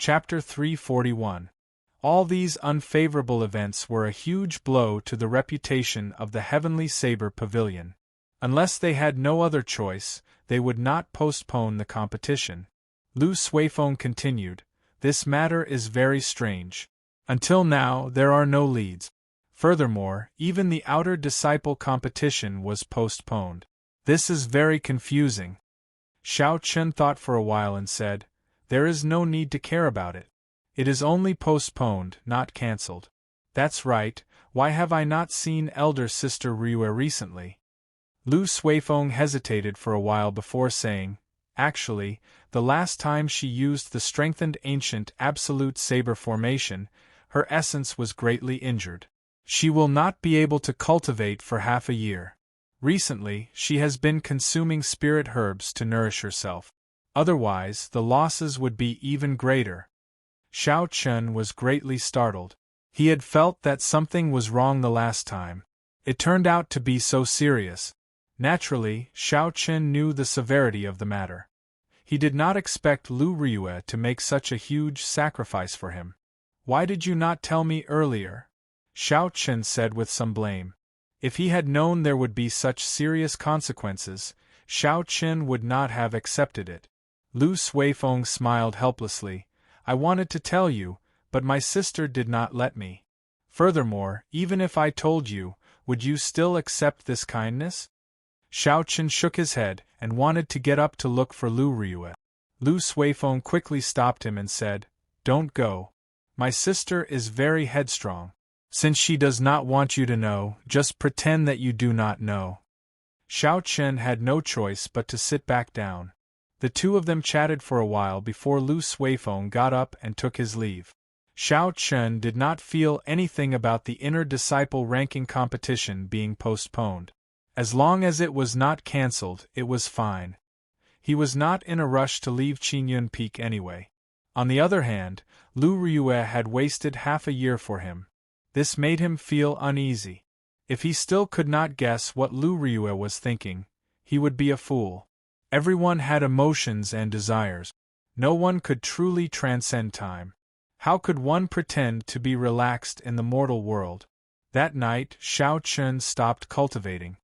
Chapter 341. All these unfavorable events were a huge blow to the reputation of the Heavenly Saber Pavilion. Unless they had no other choice, they would not postpone the competition. Lu Suifeng continued, "This matter is very strange. Until now, there are no leads. Furthermore, even the outer disciple competition was postponed. This is very confusing." Xiao Chen thought for a while and said, "There is no need to care about it. It is only postponed, not cancelled." "That's right, why have I not seen elder sister Ryue recently?" Lu Suifeng hesitated for a while before saying, "Actually, the last time she used the strengthened ancient absolute saber formation, her essence was greatly injured. She will not be able to cultivate for half a year. Recently, she has been consuming spirit herbs to nourish herself. Otherwise, the losses would be even greater." Xiao Chen was greatly startled. He had felt that something was wrong the last time. It turned out to be so serious. Naturally, Xiao Chen knew the severity of the matter. He did not expect Lu Ryue to make such a huge sacrifice for him. "Why did you not tell me earlier?" Xiao Chen said with some blame. If he had known there would be such serious consequences, Xiao Chen would not have accepted it. Lu Suifeng smiled helplessly. "I wanted to tell you, but my sister did not let me. Furthermore, even if I told you, would you still accept this kindness?" Xiao Chen shook his head and wanted to get up to look for Lu Ryue. Lu Suifeng quickly stopped him and said, "Don't go. My sister is very headstrong. Since she does not want you to know, just pretend that you do not know." Xiao Chen had no choice but to sit back down. The two of them chatted for a while before Lu Suifeng got up and took his leave. Xiao Chen did not feel anything about the inner disciple ranking competition being postponed. As long as it was not cancelled, it was fine. He was not in a rush to leave Qingyun Peak anyway. On the other hand, Lu Ryue had wasted half a year for him. This made him feel uneasy. If he still could not guess what Lu Ryue was thinking, he would be a fool. Everyone had emotions and desires. No one could truly transcend time. How could one pretend to be relaxed in the mortal world? That night, Xiao Chen stopped cultivating.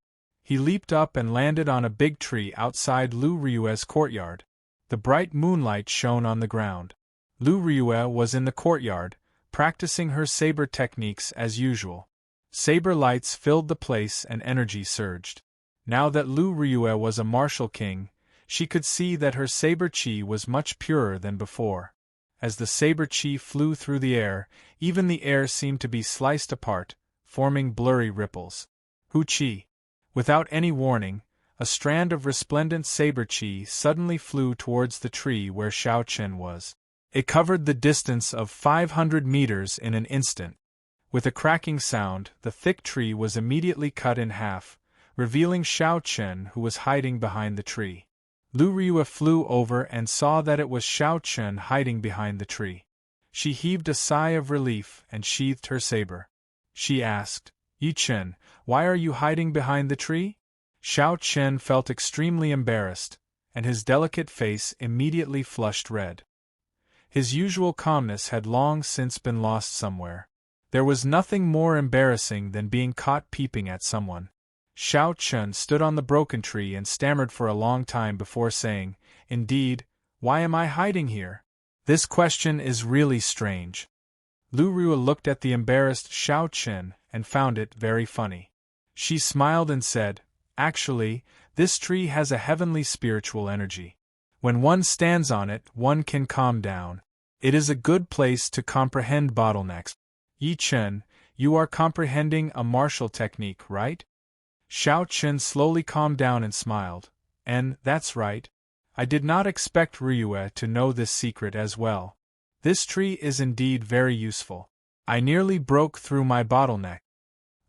He leaped up and landed on a big tree outside Lu Ryue's courtyard. The bright moonlight shone on the ground. Lu Ryue was in the courtyard, practicing her saber techniques as usual. Saber lights filled the place and energy surged. Now that Lu Ryue was a martial king, she could see that her saber chi was much purer than before. As the saber chi flew through the air, even the air seemed to be sliced apart, forming blurry ripples. Hu chi! Without any warning, a strand of resplendent saber chi suddenly flew towards the tree where Xiao Chen was. It covered the distance of 500 meters in an instant. With a cracking sound, the thick tree was immediately cut in half, revealing Xiao Chen, who was hiding behind the tree. Lu Ryue flew over and saw that it was Xiao Chen hiding behind the tree. She heaved a sigh of relief and sheathed her saber. She asked, "Yi Chen, why are you hiding behind the tree?" Xiao Chen felt extremely embarrassed, and his delicate face immediately flushed red. His usual calmness had long since been lost somewhere. There was nothing more embarrassing than being caught peeping at someone. Xiao Chen stood on the broken tree and stammered for a long time before saying, "Indeed, why am I hiding here? This question is really strange." Lu Ryue looked at the embarrassed Xiao Chen and found it very funny. She smiled and said, "Actually, this tree has a heavenly spiritual energy. When one stands on it, one can calm down. It is a good place to comprehend bottlenecks. Yi Chen, you are comprehending a martial technique, right?" Xiao Chen slowly calmed down and smiled. That's right. I did not expect Ryue to know this secret as well. This tree is indeed very useful. I nearly broke through my bottleneck."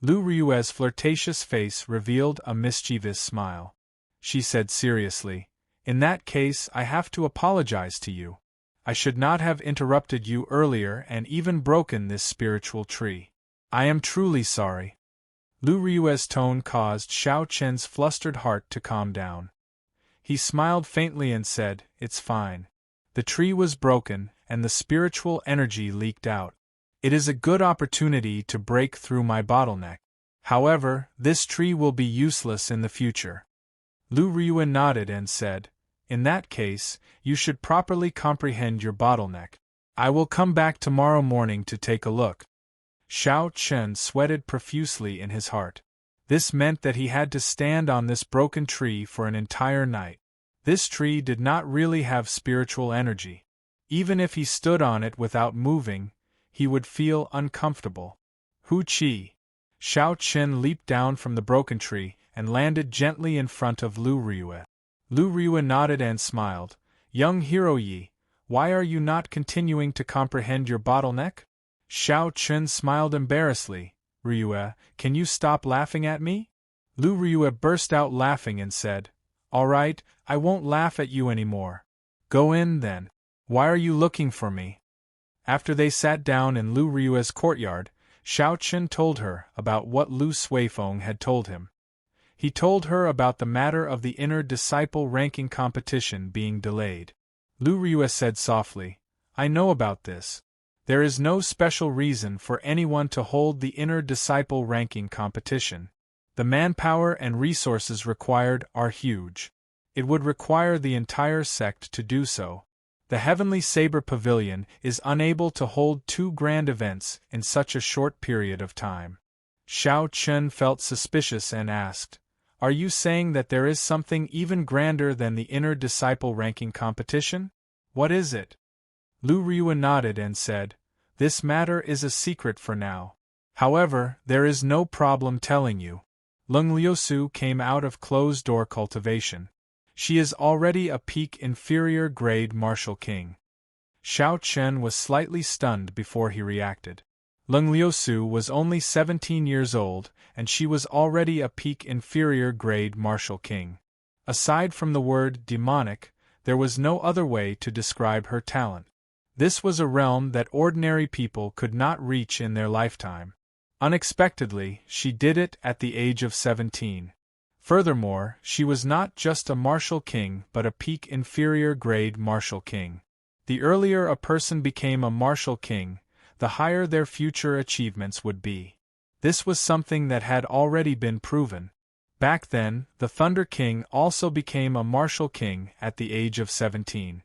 Lu Ryue's flirtatious face revealed a mischievous smile. She said seriously, "In that case, I have to apologize to you. I should not have interrupted you earlier and even broken this spiritual tree. I am truly sorry." Lu Ryue's tone caused Xiao Chen's flustered heart to calm down. He smiled faintly and said, "It's fine. The tree was broken, and the spiritual energy leaked out. It is a good opportunity to break through my bottleneck. However, this tree will be useless in the future. Lu Ryue nodded and said, "In that case, you should properly comprehend your bottleneck. I will come back tomorrow morning to take a look." Xiao Chen sweated profusely in his heart. This meant that he had to stand on this broken tree for an entire night. This tree did not really have spiritual energy. Even if he stood on it without moving, he would feel uncomfortable. Hu Qi. Xiao Chen leaped down from the broken tree and landed gently in front of Lu Ryue. Lu Ryue nodded and smiled. "Young hero Yi, why are you not continuing to comprehend your bottleneck?" Xiao Chen smiled embarrassedly. "Ryue, can you stop laughing at me?" Lu Ryue burst out laughing and said, "All right, I won't laugh at you anymore. Go in, then. Why are you looking for me?" After they sat down in Lu Ryue's courtyard, Xiao Chen told her about what Lu Suifeng had told him. He told her about the matter of the inner disciple ranking competition being delayed. Lu Ryue said softly, "I know about this. There is no special reason for anyone to hold the inner disciple ranking competition. The manpower and resources required are huge. It would require the entire sect to do so. The Heavenly Saber Pavilion is unable to hold two grand events in such a short period of time." Xiao Chen felt suspicious and asked, "Are you saying that there is something even grander than the inner disciple ranking competition? What is it?" Lu Ryue nodded and said, "This matter is a secret for now. However, there is no problem telling you. Lung Liusu came out of closed-door cultivation. She is already a peak inferior grade martial king." Xiao Chen was slightly stunned before he reacted. Lung Liusu was only 17 years old, and she was already a peak inferior grade martial king. Aside from the word demonic, there was no other way to describe her talent. This was a realm that ordinary people could not reach in their lifetime. Unexpectedly, she did it at the age of 17. Furthermore, she was not just a martial king but a peak inferior grade martial king. The earlier a person became a martial king, the higher their future achievements would be. This was something that had already been proven. Back then, the Thunder King also became a martial king at the age of 17.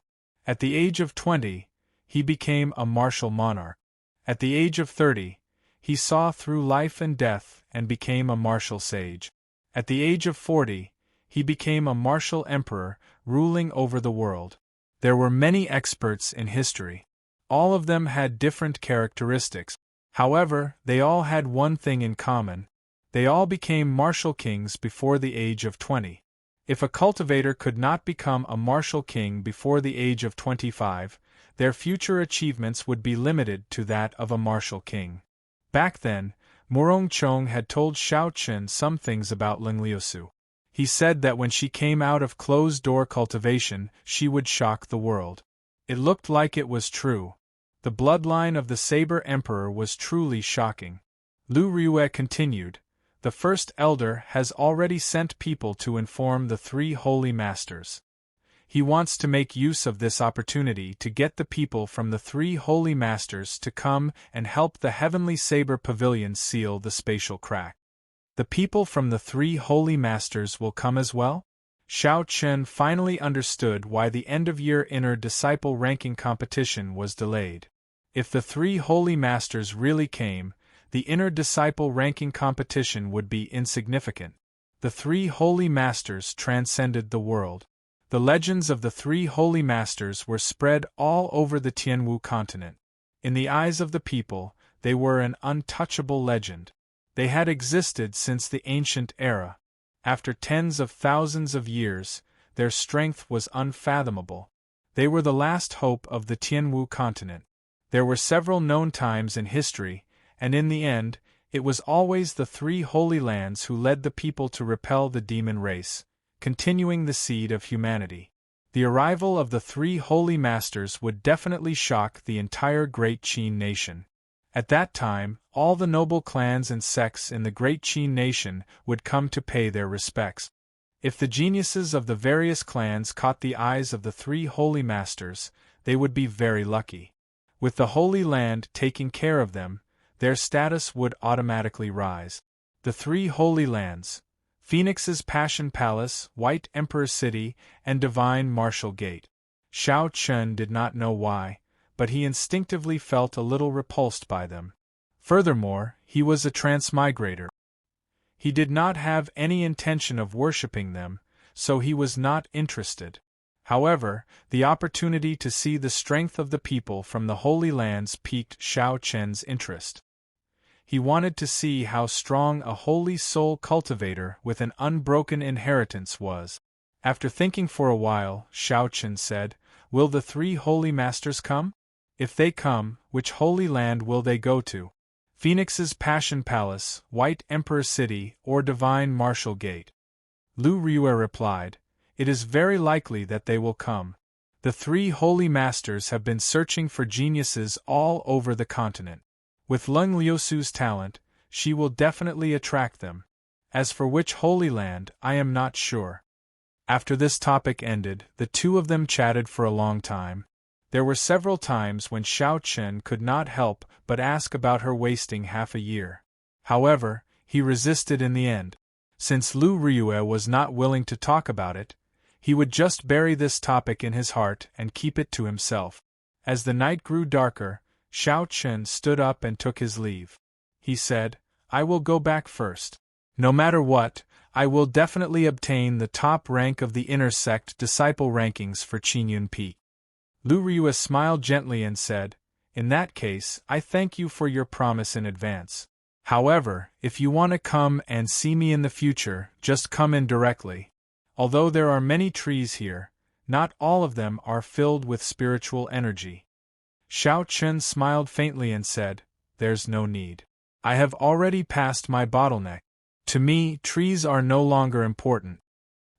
At the age of 20, he became a martial monarch. At the age of 30, he saw through life and death and became a martial sage. At the age of 40, he became a martial emperor, ruling over the world. There were many experts in history. All of them had different characteristics. However, they all had one thing in common. They all became martial kings before the age of 20. If a cultivator could not become a martial king before the age of 25, their future achievements would be limited to that of a martial king. Back then, Murong Chong had told Xiao Chen some things about Ling Liusu. He said that when she came out of closed-door cultivation, she would shock the world. It looked like it was true. The bloodline of the Saber Emperor was truly shocking. Lu Ryue continued, "The First Elder has already sent people to inform the three Holy Masters. He wants to make use of this opportunity to get the people from the three Holy Masters to come and help the Heavenly Saber Pavilion seal the spatial crack." "The people from the three Holy Masters will come as well?" Xiao Chen finally understood why the end-of-year inner disciple ranking competition was delayed. If the three Holy Masters really came, the inner disciple ranking competition would be insignificant. The three Holy Masters transcended the world. The legends of the three Holy Masters were spread all over the Tianwu continent. In the eyes of the people, they were an untouchable legend. They had existed since the ancient era. After tens of thousands of years, their strength was unfathomable. They were the last hope of the Tianwu continent. There were several known times in history, and in the end, it was always the three Holy Lands who led the people to repel the demon race, continuing the seed of humanity. The arrival of the three Holy Masters would definitely shock the entire Great Qin nation. At that time, all the noble clans and sects in the Great Qin nation would come to pay their respects. If the geniuses of the various clans caught the eyes of the three Holy Masters, they would be very lucky. With the Holy Land taking care of them, their status would automatically rise. The three Holy Lands: Phoenix's Passion Palace, White Emperor City, and Divine Martial Gate. Xiao Chen did not know why, but he instinctively felt a little repulsed by them. Furthermore, he was a transmigrator. He did not have any intention of worshipping them, so he was not interested. However, the opportunity to see the strength of the people from the Holy Lands piqued Xiao Chen's interest. He wanted to see how strong a holy soul cultivator with an unbroken inheritance was. After thinking for a while, Xiao Chen said, "Will the three holy masters come? If they come, which holy land will they go to? Phoenix's Passion Palace, White Emperor City, or Divine Martial Gate?" Lu Ryue replied, "It is very likely that they will come. The three holy masters have been searching for geniuses all over the continent. With Lung Liusu's talent, she will definitely attract them. As for which holy land, I am not sure." After this topic ended, the two of them chatted for a long time. There were several times when Xiao Chen could not help but ask about her wasting half a year. However, he resisted in the end. Since Lu Ryue was not willing to talk about it, he would just bury this topic in his heart and keep it to himself. As the night grew darker, Xiao Chen stood up and took his leave. He said, "I will go back first. No matter what, I will definitely obtain the top rank of the inner sect disciple rankings for Qinyun Peak." Lu Ryue smiled gently and said, "In that case, I thank you for your promise in advance. However, if you want to come and see me in the future, just come in directly. Although there are many trees here, not all of them are filled with spiritual energy." Xiao Chen smiled faintly and said, "There's no need. I have already passed my bottleneck. To me, trees are no longer important."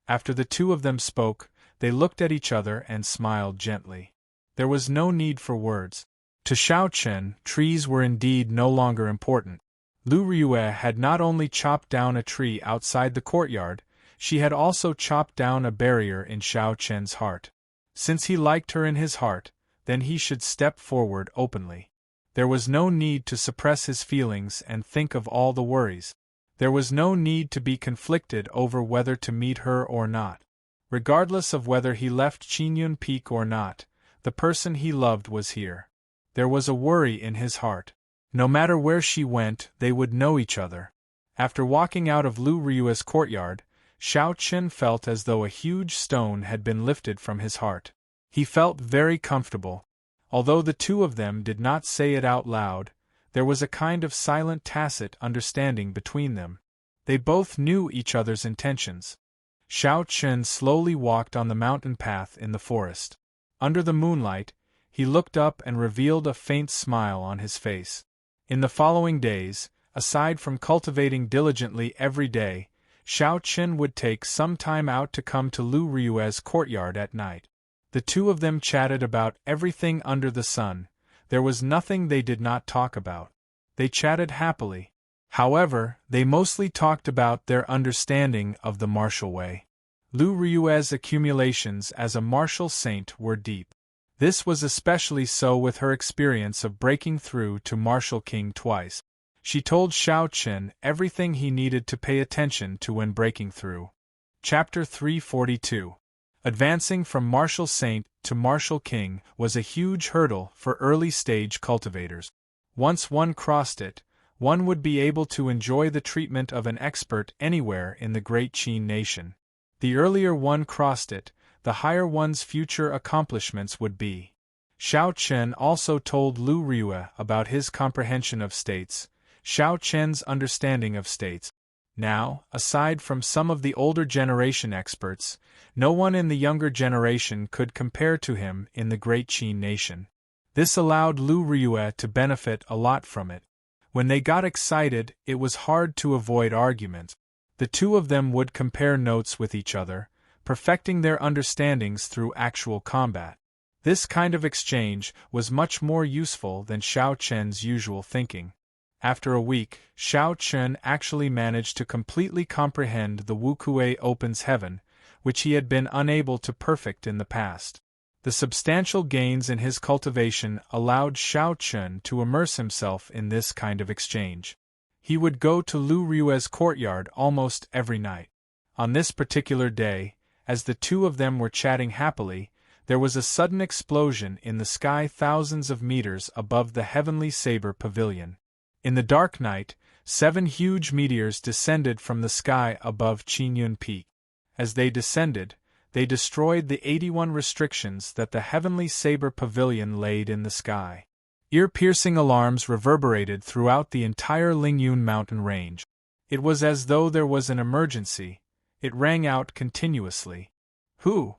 After the two of them spoke, they looked at each other and smiled gently. There was no need for words. To Xiao Chen, trees were indeed no longer important. Lu Ryue had not only chopped down a tree outside the courtyard, she had also chopped down a barrier in Xiao Chen's heart. Since he liked her in his heart, then he should step forward openly. There was no need to suppress his feelings and think of all the worries. There was no need to be conflicted over whether to meet her or not. Regardless of whether he left Qinyun Peak or not, the person he loved was here. There was a worry in his heart. No matter where she went, they would know each other. After walking out of Lu Ryue's courtyard, Xiao Chen felt as though a huge stone had been lifted from his heart. He felt very comfortable. Although the two of them did not say it out loud, there was a kind of silent tacit understanding between them. They both knew each other's intentions. Xiao Chen slowly walked on the mountain path in the forest. Under the moonlight, he looked up and revealed a faint smile on his face. In the following days, aside from cultivating diligently every day, Xiao Chen would take some time out to come to Lu Ryue's courtyard at night. The two of them chatted about everything under the sun. There was nothing they did not talk about. They chatted happily. However, they mostly talked about their understanding of the martial way. Lu Ryue's accumulations as a martial saint were deep. This was especially so with her experience of breaking through to Martial King twice. She told Xiao Chen everything he needed to pay attention to when breaking through. Chapter 342. Advancing from Martial Saint to Martial King was a huge hurdle for early-stage cultivators. Once one crossed it, one would be able to enjoy the treatment of an expert anywhere in the Great Qin nation. The earlier one crossed it, the higher one's future accomplishments would be. Xiao Chen also told Lu Ryue about his comprehension of states, Xiao Chen's understanding of states. Now, aside from some of the older generation experts, no one in the younger generation could compare to him in the Great Qin nation. This allowed Lu Ryue to benefit a lot from it. When they got excited, it was hard to avoid arguments. The two of them would compare notes with each other, perfecting their understandings through actual combat. This kind of exchange was much more useful than Xiao Chen's usual thinking. After a week, Xiao Chen actually managed to completely comprehend the Wukue Opens Heaven, which he had been unable to perfect in the past. The substantial gains in his cultivation allowed Xiao Chun to immerse himself in this kind of exchange. He would go to Lu Rue's courtyard almost every night. On this particular day, as the two of them were chatting happily, there was a sudden explosion in the sky thousands of meters above the heavenly saber pavilion. In the dark night, 7 huge meteors descended from the sky above Qingyun Peak. As they descended, they destroyed the 81 restrictions that the heavenly saber pavilion laid in the sky. Ear-piercing alarms reverberated throughout the entire Lingyun mountain range. It was as though there was an emergency. It rang out continuously. Who?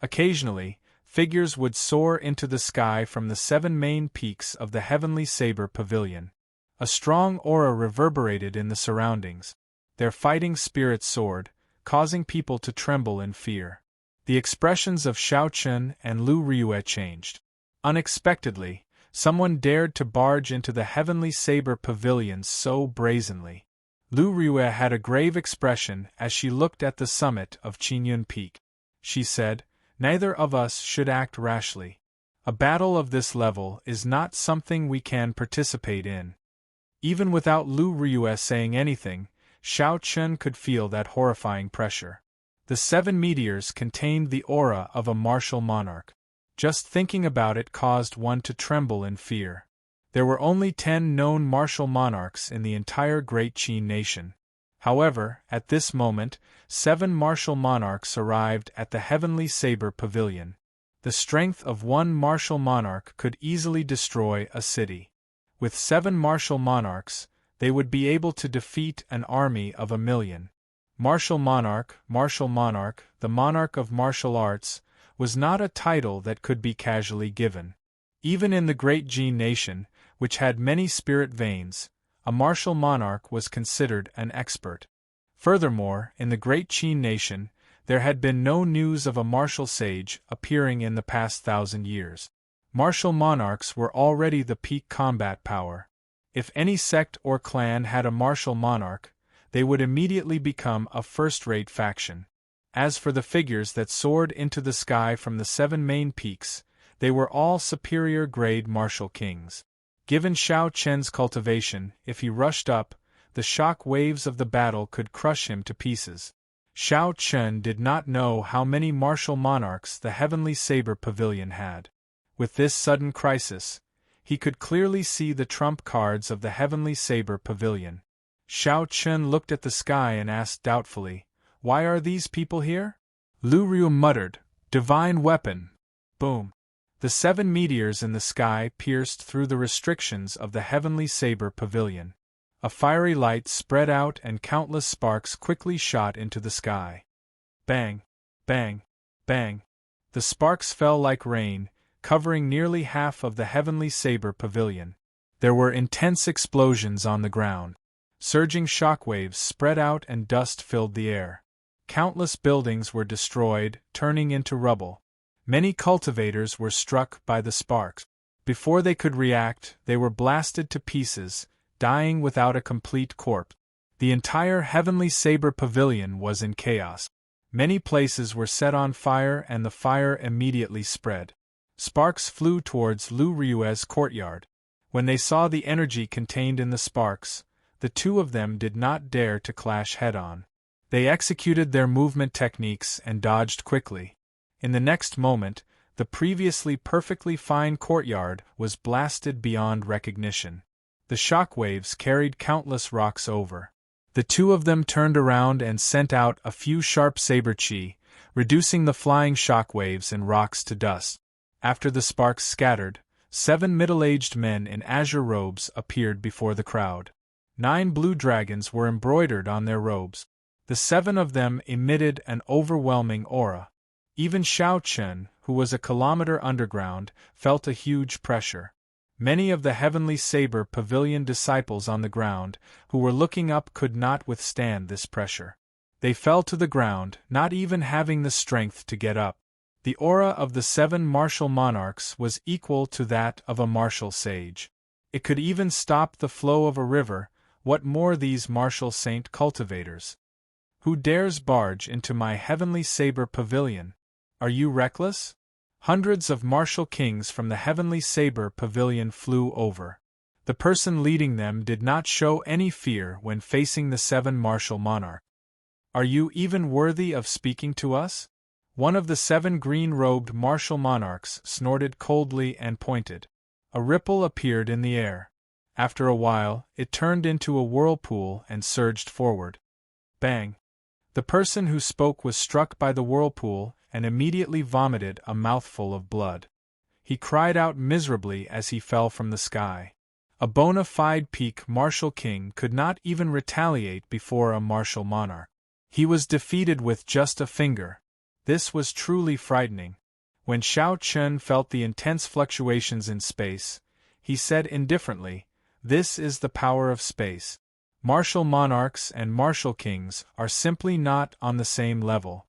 Occasionally, figures would soar into the sky from the 7 main peaks of the heavenly saber pavilion. A strong aura reverberated in the surroundings. Their fighting spirits soared, causing people to tremble in fear. The expressions of Xiao Chun and Lu Rue changed. Unexpectedly, someone dared to barge into the heavenly saber pavilion so brazenly. Lu Rue had a grave expression as she looked at the summit of Qingyun Peak. She said, "Neither of us should act rashly. A battle of this level is not something we can participate in." Even without Lu Rue saying anything, Xiao Chun could feel that horrifying pressure. The 7 meteors contained the aura of a martial monarch. Just thinking about it caused one to tremble in fear. There were only 10 known martial monarchs in the entire Great Qin nation. However, at this moment, 7 martial monarchs arrived at the heavenly saber pavilion. The strength of one martial monarch could easily destroy a city. With 7 martial monarchs, they would be able to defeat an army of 1,000,000. Martial monarch, the monarch of martial arts, was not a title that could be casually given. Even in the Great Qin nation, which had many spirit veins, a martial monarch was considered an expert. Furthermore, in the Great Qin nation, there had been no news of a martial sage appearing in the past 1,000 years. Martial monarchs were already the peak combat power. If any sect or clan had a martial monarch, they would immediately become a first-rate faction. As for the figures that soared into the sky from the 7 main peaks, they were all superior-grade martial kings. Given Xiao Chen's cultivation, if he rushed up, the shock waves of the battle could crush him to pieces. Xiao Chen did not know how many martial monarchs the heavenly saber pavilion had. With this sudden crisis, he could clearly see the trump cards of the heavenly saber pavilion. Xiao Chen looked at the sky and asked doubtfully, "Why are these people here?" Lu Rue muttered, "Divine weapon." Boom! The 7 meteors in the sky pierced through the restrictions of the heavenly saber pavilion. A fiery light spread out and countless sparks quickly shot into the sky. Bang! Bang! Bang! The sparks fell like rain, covering nearly half of the heavenly saber pavilion. There were intense explosions on the ground. Surging shockwaves spread out and dust filled the air. Countless buildings were destroyed, turning into rubble. Many cultivators were struck by the sparks. Before they could react, they were blasted to pieces, dying without a complete corpse. The entire heavenly saber pavilion was in chaos. Many places were set on fire and the fire immediately spread. Sparks flew towards Lu Rue's courtyard. When they saw the energy contained in the sparks, the two of them did not dare to clash head-on. They executed their movement techniques and dodged quickly. In the next moment, the previously perfectly fine courtyard was blasted beyond recognition. The shockwaves carried countless rocks over. The two of them turned around and sent out a few sharp saber chi, reducing the flying shockwaves and rocks to dust. After the sparks scattered, 7 middle-aged men in azure robes appeared before the crowd. 9 blue dragons were embroidered on their robes. The 7 of them emitted an overwhelming aura. Even Xiao Chen, who was a kilometer underground, felt a huge pressure. Many of the heavenly saber pavilion disciples on the ground, who were looking up, could not withstand this pressure. They fell to the ground, not even having the strength to get up. The aura of the 7 martial monarchs was equal to that of a martial sage. It could even stop the flow of a river. What more these martial saint cultivators? Who dares barge into my heavenly saber pavilion? Are you reckless? Hundreds of martial kings from the heavenly saber pavilion flew over. The person leading them did not show any fear when facing the 7 martial monarchs. "Are you even worthy of speaking to us?" One of the 7 green-robed martial monarchs snorted coldly and pointed. A ripple appeared in the air. After a while, it turned into a whirlpool and surged forward. Bang! The person who spoke was struck by the whirlpool and immediately vomited a mouthful of blood. He cried out miserably as he fell from the sky. A bona fide peak martial king could not even retaliate before a martial monarch. He was defeated with just a finger. This was truly frightening. When Xiao Chun felt the intense fluctuations in space, he said indifferently, "This is the power of space. Martial monarchs and martial kings are simply not on the same level.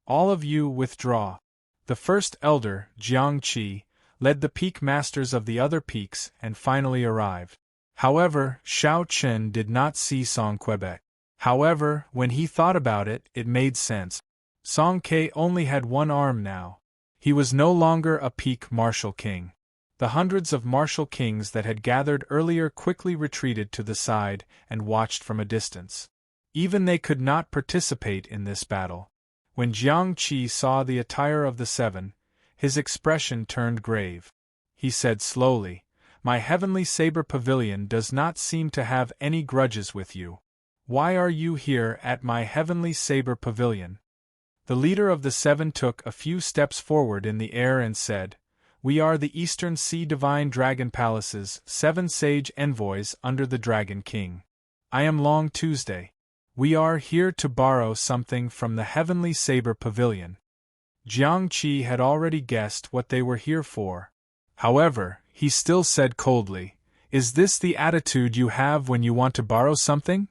All of you withdraw." The first elder, Jiang Qi, led the peak masters of the other peaks and finally arrived. However, Xiao Chun did not see Song Quebec. However, when he thought about it, it made sense. Song Ke only had 1 arm now. He was no longer a peak martial king. The hundreds of martial kings that had gathered earlier quickly retreated to the side and watched from a distance. Even they could not participate in this battle. When Jiang Qi saw the attire of the 7, his expression turned grave. He said slowly, "My heavenly saber pavilion does not seem to have any grudges with you. Why are you here at my heavenly saber pavilion?" The leader of the 7 took a few steps forward in the air and said, "We are the Eastern Sea Divine Dragon Palace's 7 sage envoys under the Dragon King. I am Long Tuesday. We are here to borrow something from the Heavenly Saber Pavilion." Jiang Qi had already guessed what they were here for. However, he still said coldly, "Is this the attitude you have when you want to borrow something?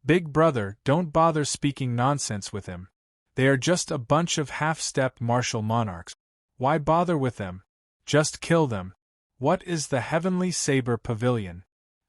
Big brother, don't bother speaking nonsense with him. They are just a bunch of half-step martial monarchs. Why bother with them? Just kill them. What is the Heavenly Saber Pavilion?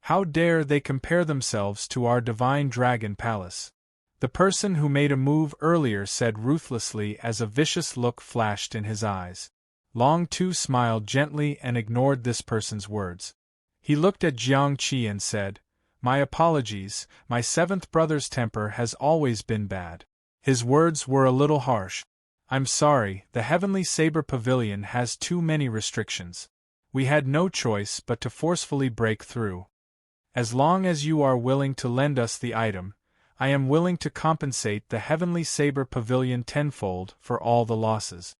How dare they compare themselves to our Divine Dragon Palace?" The person who made a move earlier said ruthlessly as a vicious look flashed in his eyes. Long Tu smiled gently and ignored this person's words. He looked at Jiang Qi and said, "My apologies, my 7th brother's temper has always been bad." His words were a little harsh. "I'm sorry, the Heavenly Saber Pavilion has too many restrictions. We had no choice but to forcefully break through. As long as you are willing to lend us the item, I am willing to compensate the Heavenly Saber Pavilion tenfold for all the losses."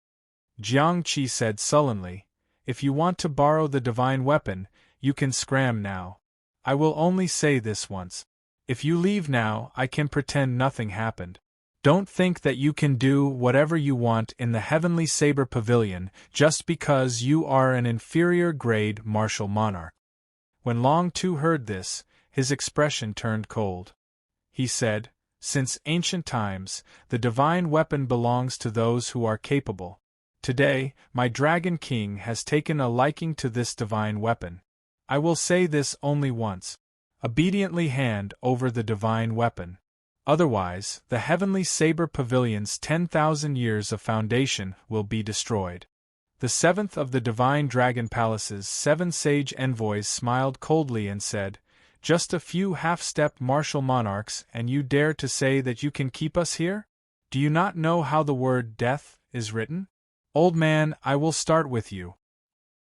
Jiang Qi said sullenly, "If you want to borrow the divine weapon, you can scram now. I will only say this once. If you leave now, I can pretend nothing happened. Don't think that you can do whatever you want in the Heavenly Saber Pavilion just because you are an inferior grade martial monarch." When Long Tu heard this, his expression turned cold. He said, "Since ancient times, the divine weapon belongs to those who are capable. Today, my Dragon King has taken a liking to this divine weapon. I will say this only once. Obediently hand over the divine weapon. Otherwise, the Heavenly Saber Pavilion's 10,000 years of foundation will be destroyed." The 7th of the Divine Dragon Palace's 7 sage envoys smiled coldly and said, "Just a few half-step martial monarchs and you dare to say that you can keep us here? Do you not know how the word death is written? Old man, I will start with you."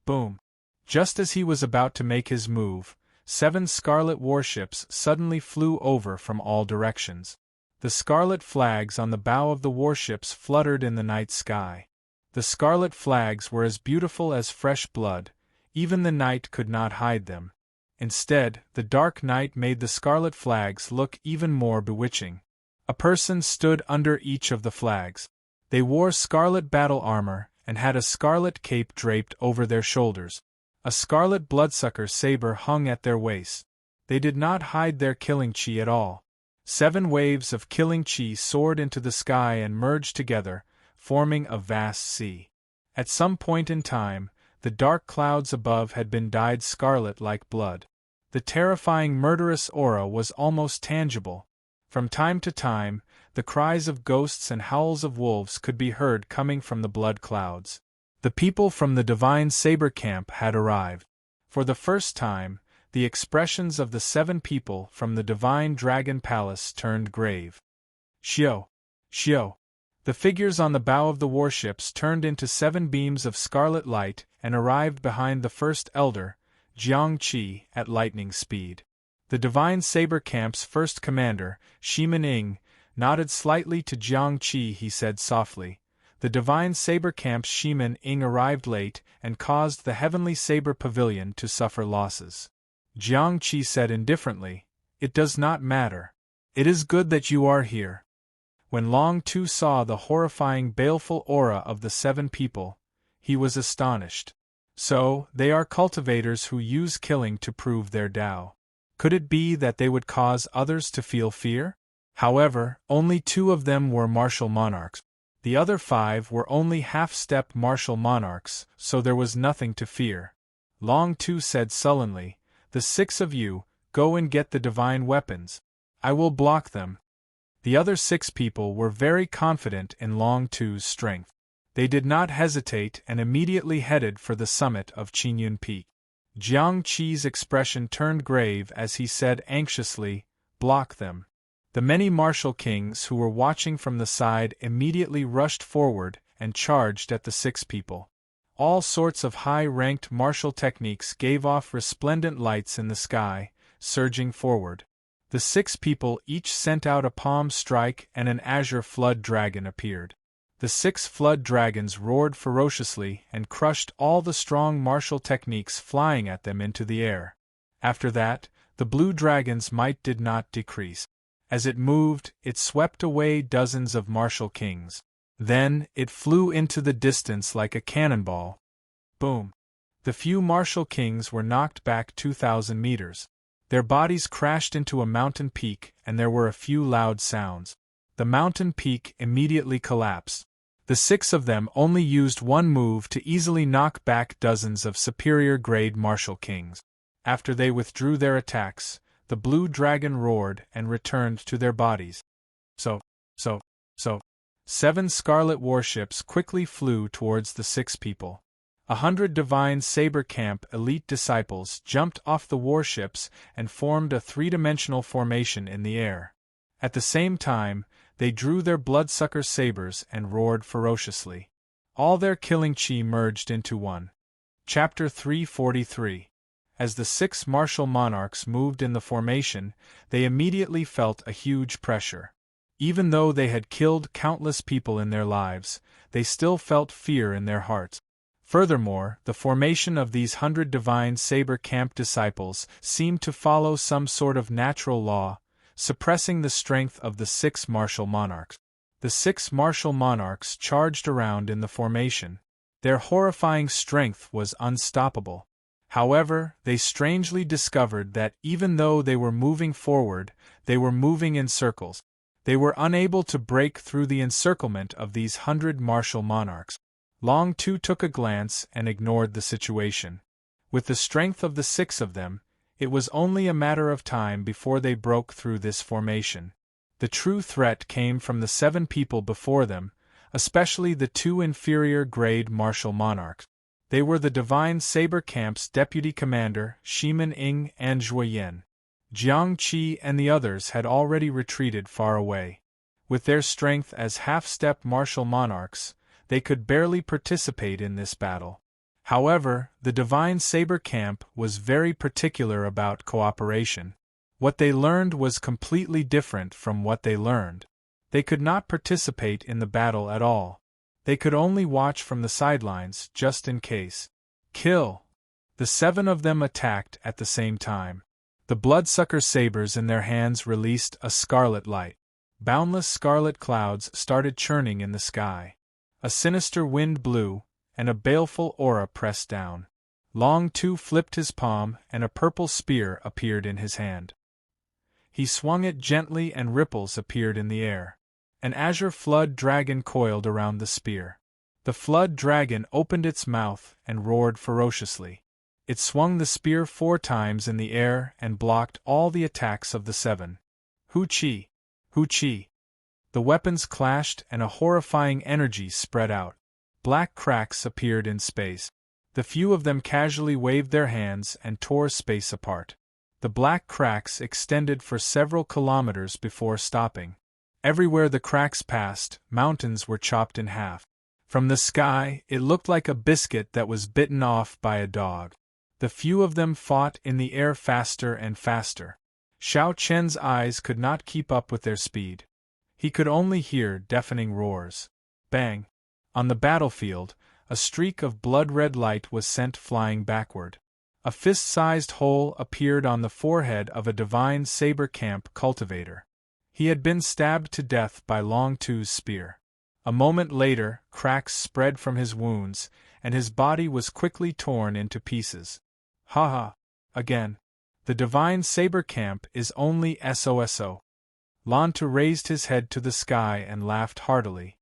Boom! Just as he was about to make his move, 7 scarlet warships suddenly flew over from all directions. The scarlet flags on the bow of the warships fluttered in the night sky. The scarlet flags were as beautiful as fresh blood, even the night could not hide them. Instead, the dark night made the scarlet flags look even more bewitching. A person stood under each of the flags. They wore scarlet battle armor and had a scarlet cape draped over their shoulders. A scarlet bloodsucker saber hung at their waists. They did not hide their killing chi at all. 7 waves of killing chi soared into the sky and merged together, forming a vast sea. At some point in time, the dark clouds above had been dyed scarlet like blood. The terrifying murderous aura was almost tangible. From time to time, the cries of ghosts and howls of wolves could be heard coming from the blood clouds. The people from the divine saber camp had arrived. For the first time, the expressions of the 7 people from the divine dragon palace turned grave. Shio! Shio! The figures on the bow of the warships turned into 7 beams of scarlet light and arrived behind the first elder, Jiangqi, at lightning speed. The divine saber camp's first commander, Shimin Ing, nodded slightly to Jiangqi. He said softly, "The divine saber camp's Shimin Ing arrived late and caused the heavenly saber pavilion to suffer losses." Jiangqi said indifferently, "It does not matter. It is good that you are here." When Long Tu saw the horrifying baleful aura of the 7 people, he was astonished. So, they are cultivators who use killing to prove their Tao. Could it be that they would cause others to feel fear? However, only 2 of them were martial monarchs. The other 5 were only half-step martial monarchs, so there was nothing to fear. Long Tu said sullenly, "The 6 of you, go and get the divine weapons. I will block them." The other 6 people were very confident in Long Tu's strength. They did not hesitate and immediately headed for the summit of Qingyun Peak. Jiangqi's expression turned grave as he said anxiously, "Block them." The many martial kings who were watching from the side immediately rushed forward and charged at the 6 people. All sorts of high-ranked martial techniques gave off resplendent lights in the sky, surging forward. The 6 people each sent out a palm strike and an azure flood dragon appeared. The 6 flood dragons roared ferociously and crushed all the strong martial techniques flying at them into the air. After that, the blue dragon's might did not decrease. As it moved, it swept away dozens of martial kings. Then, it flew into the distance like a cannonball. Boom! The few martial kings were knocked back 2,000 meters. Their bodies crashed into a mountain peak and there were a few loud sounds. The mountain peak immediately collapsed. The 6 of them only used one move to easily knock back dozens of superior-grade martial kings. After they withdrew their attacks, the blue dragon roared and returned to their bodies. So. 7 scarlet warships quickly flew towards the 6 people. 100 divine saber camp elite disciples jumped off the warships and formed a 3-dimensional formation in the air. At the same time, they drew their bloodsucker sabers and roared ferociously. All their killing chi merged into one. Chapter 343. As the 6 martial monarchs moved in the formation, they immediately felt a huge pressure. Even though they had killed countless people in their lives, they still felt fear in their hearts. Furthermore, the formation of these 100 divine saber camp disciples seemed to follow some sort of natural law, suppressing the strength of the 6 martial monarchs. The 6 martial monarchs charged around in the formation. Their horrifying strength was unstoppable. However, they strangely discovered that even though they were moving forward, they were moving in circles. They were unable to break through the encirclement of these 100 martial monarchs. Long Tu took a glance and ignored the situation. With the strength of the 6 of them, it was only a matter of time before they broke through this formation. The true threat came from the 7 people before them, especially the 2 inferior-grade martial monarchs. They were the Divine Saber Camp's deputy commander, Shimin Ing and Zhuoyan. Jiangqi and the others had already retreated far away. With their strength as half-step martial monarchs, they could barely participate in this battle. However, the Divine Saber Camp was very particular about cooperation. What they learned was completely different from what they learned. They could not participate in the battle at all. They could only watch from the sidelines, just in case. Kill! The 7 of them attacked at the same time. The bloodsucker sabers in their hands released a scarlet light. Boundless scarlet clouds started churning in the sky. A sinister wind blew, and a baleful aura pressed down. Long Tu flipped his palm and a purple spear appeared in his hand. He swung it gently and ripples appeared in the air. An azure flood dragon coiled around the spear. The flood dragon opened its mouth and roared ferociously. It swung the spear 4 times in the air and blocked all the attacks of the 7. Hu Chi! Hu Chi! The weapons clashed and a horrifying energy spread out. black cracks appeared in space. The few of them casually waved their hands and tore space apart. The black cracks extended for several kilometers before stopping. Everywhere the cracks passed, mountains were chopped in half. From the sky, it looked like a biscuit that was bitten off by a dog. The few of them fought in the air faster and faster. Xiao Chen's eyes could not keep up with their speed. He could only hear deafening roars. Bang! On the battlefield, a streak of blood-red light was sent flying backward. A fist-sized hole appeared on the forehead of a divine saber camp cultivator. He had been stabbed to death by Long Tu's spear. A moment later, cracks spread from his wounds, and his body was quickly torn into pieces. Ha ha! Again. The divine saber camp is only SOSO. Long Tu raised his head to the sky and laughed heartily.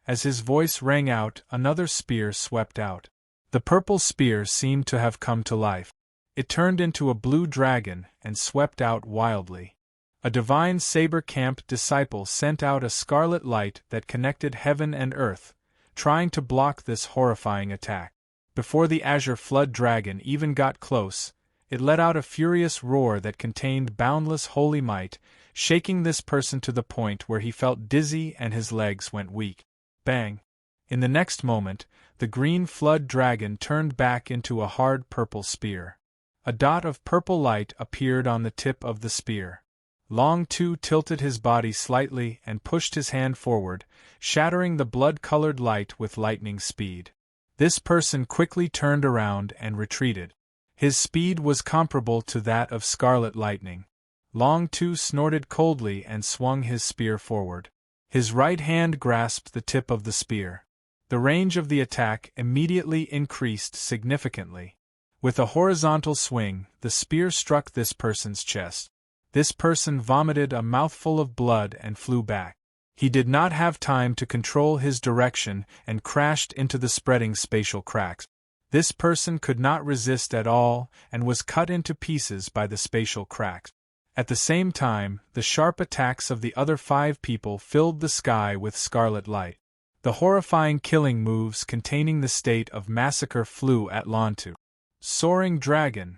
As his voice rang out, another spear swept out. The purple spear seemed to have come to life. It turned into a blue dragon and swept out wildly. A divine saber camp disciple sent out a scarlet light that connected heaven and earth, trying to block this horrifying attack. Before the azure flood dragon even got close, it let out a furious roar that contained boundless holy might, shaking this person to the point where he felt dizzy and his legs went weak. Bang! In the next moment, the green flood dragon turned back into a hard purple spear. A dot of purple light appeared on the tip of the spear. Long Tu tilted his body slightly and pushed his hand forward, shattering the blood-colored light with lightning speed. This person quickly turned around and retreated. His speed was comparable to that of scarlet lightning. Long Tu snorted coldly and swung his spear forward. His right hand grasped the tip of the spear. The range of the attack immediately increased significantly. With a horizontal swing, the spear struck this person's chest. This person vomited a mouthful of blood and flew back. He did not have time to control his direction and crashed into the spreading spatial cracks. This person could not resist at all and was cut into pieces by the spatial cracks. At the same time, the sharp attacks of the other 5 people filled the sky with scarlet light. The horrifying killing moves containing the state of massacre flew at Long Tu. Soaring dragon!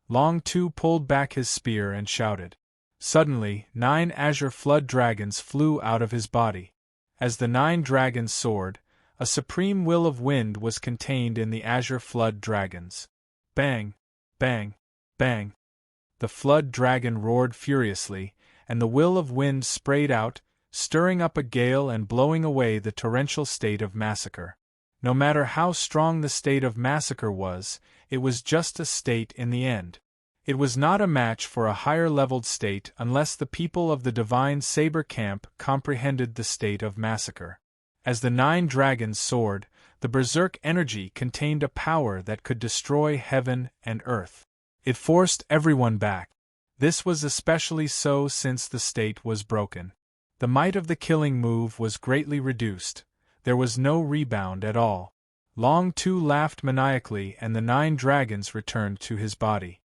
Long Tu pulled back his spear and shouted. Suddenly, 9 azure flood dragons flew out of his body. As the 9 dragons soared, a supreme will of wind was contained in the azure flood dragons. Bang! Bang! Bang! The flood dragon roared furiously, and the will of wind sprayed out, stirring up a gale and blowing away the torrential state of massacre. No matter how strong the state of massacre was, it was just a state in the end. It was not a match for a higher-leveled state unless the people of the divine saber camp comprehended the state of massacre. As the 9 dragons soared, the berserk energy contained a power that could destroy heaven and earth. It forced everyone back. This was especially so since the state was broken. The might of the killing move was greatly reduced. There was no rebound at all. Long Tu laughed maniacally and the 9 dragons returned to his body.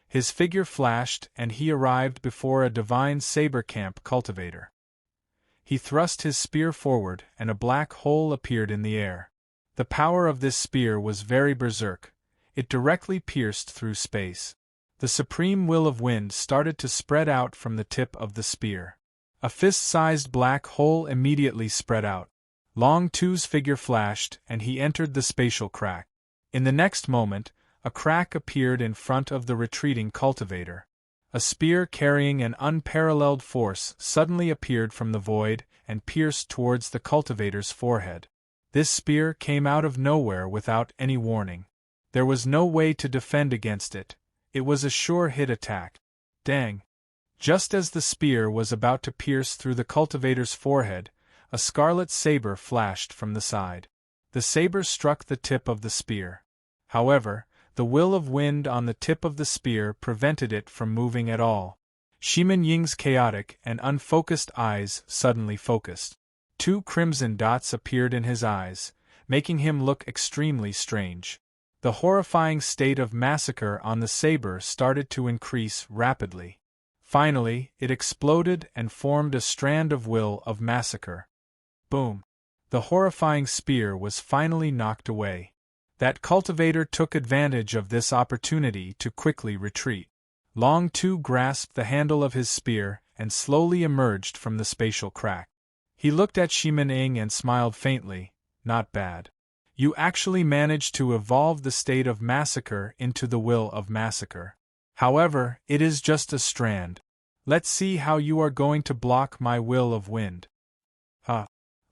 His figure flashed and he arrived before a divine saber camp cultivator. He thrust his spear forward and a black hole appeared in the air. The power of this spear was very berserk. It directly pierced through space. The supreme will of wind started to spread out from the tip of the spear. A fist-sized black hole immediately spread out. Long Tu's figure flashed and he entered the spatial crack. In the next moment, a crack appeared in front of the retreating cultivator. A spear carrying an unparalleled force suddenly appeared from the void and pierced towards the cultivator's forehead. This spear came out of nowhere without any warning. There was no way to defend against it. It was a sure hit attack. Dang! Just as the spear was about to pierce through the cultivator's forehead, a scarlet saber flashed from the side. The saber struck the tip of the spear. However, the will of wind on the tip of the spear prevented it from moving at all. Shimin Ying's chaotic and unfocused eyes suddenly focused. 2 crimson dots appeared in his eyes, making him look extremely strange. The horrifying state of massacre on the saber started to increase rapidly. Finally, it exploded and formed a strand of will of massacre. Boom! The horrifying spear was finally knocked away. That cultivator took advantage of this opportunity to quickly retreat. Long Tu grasped the handle of his spear and slowly emerged from the spatial crack. He looked at Shimin Ing and smiled faintly. Not bad. You actually managed to evolve the state of massacre into the will of massacre. However, it is just a strand. Let's see how you are going to block my will of wind.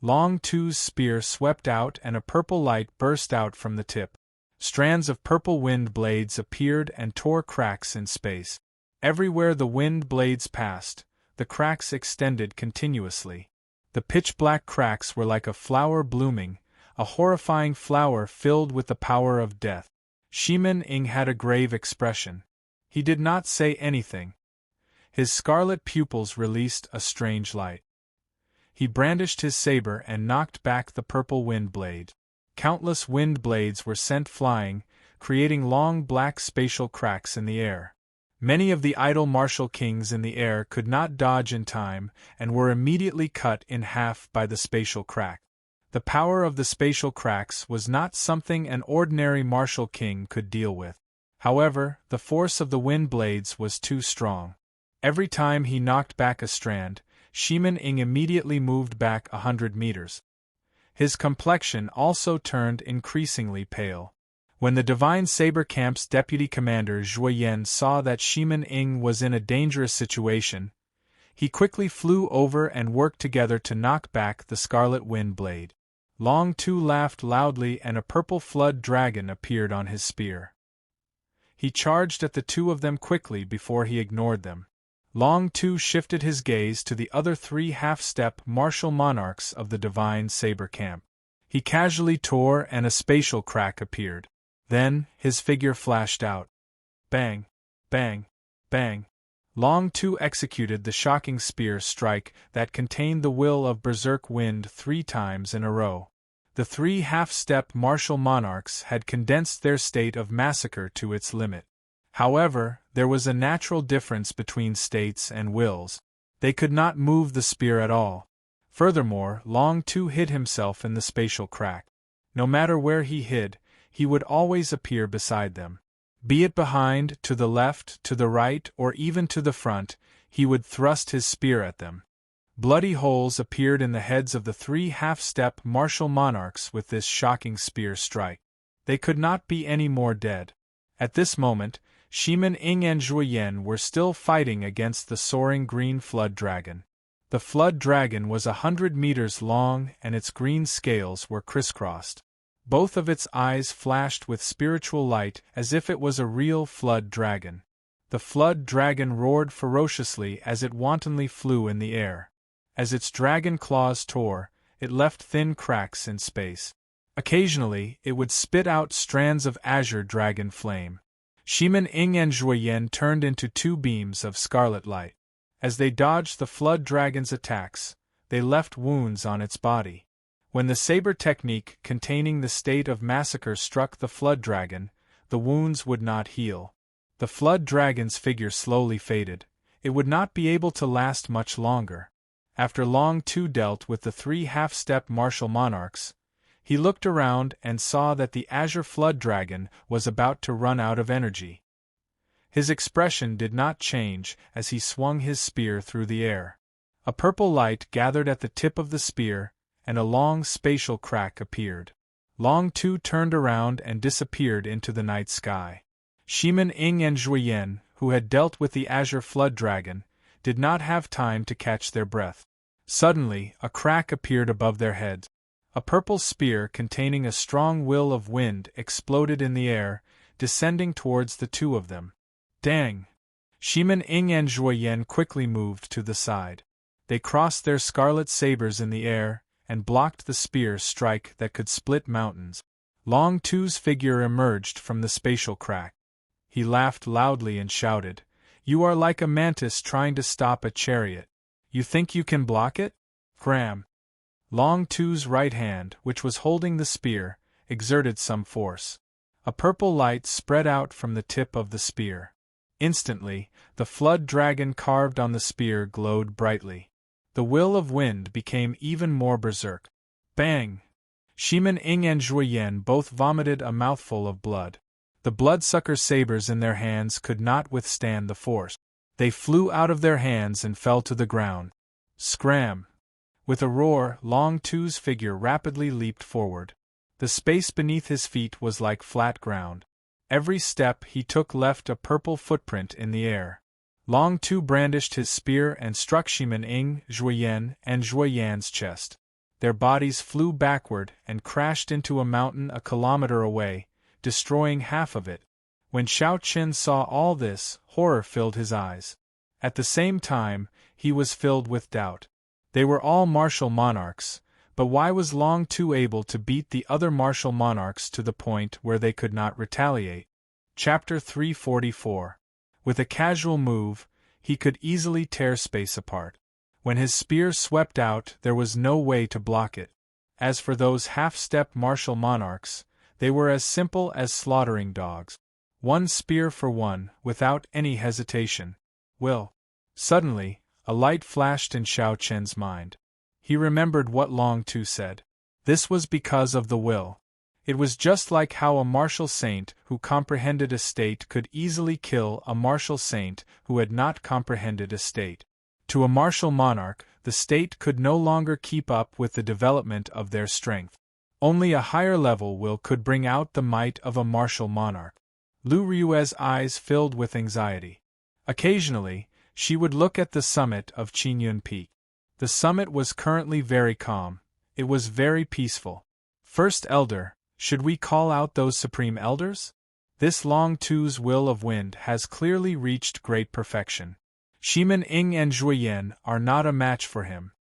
Long Tu's spear swept out and a purple light burst out from the tip. Strands of purple wind blades appeared and tore cracks in space. Everywhere the wind blades passed, the cracks extended continuously. The pitch-black cracks were like a flower blooming, a horrifying flower filled with the power of death. Shimin Ing had a grave expression. He did not say anything. His scarlet pupils released a strange light. He brandished his saber and knocked back the purple wind blade. Countless wind blades were sent flying, creating long black spatial cracks in the air. Many of the idle martial kings in the air could not dodge in time and were immediately cut in half by the spatial crack. The power of the spatial cracks was not something an ordinary martial king could deal with. However, the force of the wind blades was too strong. Every time he knocked back a strand, Shimin Ing immediately moved back 100 meters. His complexion also turned increasingly pale. When the Divine Saber Camp's deputy commander Zhuo Yan saw that Shimin Ing was in a dangerous situation, he quickly flew over and worked together to knock back the scarlet wind blade. Long Tu laughed loudly and a purple flood dragon appeared on his spear. He charged at the two of them quickly before he ignored them. Long Tu shifted his gaze to the other three half-step martial monarchs of the Divine Saber Camp. He casually tore and a spatial crack appeared. Then, his figure flashed out. Bang! Bang! Bang! Long Tu executed the shocking spear strike that contained the will of Berserk Wind 3 times in a row. The three half-step martial monarchs had condensed their state of massacre to its limit. However, there was a natural difference between states and wills. They could not move the spear at all. Furthermore, Long Tu hid himself in the spatial crack. No matter where he hid, he would always appear beside them. Be it behind, to the left, to the right, or even to the front, he would thrust his spear at them. Bloody holes appeared in the heads of the three half-step martial monarchs with this shocking spear strike. They could not be any more dead. At this moment, Shimin Ing and Zhuo Yan were still fighting against the soaring green flood dragon. The flood dragon was 100 meters long and its green scales were crisscrossed. Both of its eyes flashed with spiritual light as if it was a real flood dragon. The flood dragon roared ferociously as it wantonly flew in the air. As its dragon claws tore, it left thin cracks in space. Occasionally, it would spit out strands of azure dragon flame. Shimin Ing and Zhuo Yan turned into two beams of scarlet light. As they dodged the flood dragon's attacks, they left wounds on its body. When the saber technique containing the state of massacre struck the flood dragon, the wounds would not heal. The flood dragon's figure slowly faded. It would not be able to last much longer. After Long Tu dealt with the three half-step martial monarchs, he looked around and saw that the azure flood dragon was about to run out of energy. His expression did not change as he swung his spear through the air. A purple light gathered at the tip of the spear, and a long spatial crack appeared. Long Tu turned around and disappeared into the night sky. Shimin Ing and Zhuo Yan, who had dealt with the azure flood dragon, did not have time to catch their breath. Suddenly, a crack appeared above their heads. A purple spear containing a strong will of wind exploded in the air, descending towards the two of them. Dang! Shimin Ing and Zhuo Yan quickly moved to the side. They crossed their scarlet sabers in the air, and blocked the spear's strike that could split mountains. Long Tu's figure emerged from the spatial crack. He laughed loudly and shouted, "You are like a mantis trying to stop a chariot. You think you can block it? Cram!" Long Tu's right hand, which was holding the spear, exerted some force. A purple light spread out from the tip of the spear. Instantly, the flood dragon carved on the spear glowed brightly. The will of wind became even more berserk. Bang! Shimin Ing and Zhuoyan both vomited a mouthful of blood. The bloodsucker sabers in their hands could not withstand the force. They flew out of their hands and fell to the ground. Scram! With a roar, Long Tu's figure rapidly leaped forward. The space beneath his feet was like flat ground. Every step he took left a purple footprint in the air. Long Tu brandished his spear and struck Shimin Ing, Zhuoyan, and Zhuoyan's chest. Their bodies flew backward and crashed into a mountain a kilometer away, destroying half of it. When Shao Chen saw all this, horror filled his eyes. At the same time, he was filled with doubt. They were all martial monarchs, but why was Long Tu able to beat the other martial monarchs to the point where they could not retaliate? Chapter 344. With a casual move, he could easily tear space apart. When his spear swept out, there was no way to block it. As for those half-step martial monarchs, they were as simple as slaughtering dogs. One spear for one, without any hesitation. Will. Suddenly, a light flashed in Shao Chen's mind. He remembered what Long Tu said. This was because of the will. It was just like how a martial saint who comprehended a state could easily kill a martial saint who had not comprehended a state. To a martial monarch, the state could no longer keep up with the development of their strength. Only a higher level will could bring out the might of a martial monarch. Lu Rue's eyes filled with anxiety. Occasionally, she would look at the summit of Qinyun Peak. The summit was currently very calm. It was very peaceful. First Elder, should we call out those Supreme Elders? This Long Tu's will of wind has clearly reached great perfection. Shimin Ing and Zhuoyan are not a match for him.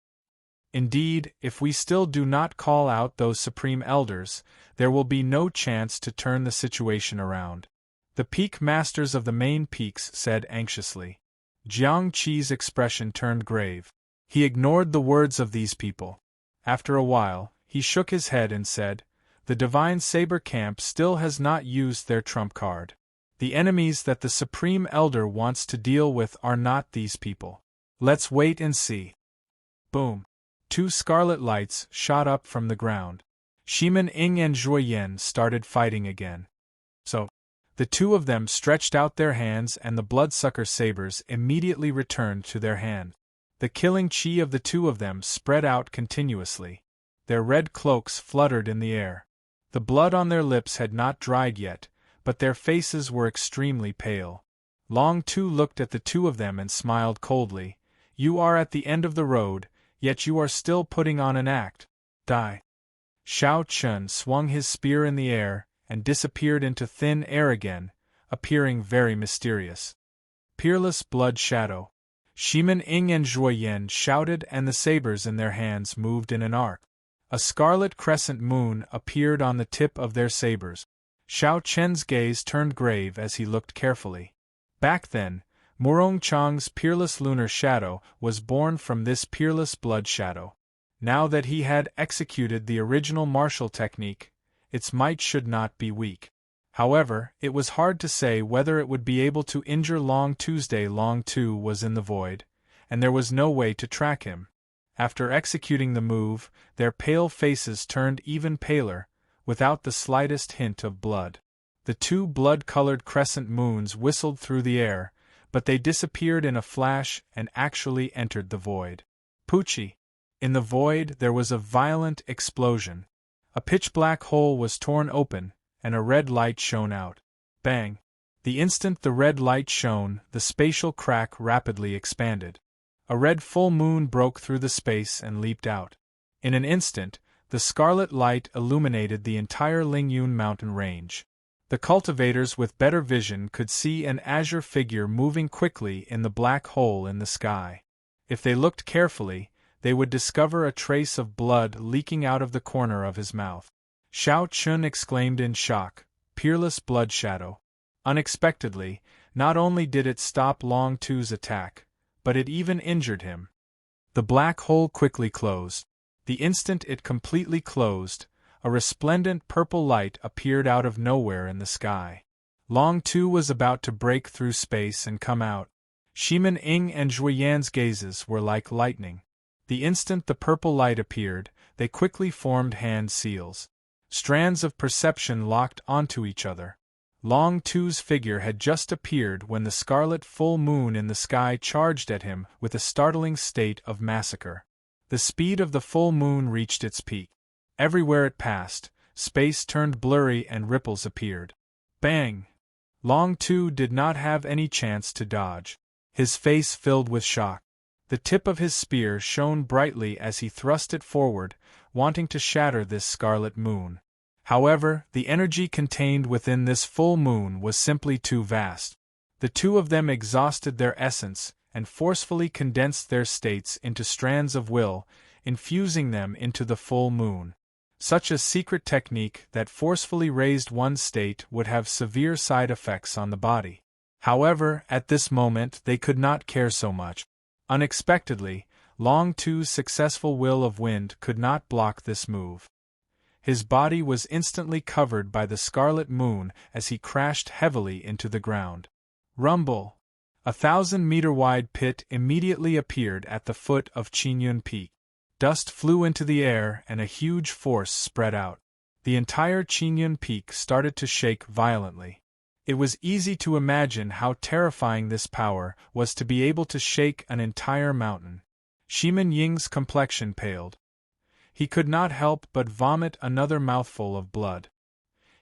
Indeed, if we still do not call out those Supreme Elders, there will be no chance to turn the situation around. The peak masters of the main peaks said anxiously. Jiang Qi's expression turned grave. He ignored the words of these people. After a while, he shook his head and said, "The Divine Saber Camp still has not used their trump card. The enemies that the Supreme Elder wants to deal with are not these people. Let's wait and see." Boom! 2 scarlet lights shot up from the ground. Shimin Ing and Zhuoyan started fighting again. So, the two of them stretched out their hands and the bloodsucker sabers immediately returned to their hand. The killing chi of the two of them spread out continuously. Their red cloaks fluttered in the air. The blood on their lips had not dried yet, but their faces were extremely pale. Long Tu looked at the two of them and smiled coldly. "You are at the end of the road, yet you are still putting on an act. Die." Shao Chen swung his spear in the air and disappeared into thin air again, appearing very mysterious. Peerless blood shadow. Shimin Ing and Zhuoyan shouted and the sabers in their hands moved in an arc. A scarlet crescent moon appeared on the tip of their sabers. Shao Chen's gaze turned grave as he looked carefully. Back then, Murong Chang's peerless lunar shadow was born from this peerless blood shadow. Now that he had executed the original martial technique, its might should not be weak. However, it was hard to say whether it would be able to injure Long Tuesday. Long Tu was in the void, and there was no way to track him. After executing the move, their pale faces turned even paler, without the slightest hint of blood. The 2 blood-colored crescent moons whistled through the air, but they disappeared in a flash and actually entered the void. Poochie! In the void there was a violent explosion. A pitch-black hole was torn open, and a red light shone out. Bang! The instant the red light shone, the spatial crack rapidly expanded. A red full moon broke through the space and leaped out. In an instant, the scarlet light illuminated the entire Lingyun mountain range. The cultivators with better vision could see an azure figure moving quickly in the black hole in the sky. If they looked carefully, they would discover a trace of blood leaking out of the corner of his mouth. Shao Chun exclaimed in shock, "Peerless blood shadow." Unexpectedly, not only did it stop Long Tu's attack, but it even injured him. The black hole quickly closed. The instant it completely closed, a resplendent purple light appeared out of nowhere in the sky. Long Tu was about to break through space and come out. Shimin Ing and Zhuoyan's gazes were like lightning. The instant the purple light appeared, they quickly formed hand seals. Strands of perception locked onto each other. Long Two's figure had just appeared when the scarlet full moon in the sky charged at him with a startling state of massacre. The speed of the full moon reached its peak. Everywhere it passed, space turned blurry and ripples appeared. Bang! Long Two did not have any chance to dodge. His face filled with shock. The tip of his spear shone brightly as he thrust it forward, wanting to shatter this scarlet moon. However, the energy contained within this full moon was simply too vast. The two of them exhausted their essence and forcefully condensed their states into strands of will, infusing them into the full moon. Such a secret technique that forcefully raised one state would have severe side effects on the body. However, at this moment they could not care so much. Unexpectedly, Long Two's successful will of wind could not block this move. His body was instantly covered by the scarlet moon as he crashed heavily into the ground. Rumble! A 1,000-meter-wide pit immediately appeared at the foot of Qinyun Peak. Dust flew into the air and a huge force spread out. The entire Qinyun Peak started to shake violently. It was easy to imagine how terrifying this power was to be able to shake an entire mountain. Shimen Ying's complexion paled. He could not help but vomit another mouthful of blood.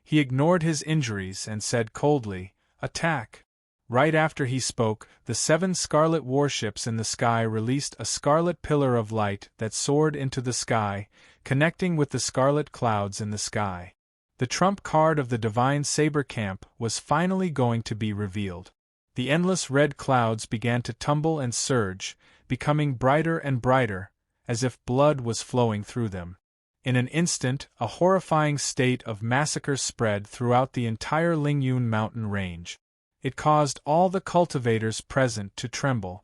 He ignored his injuries and said coldly, "Attack!" Right after he spoke, the 7 scarlet warships in the sky released a scarlet pillar of light that soared into the sky, connecting with the scarlet clouds in the sky. The trump card of the Divine Saber Camp was finally going to be revealed. The endless red clouds began to tumble and surge, becoming brighter and brighter, as if blood was flowing through them. In an instant, a horrifying state of massacre spread throughout the entire Lingyun mountain range. It caused all the cultivators present to tremble.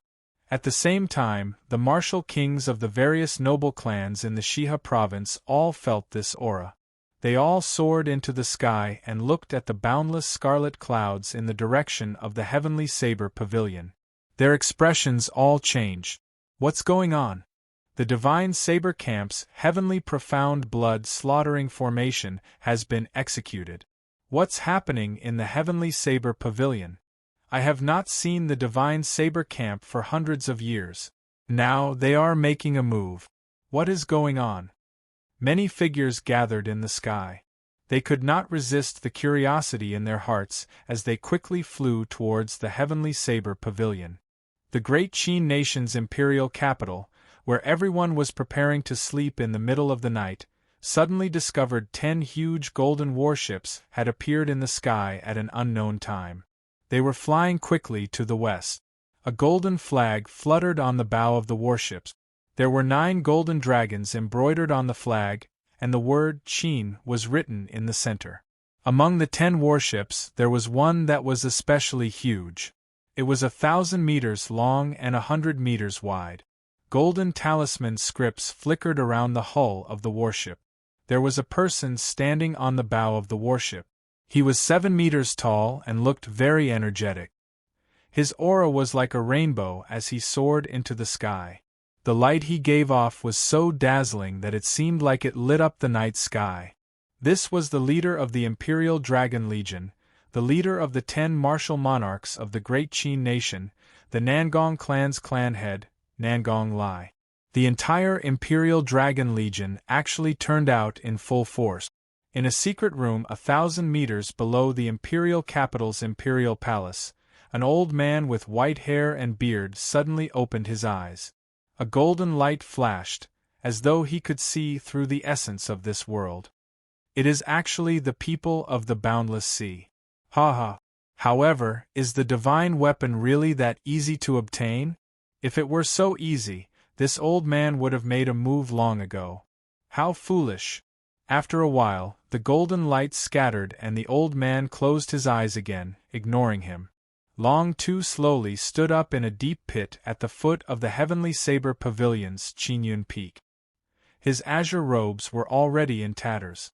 At the same time, the martial kings of the various noble clans in the Shiha province all felt this aura. They all soared into the sky and looked at the boundless scarlet clouds in the direction of the Heavenly Saber Pavilion. Their expressions all changed. What's going on? The Divine Saber Camp's heavenly profound blood-slaughtering formation has been executed. What's happening in the Heavenly Saber Pavilion? I have not seen the Divine Saber Camp for hundreds of years. Now they are making a move. What is going on? Many figures gathered in the sky. They could not resist the curiosity in their hearts as they quickly flew towards the Heavenly Saber Pavilion. The great Qin nation's imperial capital, where everyone was preparing to sleep in the middle of the night, suddenly discovered 10 huge golden warships had appeared in the sky at an unknown time. They were flying quickly to the west. A golden flag fluttered on the bow of the warships. There were 9 golden dragons embroidered on the flag, and the word Qin was written in the center. Among the 10 warships, there was one that was especially huge. It was 1,000 meters long and 100 meters wide. Golden talisman scripts flickered around the hull of the warship. There was a person standing on the bow of the warship. He was 7 meters tall and looked very energetic. His aura was like a rainbow as he soared into the sky. The light he gave off was so dazzling that it seemed like it lit up the night sky. This was the leader of the Imperial Dragon Legion, the leader of the 10 martial monarchs of the Great Qin Nation, the Nangong clan's clan head, Nangong Lai. The entire Imperial Dragon Legion actually turned out in full force. In a secret room 1,000 meters below the Imperial capital's Imperial Palace, an old man with white hair and beard suddenly opened his eyes. A golden light flashed, as though he could see through the essence of this world. It is actually the people of the boundless sea. Ha ha! However, is the divine weapon really that easy to obtain? If it were so easy, this old man would have made a move long ago. How foolish! After a while, the golden light scattered and the old man closed his eyes again, ignoring him. Long Two slowly stood up in a deep pit at the foot of the Heavenly Saber Pavilion's Qinyun Peak. His azure robes were already in tatters.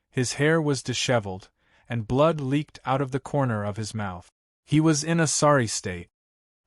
His hair was disheveled, and blood leaked out of the corner of his mouth. He was in a sorry state.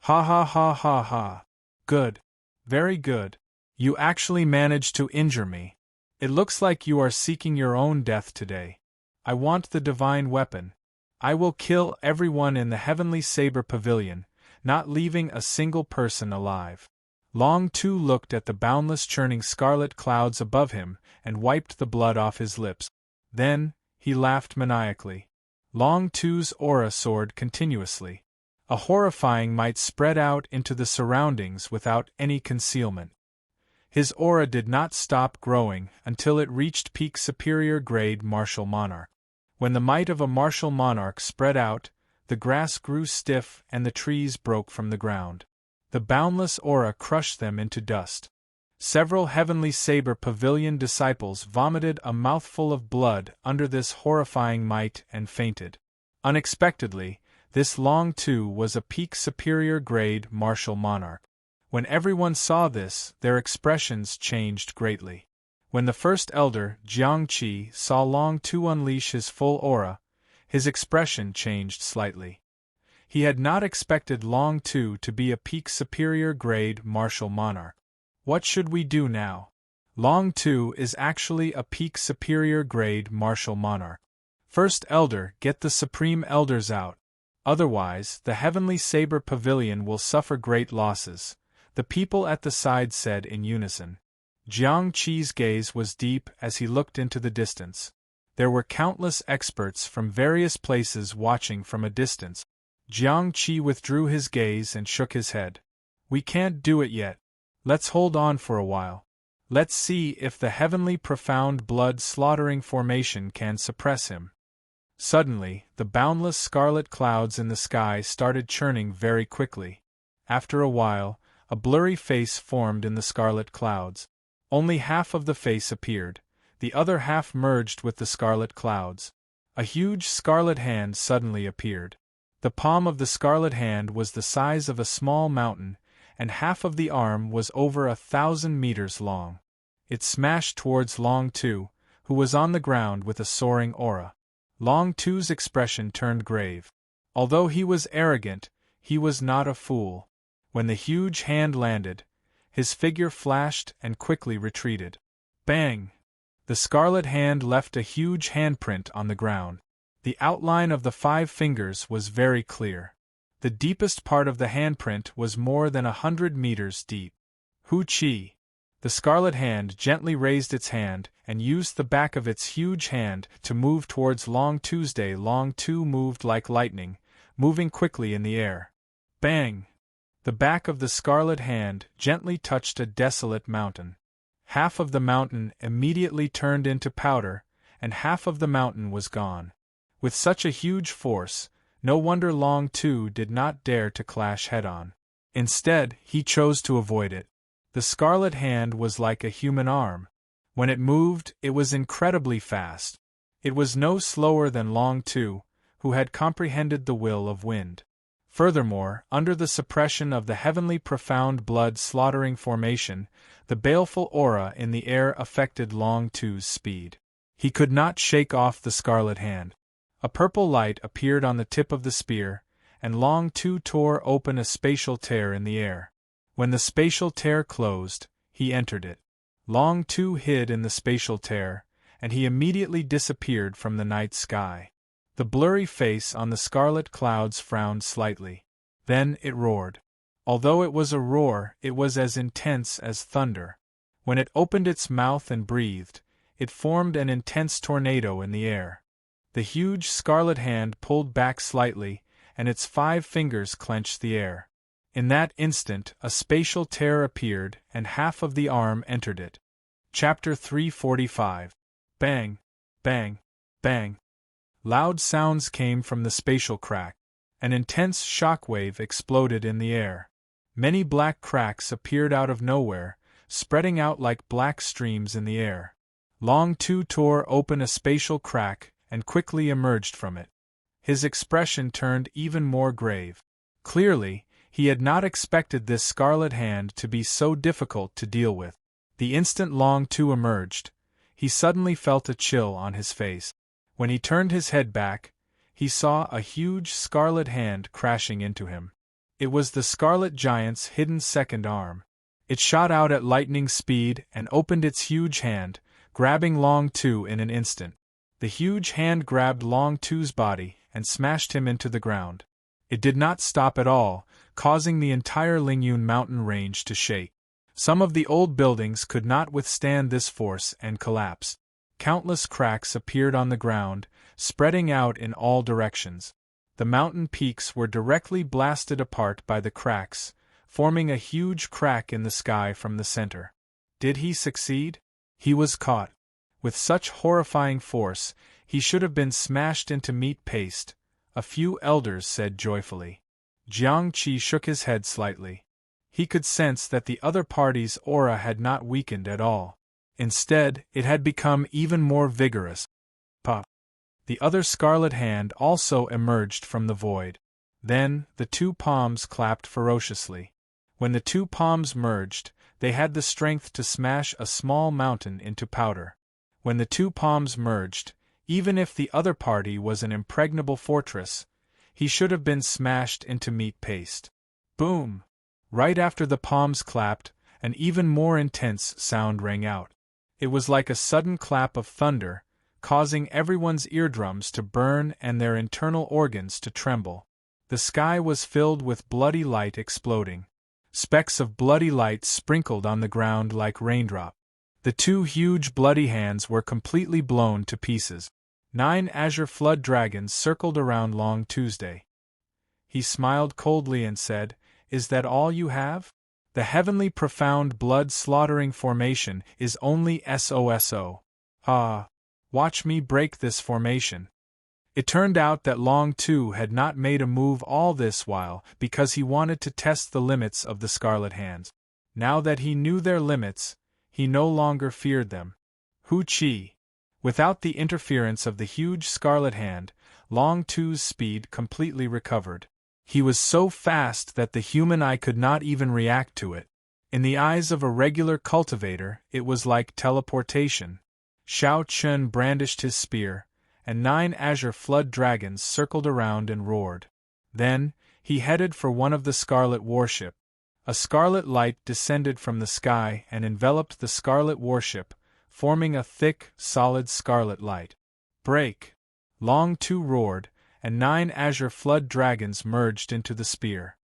Ha ha ha ha ha. Good. Very good. You actually managed to injure me. It looks like you are seeking your own death today. I want the divine weapon. I will kill everyone in the heavenly saber pavilion, not leaving a single person alive. Long Tu looked at the boundless churning scarlet clouds above him and wiped the blood off his lips. Then, he laughed maniacally. Long Tu's aura soared continuously. A horrifying might spread out into the surroundings without any concealment. His aura did not stop growing until it reached peak superior grade martial monarch. When the might of a martial monarch spread out, the grass grew stiff and the trees broke from the ground. The boundless aura crushed them into dust. Several heavenly saber pavilion disciples vomited a mouthful of blood under this horrifying might and fainted. Unexpectedly, this Long Tu was a peak superior grade martial monarch. When everyone saw this, their expressions changed greatly. When the first elder, Jiangqi, saw Long Tu unleash his full aura, his expression changed slightly. He had not expected Long Tu to be a peak superior grade martial monarch. What should we do now? Long Tu is actually a peak superior grade martial monarch. First elder, get the supreme elders out. Otherwise, the heavenly saber pavilion will suffer great losses, the people at the side said in unison. Jiang Qi's gaze was deep as he looked into the distance. There were countless experts from various places watching from a distance. Jiang Qi withdrew his gaze and shook his head. We can't do it yet. Let's hold on for a while. Let's see if the heavenly profound blood-slaughtering formation can suppress him. Suddenly, the boundless scarlet clouds in the sky started churning very quickly. After a while, a blurry face formed in the scarlet clouds. Only half of the face appeared, the other half merged with the scarlet clouds. A huge scarlet hand suddenly appeared. The palm of the scarlet hand was the size of a small mountain, and half of the arm was over 1,000 meters long. It smashed towards Long Tu, who was on the ground with a soaring aura. Long Tu's expression turned grave. Although he was arrogant, he was not a fool. When the huge hand landed, his figure flashed and quickly retreated. Bang! The scarlet hand left a huge handprint on the ground. The outline of the 5 fingers was very clear. The deepest part of the handprint was more than 100 meters deep. Hu Qi. The scarlet hand gently raised its hand and used the back of its huge hand to move towards Long Tuesday. Long Tu moved like lightning, moving quickly in the air. Bang! The back of the scarlet hand gently touched a desolate mountain. Half of the mountain immediately turned into powder, and half of the mountain was gone. With such a huge force, no wonder Long Tu did not dare to clash head-on. Instead, he chose to avoid it. The scarlet hand was like a human arm. When it moved, it was incredibly fast. It was no slower than Long Tu, who had comprehended the will of wind. Furthermore, under the suppression of the heavenly profound blood-slaughtering formation, the baleful aura in the air affected Long Tu's speed. He could not shake off the scarlet hand. A purple light appeared on the tip of the spear, and Long Tu tore open a spatial tear in the air. When the spatial tear closed, he entered it. Long Tu hid in the spatial tear, and he immediately disappeared from the night sky. The blurry face on the scarlet clouds frowned slightly. Then it roared. Although it was a roar, it was as intense as thunder. When it opened its mouth and breathed, it formed an intense tornado in the air. The huge scarlet hand pulled back slightly, and its 5 fingers clenched the air. In that instant, a spatial tear appeared, and half of the arm entered it. Chapter 345. Bang! Bang! Bang! Loud sounds came from the spatial crack. An intense shock wave exploded in the air. Many black cracks appeared out of nowhere, spreading out like black streams in the air. Long Tu tore open a spatial crack and quickly emerged from it. His expression turned even more grave. Clearly, he had not expected this scarlet hand to be so difficult to deal with. The instant Long Tu emerged, he suddenly felt a chill on his face. When he turned his head back, he saw a huge scarlet hand crashing into him. It was the scarlet giant's hidden second arm. It shot out at lightning speed and opened its huge hand, grabbing Long Tu in an instant. The huge hand grabbed Long Tu's body and smashed him into the ground. It did not stop at all, causing the entire Lingyun mountain range to shake. Some of the old buildings could not withstand this force and collapsed. Countless cracks appeared on the ground, spreading out in all directions. The mountain peaks were directly blasted apart by the cracks, forming a huge crack in the sky from the center. Did he succeed? He was caught. With such horrifying force, he should have been smashed into meat paste, a few elders said joyfully. Jiang Qi shook his head slightly. He could sense that the other party's aura had not weakened at all. Instead, it had become even more vigorous. Pop! The other scarlet hand also emerged from the void. Then, the two palms clapped ferociously. When the two palms merged, they had the strength to smash a small mountain into powder. When the two palms merged, even if the other party was an impregnable fortress, he should have been smashed into meat paste. Boom! Right after the palms clapped, an even more intense sound rang out. It was like a sudden clap of thunder, causing everyone's eardrums to burn and their internal organs to tremble. The sky was filled with bloody light exploding. Specks of bloody light sprinkled on the ground like raindrops. The two huge bloody hands were completely blown to pieces. 9 azure flood dragons circled around Long Tuesday. He smiled coldly and said, "Is that all you have? The heavenly profound blood-slaughtering formation is only SOSO. Ah! Watch me break this formation." It turned out that Long Tu had not made a move all this while because he wanted to test the limits of the Scarlet Hands. Now that he knew their limits, he no longer feared them. Hu Qi. Without the interference of the huge Scarlet Hand, Long Tu's speed completely recovered. He was so fast that the human eye could not even react to it. In the eyes of a regular cultivator, it was like teleportation. Shao Chun brandished his spear, and 9 azure flood dragons circled around and roared. Then, he headed for one of the scarlet warship. A scarlet light descended from the sky and enveloped the scarlet warship, forming a thick, solid scarlet light. Break! Long Tu roared, and 9 azure flood dragons merged into the spear.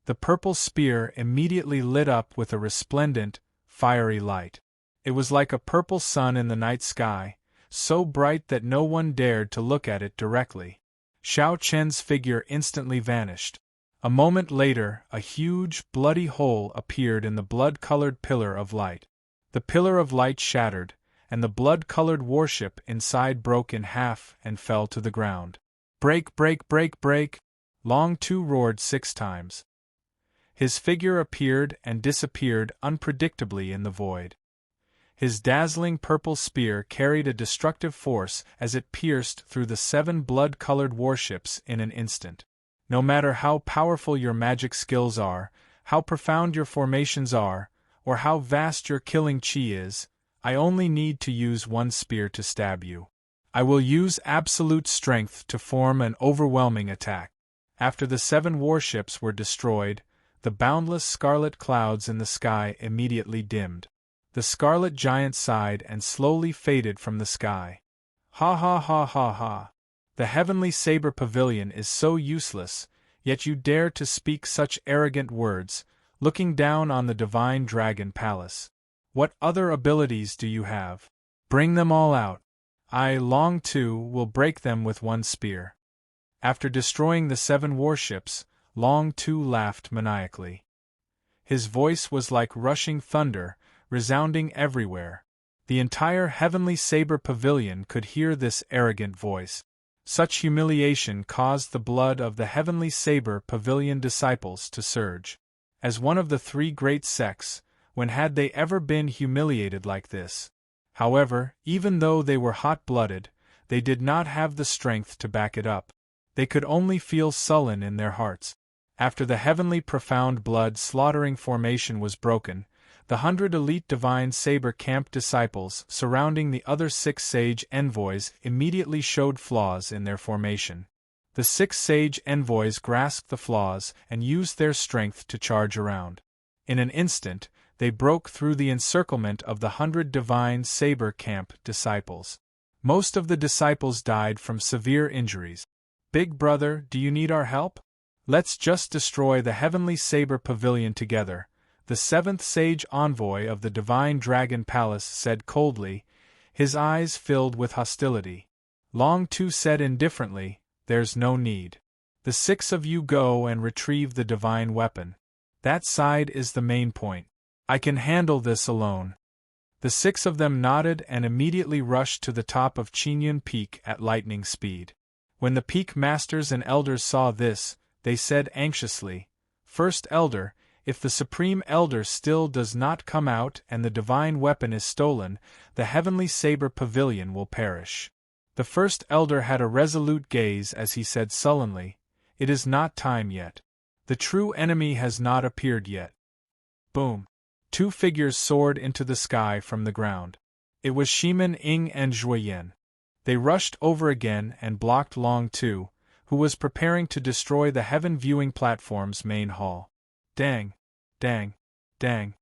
The purple spear immediately lit up with a resplendent, fiery light. It was like a purple sun in the night sky, so bright that no one dared to look at it directly. Shao Chen's figure instantly vanished. A moment later, a huge, bloody hole appeared in the blood-colored pillar of light. The pillar of light shattered, and the blood-colored warship inside broke in half and fell to the ground. Break, break, break, break! Long Tu roared 6 times. His figure appeared and disappeared unpredictably in the void. His dazzling purple spear carried a destructive force as it pierced through the 7 blood-colored warships in an instant. No matter how powerful your magic skills are, how profound your formations are, or how vast your killing chi is, I only need to use one spear to stab you. I will use absolute strength to form an overwhelming attack. After the 7 warships were destroyed, the boundless scarlet clouds in the sky immediately dimmed. The scarlet giant sighed and slowly faded from the sky. Ha ha ha ha ha! The heavenly saber pavilion is so useless, yet you dare to speak such arrogant words, looking down on the divine dragon palace. What other abilities do you have? Bring them all out. I, Long Tu, will break them with one spear. After destroying the 7 warships, Long Tu laughed maniacally. His voice was like rushing thunder, resounding everywhere. The entire heavenly saber pavilion could hear this arrogant voice. Such humiliation caused the blood of the heavenly saber pavilion disciples to surge. As one of the 3 great sects, when had they ever been humiliated like this? However, even though they were hot-blooded, they did not have the strength to back it up. They could only feel sullen in their hearts. After the heavenly profound blood-slaughtering formation was broken, the 100 elite divine saber camp disciples surrounding the other 6 sage envoys immediately showed flaws in their formation. The 6 sage envoys grasped the flaws and used their strength to charge around. In an instant, they broke through the encirclement of the 100 divine saber camp disciples. Most of the disciples died from severe injuries. Big brother, do you need our help? Let's just destroy the heavenly saber pavilion together, the seventh sage envoy of the divine dragon palace said coldly, his eyes filled with hostility. Long Tu said indifferently, there's no need. The 6 of you go and retrieve the divine weapon. That side is the main point. I can handle this alone. The 6 of them nodded and immediately rushed to the top of Qingyun Peak at lightning speed. When the peak masters and elders saw this, they said anxiously, First Elder, if the Supreme Elder still does not come out and the divine weapon is stolen, the heavenly saber pavilion will perish. The First Elder had a resolute gaze as he said sullenly, It is not time yet. The true enemy has not appeared yet. Boom. 2 figures soared into the sky from the ground. It was Shimin Ing and Zhuoyan. They rushed over again and blocked Long Tu, who was preparing to destroy the heaven viewing platform's main hall. Dang, dang, dang.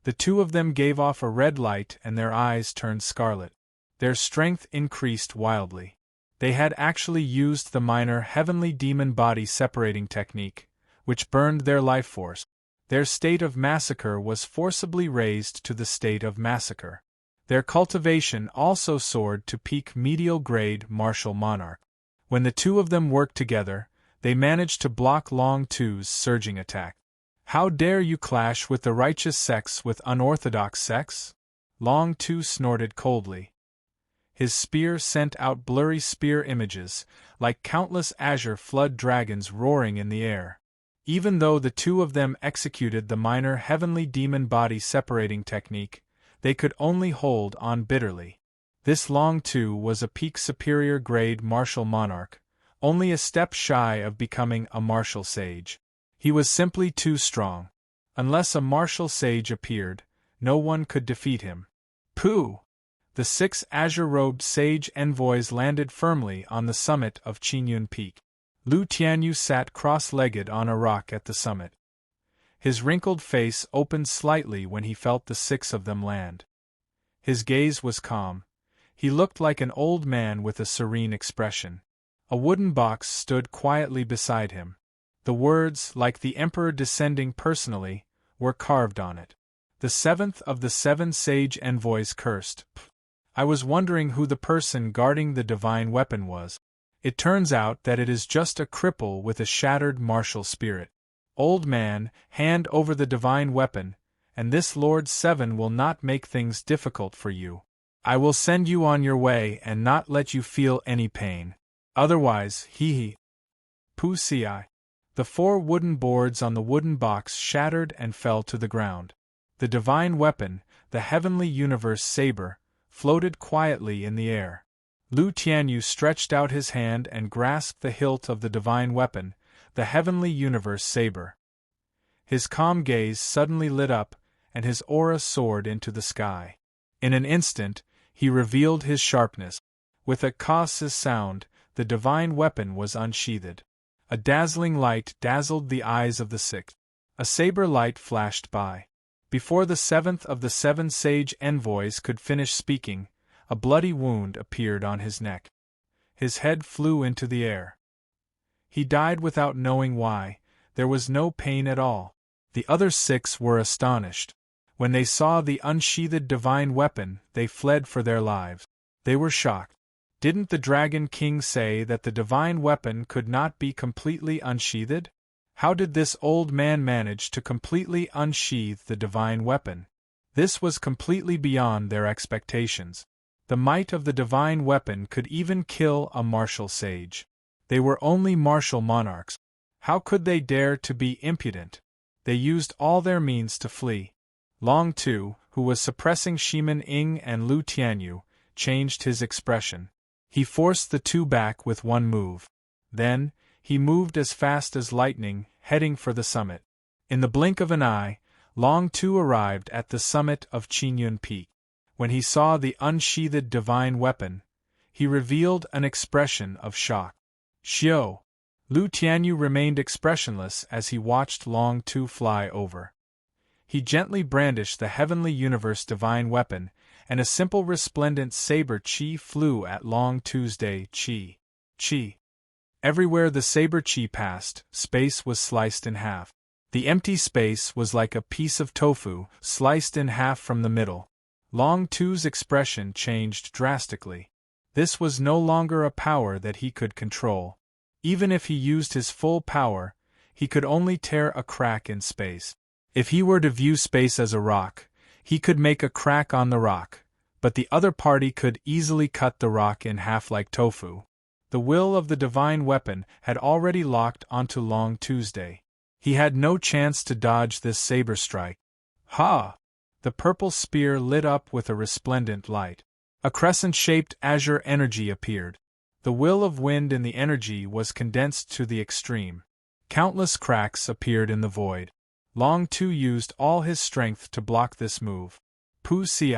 The 2 of them gave off a red light and their eyes turned scarlet. Their strength increased wildly. They had actually used the minor heavenly demon body separating technique, which burned their life force. Their state of massacre was forcibly raised to the state of massacre. Their cultivation also soared to peak medial grade martial monarch. When the 2 of them worked together, they managed to block Long Tu's surging attack. How dare you clash with the righteous sex with unorthodox sex? Long Tu snorted coldly. His spear sent out blurry spear images, like countless azure flood dragons roaring in the air. Even though the 2 of them executed the minor heavenly demon body separating technique, they could only hold on bitterly. This Long Tu was a peak superior grade martial monarch, only a step shy of becoming a martial sage. He was simply too strong. Unless a martial sage appeared, no one could defeat him. Pooh! The 6 azure-robed sage envoys landed firmly on the summit of Qingyun Peak. Lu Tianyu sat cross-legged on a rock at the summit. His wrinkled face opened slightly when he felt the 6 of them land. His gaze was calm. He looked like an old man with a serene expression. A wooden box stood quietly beside him. The words, like the Emperor descending personally, were carved on it. The 7th of the 7 sage envoys cursed. I was wondering who the person guarding the divine weapon was. It turns out that it is just a cripple with a shattered martial spirit. Old man, hand over the divine weapon, and this Lord 7 will not make things difficult for you. I will send you on your way and not let you feel any pain. Otherwise, hee. Pu-ci. The 4 wooden boards on the wooden box shattered and fell to the ground. The divine weapon, the heavenly universe saber, floated quietly in the air. Lu Tianyu stretched out his hand and grasped the hilt of the divine weapon, the heavenly universe saber. His calm gaze suddenly lit up, and his aura soared into the sky. In an instant, he revealed his sharpness. With a cautious sound, the divine weapon was unsheathed. A dazzling light dazzled the eyes of the 6. A saber light flashed by. Before the 7th of the 7 sage envoys could finish speaking, a bloody wound appeared on his neck. His head flew into the air. He died without knowing why. There was no pain at all. The other 6 were astonished. When they saw the unsheathed divine weapon, they fled for their lives. They were shocked. Didn't the Dragon King say that the divine weapon could not be completely unsheathed? How did this old man manage to completely unsheathe the divine weapon? This was completely beyond their expectations. The might of the divine weapon could even kill a martial sage. They were only martial monarchs. How could they dare to be impudent? They used all their means to flee. Long Tu, who was suppressing Shimin Ing and Lu Tianyu, changed his expression. He forced the 2 back with one move. Then, he moved as fast as lightning, heading for the summit. In the blink of an eye, Long Tu arrived at the summit of Qingyun Peak. When he saw the unsheathed divine weapon, he revealed an expression of shock. Xiao! Lu Tianyu remained expressionless as he watched Long Tu fly over. He gently brandished the heavenly universe divine weapon, and a simple resplendent saber chi flew at Long Tuesday chi. Chi. Everywhere the saber chi passed, space was sliced in half. The empty space was like a piece of tofu, sliced in half from the middle. Long Tu's expression changed drastically. This was no longer a power that he could control. Even if he used his full power, he could only tear a crack in space. If he were to view space as a rock, he could make a crack on the rock, but the other party could easily cut the rock in half like tofu. The will of the divine weapon had already locked onto Long Tuesday. He had no chance to dodge this saber strike. Ha! The purple spear lit up with a resplendent light. A crescent-shaped azure energy appeared. The will of wind in the energy was condensed to the extreme. Countless cracks appeared in the void. Long Tu used all his strength to block this move. Pu ci.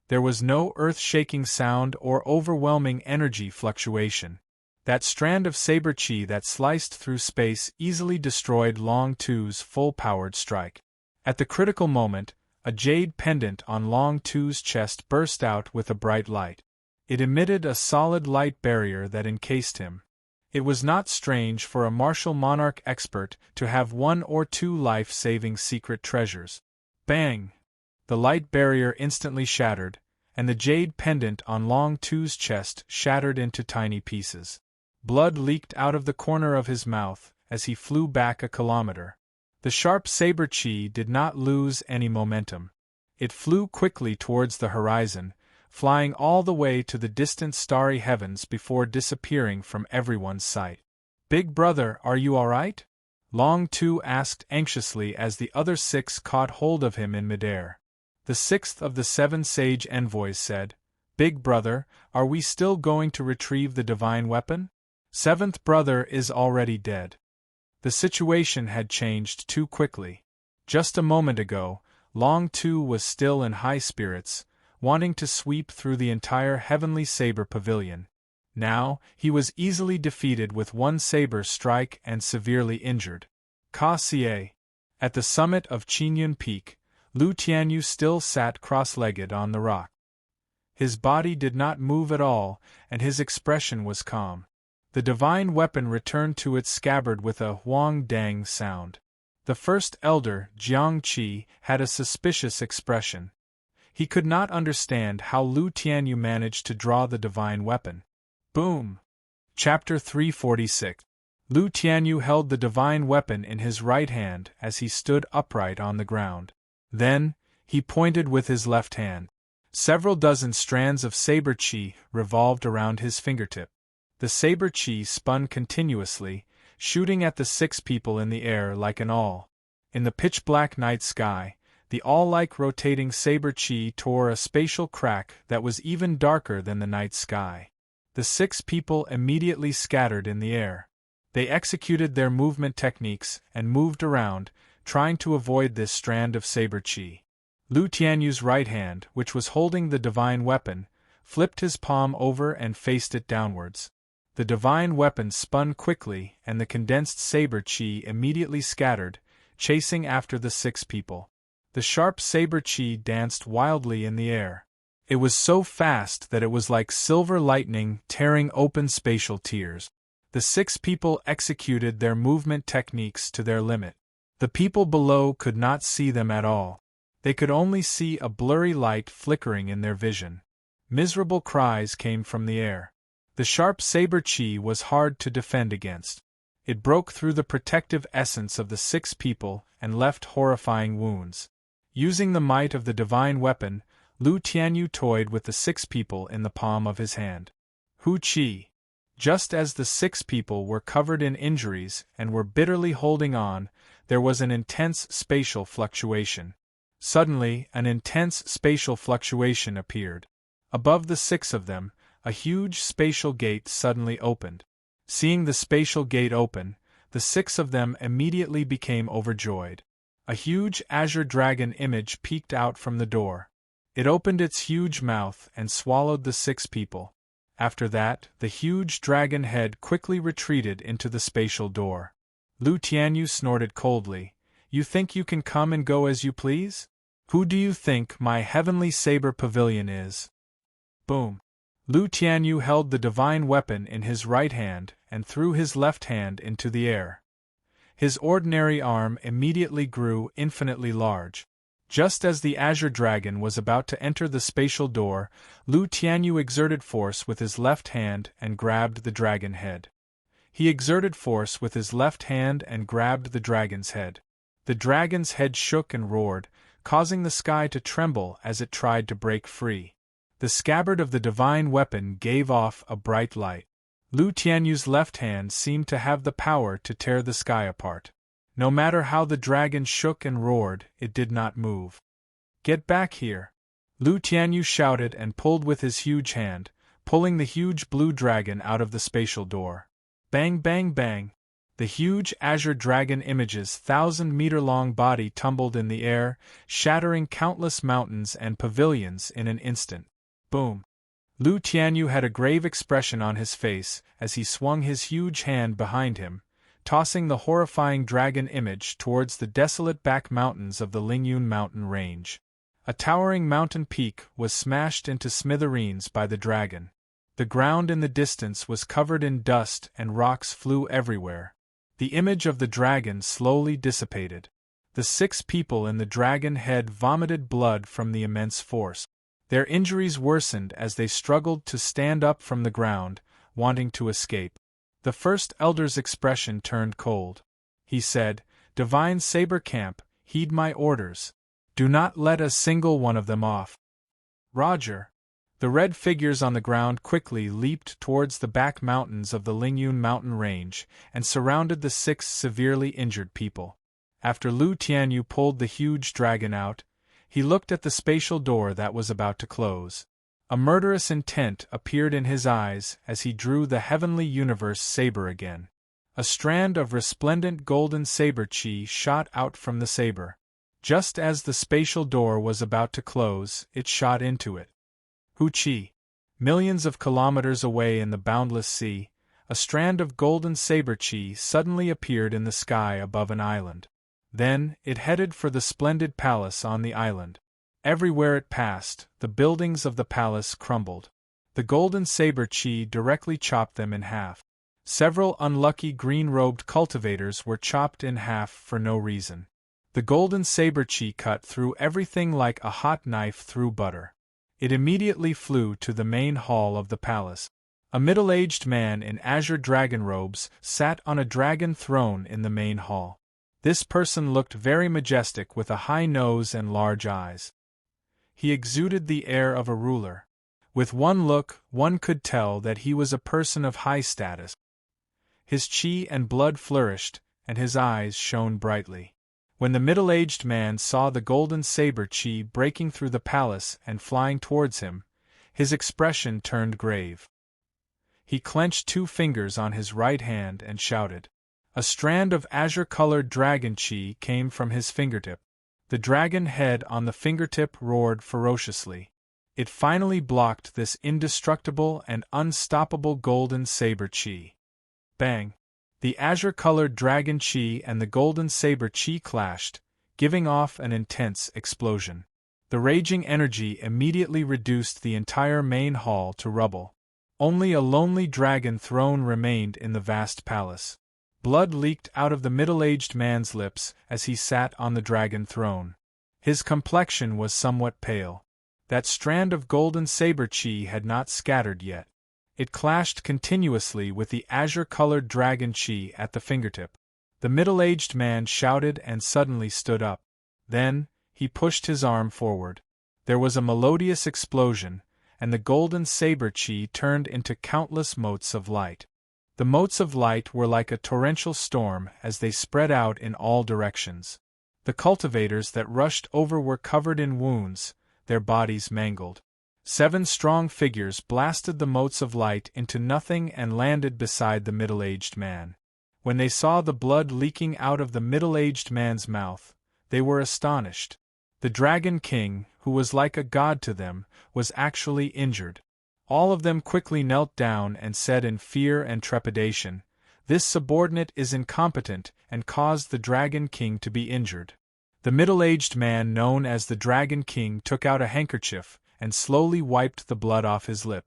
There was no earth-shaking sound or overwhelming energy fluctuation. That strand of saber chi that sliced through space easily destroyed Long Tu's full-powered strike. At the critical moment, a jade pendant on Long Tu's chest burst out with a bright light. It emitted a solid light barrier that encased him. It was not strange for a martial monarch expert to have one or two life-saving secret treasures. Bang! The light barrier instantly shattered, and the jade pendant on Long Tu's chest shattered into tiny pieces. Blood leaked out of the corner of his mouth as he flew back a kilometer. The sharp saber chi did not lose any momentum. It flew quickly towards the horizon, flying all the way to the distant starry heavens before disappearing from everyone's sight. "Big brother, are you all right?" Long Tu asked anxiously as the other 6 caught hold of him in midair. The 6th of the 7 sage envoys said, "Big brother, are we still going to retrieve the divine weapon? 7th brother is already dead." The situation had changed too quickly. Just a moment ago, Long Tu was still in high spirits, wanting to sweep through the entire heavenly saber pavilion. Now, he was easily defeated with one saber strike and severely injured. Ka Xie. At the summit of Qingyun Peak, Lu Tianyu still sat cross-legged on the rock. His body did not move at all, and his expression was calm. The divine weapon returned to its scabbard with a huang dang sound. The first elder, Jiang Qi, had a suspicious expression. He could not understand how Lu Tianyu managed to draw the divine weapon. Boom! Chapter 346. Lu Tianyu held the divine weapon in his right hand as he stood upright on the ground. Then, he pointed with his left hand. Several dozen strands of saber chi revolved around his fingertip. The saber chi spun continuously, shooting at the 6 people in the air like an awl. In the pitch-black night sky, the awl-like rotating saber chi tore a spatial crack that was even darker than the night sky. The 6 people immediately scattered in the air. They executed their movement techniques and moved around, trying to avoid this strand of saber chi. Lu Tianyu's right hand, which was holding the divine weapon, flipped his palm over and faced it downwards. The divine weapon spun quickly and the condensed saber chi immediately scattered, chasing after the 6 people. The sharp saber chi danced wildly in the air. It was so fast that it was like silver lightning tearing open spatial tears. The 6 people executed their movement techniques to their limit. The people below could not see them at all. They could only see a blurry light flickering in their vision. Miserable cries came from the air. The sharp saber chi was hard to defend against. It broke through the protective essence of the 6 people and left horrifying wounds. Using the might of the divine weapon, Lu Tianyu toyed with the 6 people in the palm of his hand. Hu Qi. Just as the 6 people were covered in injuries and were bitterly holding on, there was an intense spatial fluctuation. Suddenly, an intense spatial fluctuation appeared. Above the 6 of them, a huge spatial gate suddenly opened. Seeing the spatial gate open, the 6 of them immediately became overjoyed. A huge azure dragon image peeked out from the door. It opened its huge mouth and swallowed the 6 people. After that, the huge dragon head quickly retreated into the spatial door. Lu Tianyu snorted coldly, You think you can come and go as you please? Who do you think my heavenly saber pavilion is? Boom! Lu Tianyu held the divine weapon in his right hand and threw his left hand into the air. His ordinary arm immediately grew infinitely large. Just as the azure dragon was about to enter the spatial door, Lu Tianyu exerted force with his left hand and grabbed the dragon head. He exerted force with his left hand and grabbed the dragon's head. The dragon's head shook and roared, causing the sky to tremble as it tried to break free. The scabbard of the divine weapon gave off a bright light. Lu Tianyu's left hand seemed to have the power to tear the sky apart. No matter how the dragon shook and roared, it did not move. Get back here! Lu Tianyu shouted and pulled with his huge hand, pulling the huge blue dragon out of the spatial door. Bang bang bang! The huge azure dragon image's 1,000-meter-long body tumbled in the air, shattering countless mountains and pavilions in an instant. Boom! Lu Tianyu had a grave expression on his face as he swung his huge hand behind him, tossing the horrifying dragon image towards the desolate back mountains of the Lingyun mountain range. A towering mountain peak was smashed into smithereens by the dragon. The ground in the distance was covered in dust and rocks flew everywhere. The image of the dragon slowly dissipated. The 6 people in the dragon head vomited blood from the immense force. Their injuries worsened as they struggled to stand up from the ground, wanting to escape. The first elder's expression turned cold. He said, "Divine Saber Camp, heed my orders. Do not let a single one of them off." Roger. The red figures on the ground quickly leaped towards the back mountains of the Lingyun mountain range and surrounded the 6 severely injured people. After Lu Tianyu pulled the huge dragon out, he looked at the spatial door that was about to close. A murderous intent appeared in his eyes as he drew the heavenly universe saber again. A strand of resplendent golden saber chi shot out from the saber. Just as the spatial door was about to close, it shot into it. Hu Chi. Millions of kilometers away in the boundless sea, a strand of golden saber chi suddenly appeared in the sky above an island. Then, it headed for the splendid palace on the island. Everywhere it passed, the buildings of the palace crumbled. The golden saber chi directly chopped them in half. Several unlucky green-robed cultivators were chopped in half for no reason. The golden saber chi cut through everything like a hot knife through butter. It immediately flew to the main hall of the palace. A middle-aged man in azure dragon robes sat on a dragon throne in the main hall. This person looked very majestic with a high nose and large eyes. He exuded the air of a ruler. With one look, one could tell that he was a person of high status. His chi and blood flourished, and his eyes shone brightly. When the middle-aged man saw the golden saber chi breaking through the palace and flying towards him, his expression turned grave. He clenched 2 fingers on his right hand and shouted. A strand of azure-colored dragon chi came from his fingertip. The dragon head on the fingertip roared ferociously. It finally blocked this indestructible and unstoppable golden saber chi. Bang! The azure-colored dragon chi and the golden saber chi clashed, giving off an intense explosion. The raging energy immediately reduced the entire main hall to rubble. Only a lonely dragon throne remained in the vast palace. Blood leaked out of the middle-aged man's lips as he sat on the dragon throne. His complexion was somewhat pale. That strand of golden saber chi had not scattered yet. It clashed continuously with the azure-colored dragon chi at the fingertip. The middle-aged man shouted and suddenly stood up. Then, he pushed his arm forward. There was a melodious explosion, and the golden saber chi turned into countless motes of light. The motes of light were like a torrential storm as they spread out in all directions. The cultivators that rushed over were covered in wounds, their bodies mangled. 7 strong figures blasted the motes of light into nothing and landed beside the middle-aged man. When they saw the blood leaking out of the middle-aged man's mouth, they were astonished. The Dragon King, who was like a god to them, was actually injured. All of them quickly knelt down and said in fear and trepidation, "This subordinate is incompetent, and caused the Dragon King to be injured. The middle-aged man known as the Dragon King took out a handkerchief and slowly wiped the blood off his lip.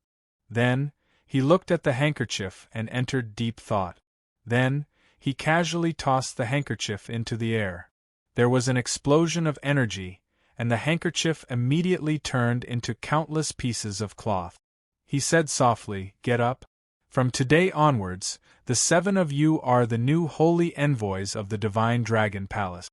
Then, he looked at the handkerchief and entered deep thought. Then, he casually tossed the handkerchief into the air. There was an explosion of energy, and the handkerchief immediately turned into countless pieces of cloth. He said softly, "Get up. From today onwards, the 7 of you are the new holy envoys of the Divine Dragon Palace."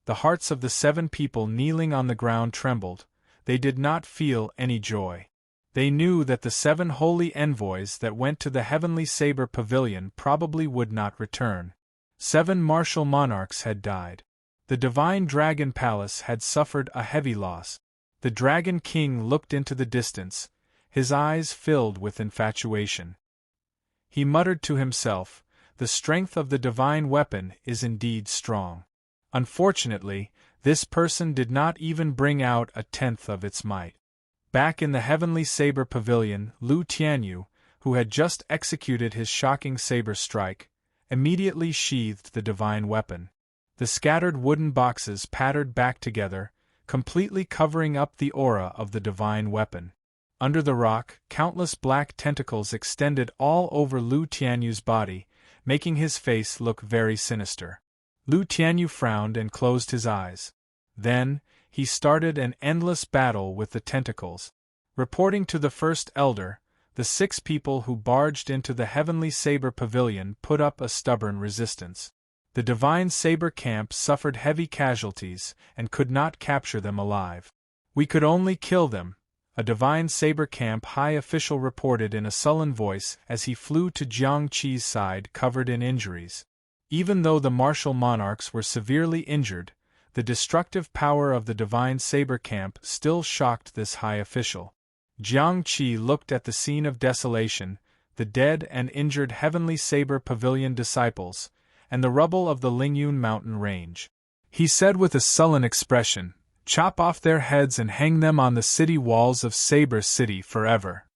The hearts of the 7 people kneeling on the ground trembled. They did not feel any joy. They knew that the 7 holy envoys that went to the Heavenly Saber Pavilion probably would not return. 7 martial monarchs had died. The Divine Dragon Palace had suffered a heavy loss. The Dragon King looked into the distance, his eyes filled with infatuation. He muttered to himself, "The strength of the divine weapon is indeed strong. Unfortunately, this person did not even bring out a tenth of its might." Back in the Heavenly Saber Pavilion, Lu Tianyu, who had just executed his shocking saber strike, immediately sheathed the divine weapon. The scattered wooden boxes pattered back together, completely covering up the aura of the divine weapon. Under the rock, countless black tentacles extended all over Lu Tianyu's body, making his face look very sinister. Lu Tianyu frowned and closed his eyes. Then, he started an endless battle with the tentacles. Reporting to the First Elder, the 6 people who barged into the Heavenly Saber Pavilion put up a stubborn resistance. The Divine Saber Camp suffered heavy casualties and could not capture them alive. "We could only kill them," a Divine Saber Camp high official reported in a sullen voice as he flew to Jiang Qi's side covered in injuries. Even though the martial monarchs were severely injured, the destructive power of the Divine Saber Camp still shocked this high official. Jiang Qi looked at the scene of desolation, the dead and injured Heavenly Saber Pavilion disciples, and the rubble of the Lingyun mountain range. He said with a sullen expression, "Chop off their heads and hang them on the city walls of Saber City forever."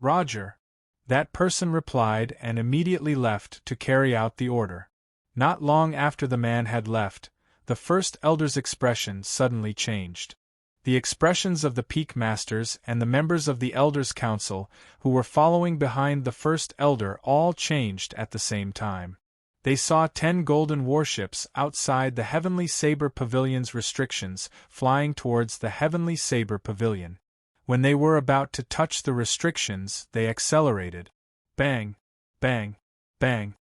"Roger." That person replied and immediately left to carry out the order. Not long after the man had left, the First Elder's expression suddenly changed. The expressions of the Peak Masters and the members of the Elders' Council, who were following behind the First Elder, all changed at the same time. They saw 10 golden warships outside the Heavenly Saber Pavilion's restrictions, flying towards the Heavenly Saber Pavilion. When they were about to touch the restrictions, they accelerated. Bang! Bang! Bang!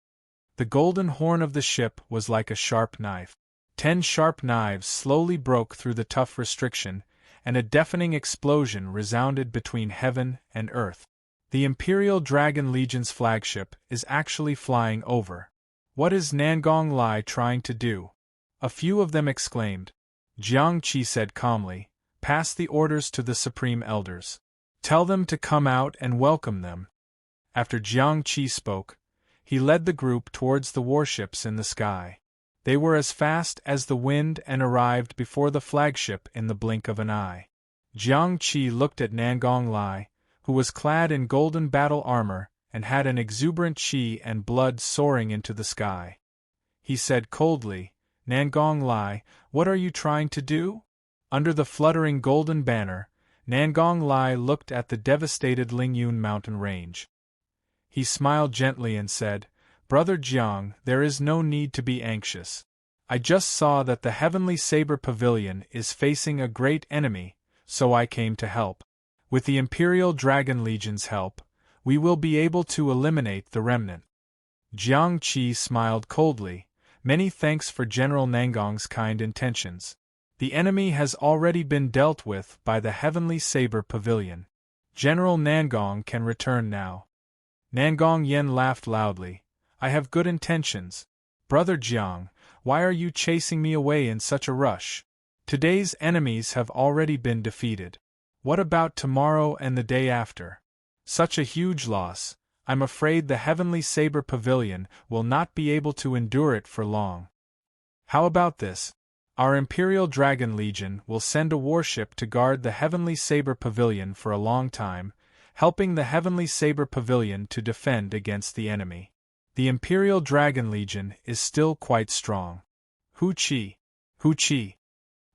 The golden horn of the ship was like a sharp knife. 10 sharp knives slowly broke through the tough restriction, and a deafening explosion resounded between heaven and earth. The Imperial Dragon Legion's flagship is actually flying over. "What is Nangong Lai trying to do?" a few of them exclaimed. Jiang Qi said calmly, "Pass the orders to the Supreme Elders. Tell them to come out and welcome them." After Jiang Qi spoke, he led the group towards the warships in the sky. They were as fast as the wind and arrived before the flagship in the blink of an eye. Jiang Qi looked at Nangong Lai, who was clad in golden battle armor and had an exuberant qi and blood soaring into the sky. He said coldly, "Nangong Lai, what are you trying to do?" Under the fluttering golden banner, Nangong Lai looked at the devastated Lingyun mountain range. He smiled gently and said, "Brother Jiang, there is no need to be anxious. I just saw that the Heavenly Saber Pavilion is facing a great enemy, so I came to help. With the Imperial Dragon Legion's help, we will be able to eliminate the remnant." Jiang Qi smiled coldly, "Many thanks for General Nangong's kind intentions. The enemy has already been dealt with by the Heavenly Saber Pavilion. General Nangong can return now." Nangong Yen laughed loudly. "I have good intentions. Brother Jiang, why are you chasing me away in such a rush? Today's enemies have already been defeated. What about tomorrow and the day after? Such a huge loss, I'm afraid the Heavenly Saber Pavilion will not be able to endure it for long. How about this? Our Imperial Dragon Legion will send a warship to guard the Heavenly Saber Pavilion for a long time, helping the Heavenly Saber Pavilion to defend against the enemy. The Imperial Dragon Legion is still quite strong. Hu Qi. Hu Qi.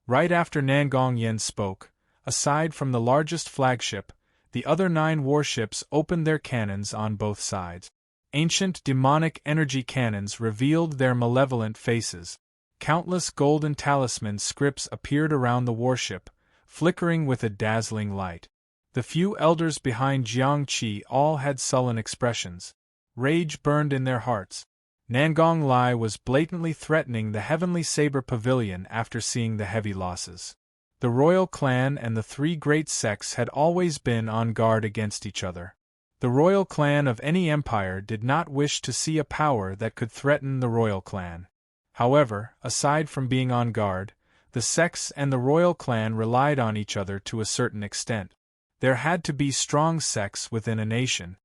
Right after Nangong Yen spoke, aside from the largest flagship, the other 9 warships opened their cannons on both sides. Ancient demonic energy cannons revealed their malevolent faces. Countless golden talisman scripts appeared around the warship, flickering with a dazzling light. The few elders behind Jiang Qi all had sullen expressions. Rage burned in their hearts. Nangong Lai was blatantly threatening the Heavenly Saber Pavilion after seeing the heavy losses. The royal clan and the 3 great sects had always been on guard against each other. The royal clan of any empire did not wish to see a power that could threaten the royal clan. However, aside from being on guard, the sects and the royal clan relied on each other to a certain extent. There had to be strong sects within a nation.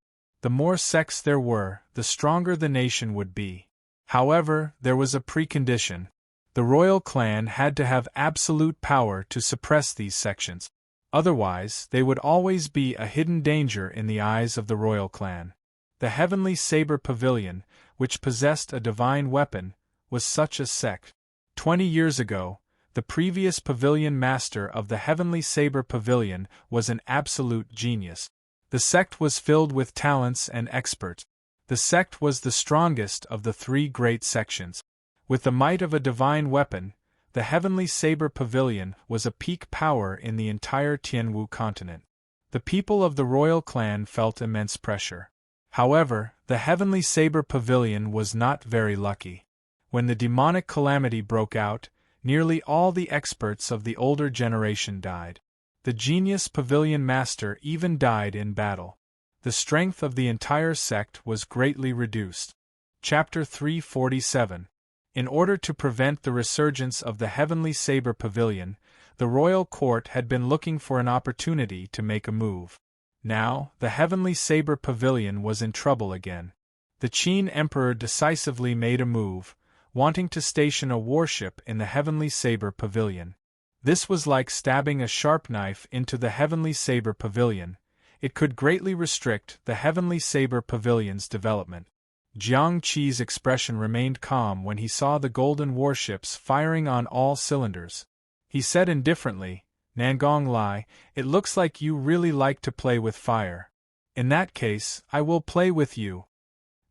The more sects there were, the stronger the nation would be. However, there was a precondition. The royal clan had to have absolute power to suppress these sections. Otherwise, they would always be a hidden danger in the eyes of the royal clan. The Heavenly Saber Pavilion, which possessed a divine weapon, was such a sect. 20 years ago, the previous pavilion master of the Heavenly Saber Pavilion was an absolute genius. The sect was filled with talents and experts. The sect was the strongest of the 3 great sections. With the might of a divine weapon, the Heavenly Saber Pavilion was a peak power in the entire Tianwu continent. The people of the royal clan felt immense pressure. However, the Heavenly Saber Pavilion was not very lucky. When the demonic calamity broke out, nearly all the experts of the older generation died. The genius pavilion master even died in battle. The strength of the entire sect was greatly reduced. Chapter 347. In order to prevent the resurgence of the Heavenly Saber Pavilion, the royal court had been looking for an opportunity to make a move. Now, the Heavenly Saber Pavilion was in trouble again. The Qin Emperor decisively made a move, wanting to station a warship in the Heavenly Saber Pavilion. This was like stabbing a sharp knife into the Heavenly Saber Pavilion. It could greatly restrict the Heavenly Saber Pavilion's development. Jiang Qi's expression remained calm when he saw the golden warships firing on all cylinders. He said indifferently, "Nangong Lai, it looks like you really like to play with fire. In that case, I will play with you."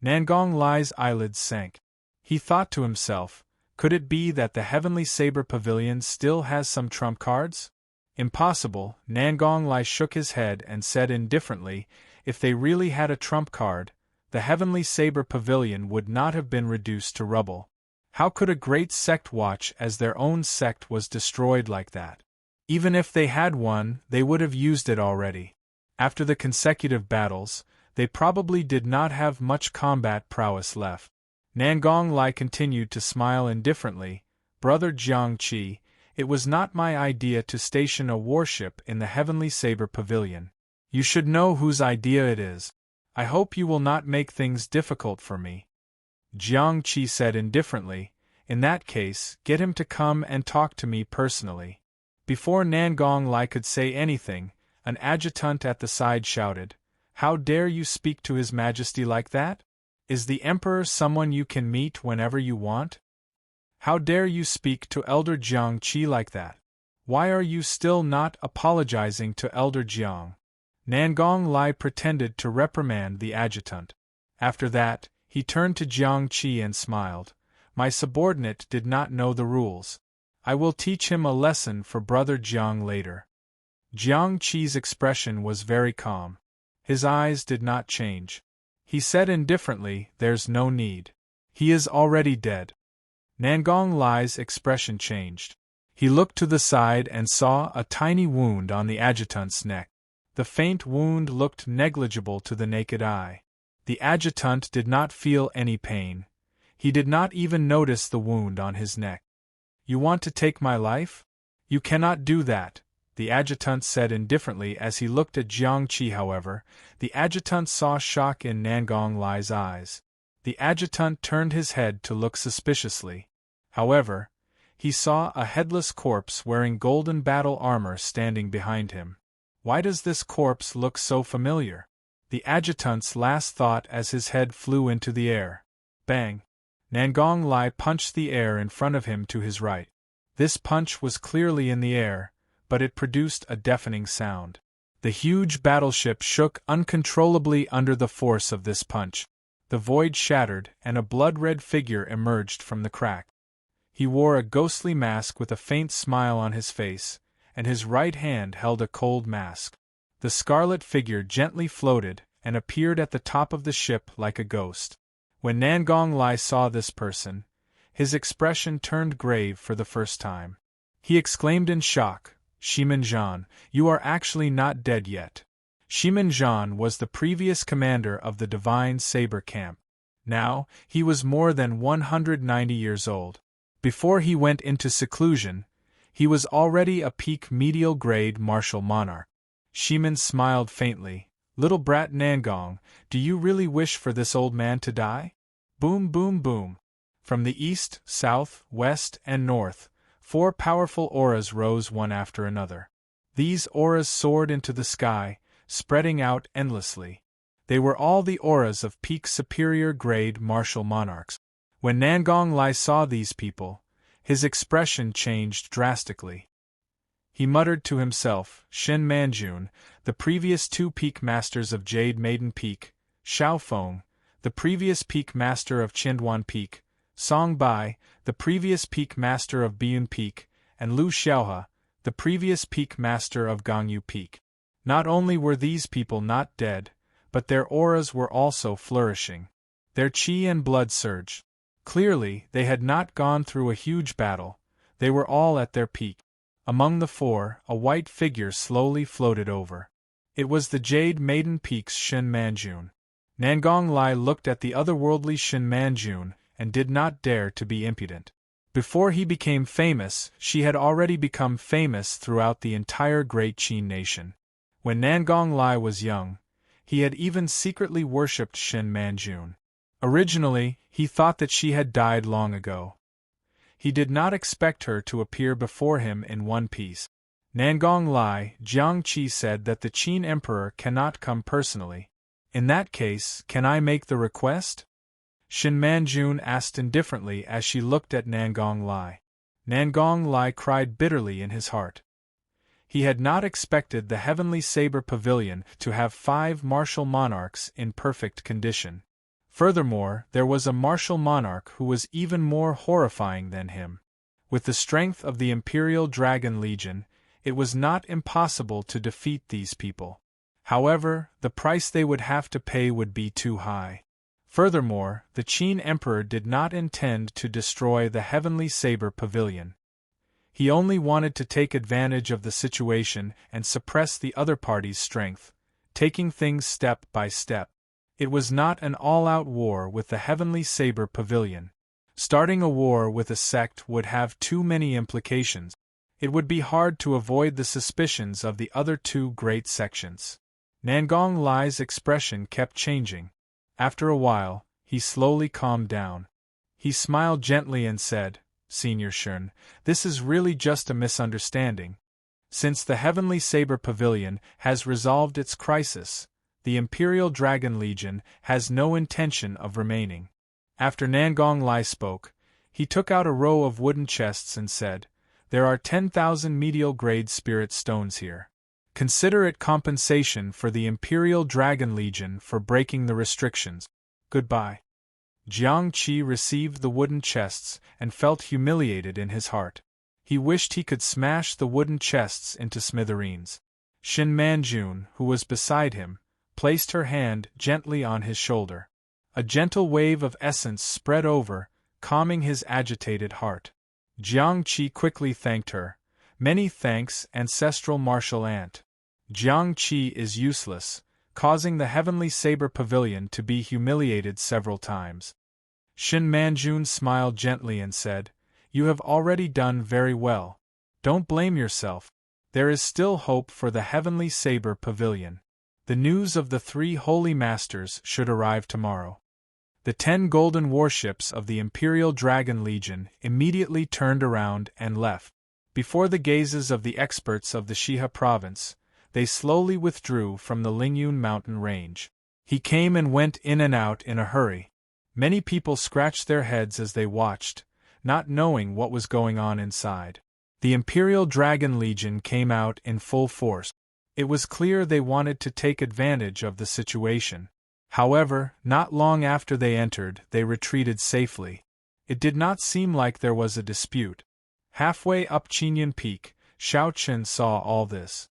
Nangong Lai's eyelids sank. He thought to himself, could it be that the Heavenly Saber Pavilion still has some trump cards? Impossible. Nangong Lai shook his head and said indifferently, if they really had a trump card, the Heavenly Saber Pavilion would not have been reduced to rubble. How could a great sect watch as their own sect was destroyed like that? Even if they had one, they would have used it already. After the consecutive battles, they probably did not have much combat prowess left. Nangong Lai continued to smile indifferently. Brother Jiang Qi, it was not my idea to station a warship in the Heavenly Saber Pavilion. You should know whose idea it is. I hope you will not make things difficult for me. Jiang Qi said indifferently, in that case, get him to come and talk to me personally. Before Nangong Lai could say anything, an adjutant at the side shouted, How dare you speak to His Majesty like that? Is the Emperor someone you can meet whenever you want? How dare you speak to Elder Jiang Qi like that? Why are you still not apologizing to Elder Jiang? Nangong Lai pretended to reprimand the adjutant. After that, he turned to Jiang Qi and smiled. My subordinate did not know the rules. I will teach him a lesson for Brother Jiang later. Jiang Qi's expression was very calm. His eyes did not change. He said indifferently, there's no need. He is already dead. Nangong Lai's expression changed. He looked to the side and saw a tiny wound on the adjutant's neck. The faint wound looked negligible to the naked eye. The adjutant did not feel any pain. He did not even notice the wound on his neck. You want to take my life? You cannot do that, the adjutant said indifferently as he looked at Jiang Qi. However, the adjutant saw shock in Nangong Lai's eyes. The adjutant turned his head to look suspiciously. However, he saw a headless corpse wearing golden battle armor standing behind him. Why does this corpse look so familiar? The adjutant's last thought as his head flew into the air. Bang! Nangong Lai punched the air in front of him to his right. This punch was clearly in the air, but it produced a deafening sound. The huge battleship shook uncontrollably under the force of this punch. The void shattered, and a blood-red figure emerged from the crack. He wore a ghostly mask with a faint smile on his face, and his right hand held a cold mask. The scarlet figure gently floated and appeared at the top of the ship like a ghost. When Nangong Lai saw this person, his expression turned grave for the first time. He exclaimed in shock, "Shimenjan, you are actually not dead yet." Shimenjan was the previous commander of the Divine Saber Camp. Now, he was more than 190 years old. Before he went into seclusion, he was already a peak medial grade martial monarch. Shimen smiled faintly. "Little brat Nangong, do you really wish for this old man to die?" Boom, boom, boom. From the east, south, west, and north, 4 powerful auras rose one after another. These auras soared into the sky, spreading out endlessly. They were all the auras of peak superior grade martial monarchs. When Nangong Lai saw these people, his expression changed drastically. He muttered to himself, "Shen Manjun, the previous 2 peak masters of Jade Maiden Peak, Xiao Feng, the previous peak master of Qinduan Peak, Song Bai, the previous peak master of Biyun Peak, and Lu Xiaohe, the previous peak master of Gangyu Peak." Not only were these people not dead, but their auras were also flourishing. Their qi and blood surged. Clearly, they had not gone through a huge battle, they were all at their peak. Among the 4, a white figure slowly floated over. It was the Jade Maiden Peak's Shen Manjun. Nangong Lai looked at the otherworldly Shen Manjun and did not dare to be impudent. Before he became famous, she had already become famous throughout the entire Great Qin nation. When Nangong Lai was young, he had even secretly worshipped Shen Manjun. Originally, he thought that she had died long ago. He did not expect her to appear before him in one piece. Nangong Lai, Jiang Qi said that the Qin Emperor cannot come personally. "In that case, can I make the request?" Shen Manjun asked indifferently as she looked at Nangong Lai. Nangong Lai cried bitterly in his heart. He had not expected the Heavenly Saber Pavilion to have 5 martial monarchs in perfect condition. Furthermore, there was a martial monarch who was even more horrifying than him. With the strength of the Imperial Dragon Legion, it was not impossible to defeat these people. However, the price they would have to pay would be too high. Furthermore, the Qin Emperor did not intend to destroy the Heavenly Saber Pavilion. He only wanted to take advantage of the situation and suppress the other party's strength, taking things step by step. It was not an all-out war with the Heavenly Saber Pavilion. Starting a war with a sect would have too many implications. It would be hard to avoid the suspicions of the other 2 great sections. Nangong Lai's expression kept changing. After a while, he slowly calmed down. He smiled gently and said, "Senior Shen, this is really just a misunderstanding. Since the Heavenly Saber Pavilion has resolved its crisis, the Imperial Dragon Legion has no intention of remaining." After Nangong Lai spoke, he took out a row of wooden chests and said, "There are 10,000 medial-grade spirit stones here. Consider it compensation for the Imperial Dragon Legion for breaking the restrictions. Goodbye." Jiang Qi received the wooden chests and felt humiliated in his heart. He wished he could smash the wooden chests into smithereens. Shen Manjun, who was beside him, placed her hand gently on his shoulder. A gentle wave of essence spread over, calming his agitated heart. Jiang Qi quickly thanked her. "Many thanks, ancestral martial aunt. Jiang Qi is useless, causing the Heavenly Saber Pavilion to be humiliated several times." Shen Manjun smiled gently and said, "You have already done very well. Don't blame yourself. There is still hope for the Heavenly Saber Pavilion. The news of the 3 Holy Masters should arrive tomorrow." The 10 golden warships of the Imperial Dragon Legion immediately turned around and left. Before the gazes of the experts of the Shiha province, they slowly withdrew from the Lingyun mountain range. He came and went in and out in a hurry. Many people scratched their heads as they watched, not knowing what was going on inside. The Imperial Dragon Legion came out in full force. It was clear they wanted to take advantage of the situation. However, not long after they entered, they retreated safely. It did not seem like there was a dispute. Halfway up Qinyan Peak, Xiao Chen saw all this.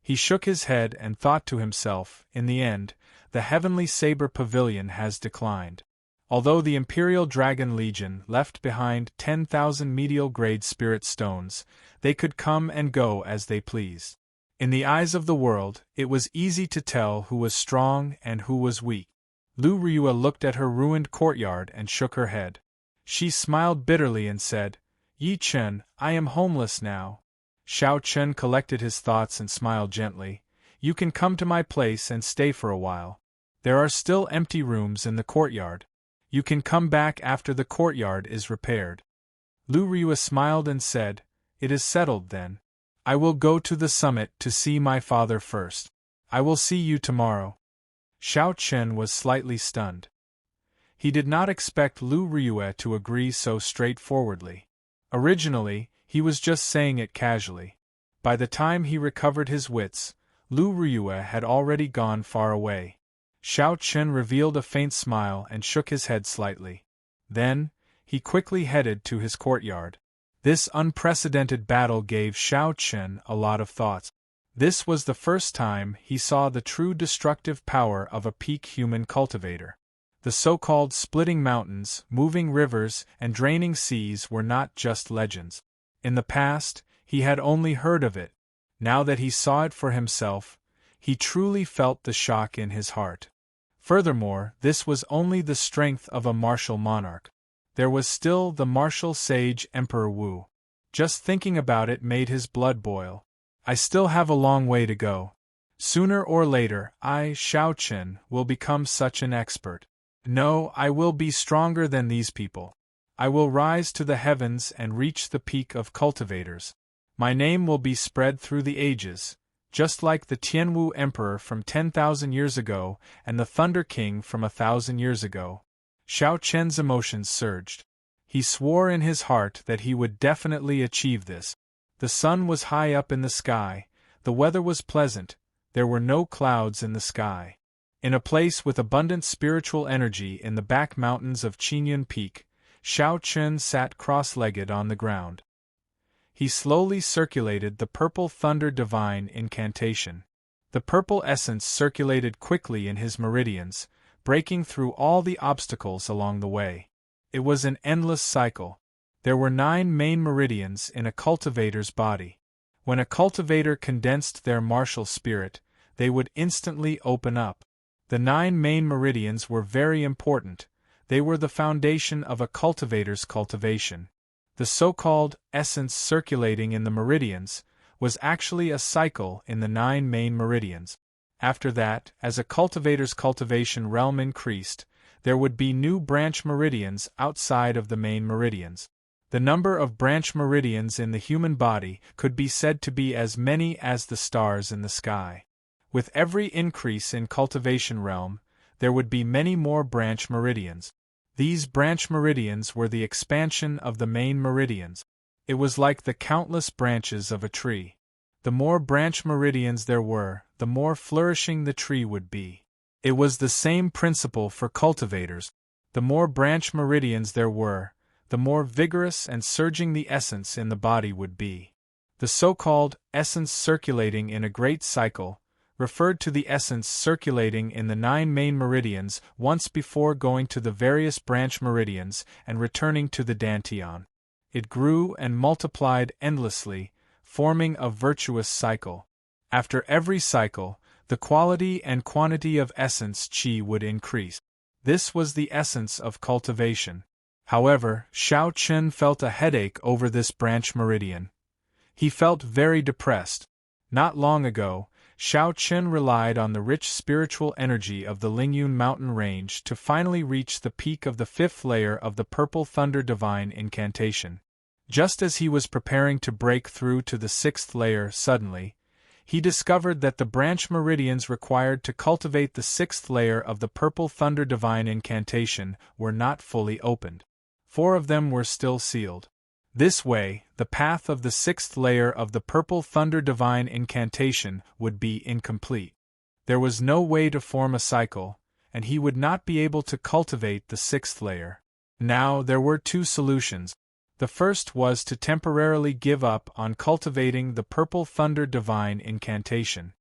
He shook his head and thought to himself, in the end, the Heavenly Saber Pavilion has declined. Although the Imperial Dragon Legion left behind 10,000 medial-grade spirit stones, they could come and go as they pleased. In the eyes of the world, it was easy to tell who was strong and who was weak. Lu Ryue looked at her ruined courtyard and shook her head. She smiled bitterly and said, "Yi Chen, I am homeless now." Xiao Chen collected his thoughts and smiled gently. "You can come to my place and stay for a while. There are still empty rooms in the courtyard. You can come back after the courtyard is repaired." Lu Ryue smiled and said, "It is settled then. I will go to the summit to see my father first. I will see you tomorrow." Xiao Chen was slightly stunned. He did not expect Lu Ryue to agree so straightforwardly. Originally, he was just saying it casually. By the time he recovered his wits, Lu Ryue had already gone far away. Xiao Chen revealed a faint smile and shook his head slightly. Then, he quickly headed to his courtyard. This unprecedented battle gave Xiao Chen a lot of thoughts. This was the first time he saw the true destructive power of a peak human cultivator. The so-called splitting mountains, moving rivers, and draining seas were not just legends. In the past, he had only heard of it. Now that he saw it for himself, he truly felt the shock in his heart. Furthermore, this was only the strength of a martial monarch. There was still the martial sage Emperor Wu. Just thinking about it made his blood boil. I still have a long way to go. Sooner or later, I, Xiao Chen, will become such an expert. No, I will be stronger than these people. I will rise to the heavens and reach the peak of cultivators. My name will be spread through the ages, just like the Tianwu Emperor from 10,000 years ago and the Thunder King from 1,000 years ago. Xiao Chen's emotions surged. He swore in his heart that he would definitely achieve this. The sun was high up in the sky, the weather was pleasant, there were no clouds in the sky. In a place with abundant spiritual energy in the back mountains of Qinyan Peak, Xiao Chen sat cross-legged on the ground. He slowly circulated the purple thunder divine incantation. The purple essence circulated quickly in his meridians, breaking through all the obstacles along the way. It was an endless cycle. There were 9 main meridians in a cultivator's body. When a cultivator condensed their martial spirit, they would instantly open up. The 9 main meridians were very important. They were the foundation of a cultivator's cultivation. The so-called essence circulating in the meridians was actually a cycle in the 9 main meridians. After that, as a cultivator's cultivation realm increased, there would be new branch meridians outside of the main meridians. The number of branch meridians in the human body could be said to be as many as the stars in the sky. With every increase in cultivation realm, there would be many more branch meridians. These branch meridians were the expansion of the main meridians. It was like the countless branches of a tree. The more branch meridians there were, the more flourishing the tree would be. It was the same principle for cultivators. The more branch meridians there were, the more vigorous and surging the essence in the body would be. The so-called essence circulating in a great cycle referred to the essence circulating in the 9 main meridians once before going to the various branch meridians and returning to the dantian. It grew and multiplied endlessly, forming a virtuous cycle. After every cycle, the quality and quantity of essence qi would increase. This was the essence of cultivation. However, Xiao Chen felt a headache over this branch meridian. He felt very depressed. Not long ago, Xiao Chen relied on the rich spiritual energy of the Lingyun mountain range to finally reach the peak of the 5th layer of the Purple Thunder Divine Incantation. Just as he was preparing to break through to the 6th layer suddenly, he discovered that the branch meridians required to cultivate the sixth layer of the Purple Thunder Divine Incantation were not fully opened. 4 of them were still sealed. This way, the path of the sixth layer of the Purple Thunder Divine Incantation would be incomplete. There was no way to form a cycle, and he would not be able to cultivate the sixth layer. Now there were 2 solutions. The first was to temporarily give up on cultivating the Purple Thunder Divine Incantation.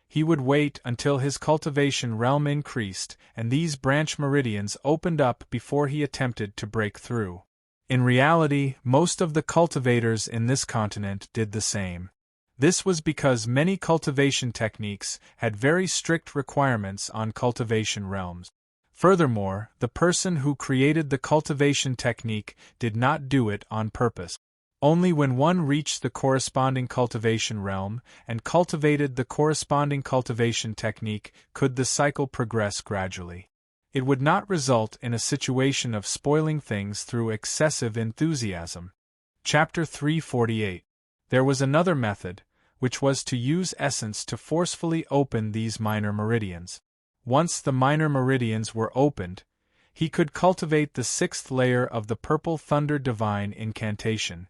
He would wait until his cultivation realm increased and these branch meridians opened up before he attempted to break through. In reality, most of the cultivators in this continent did the same. This was because many cultivation techniques had very strict requirements on cultivation realms. Furthermore, the person who created the cultivation technique did not do it on purpose. Only when one reached the corresponding cultivation realm and cultivated the corresponding cultivation technique could the cycle progress gradually. It would not result in a situation of spoiling things through excessive enthusiasm. Chapter 348. There was another method, which was to use essence to forcefully open these minor meridians. Once the minor meridians were opened, he could cultivate the sixth layer of the Purple Thunder Divine Incantation.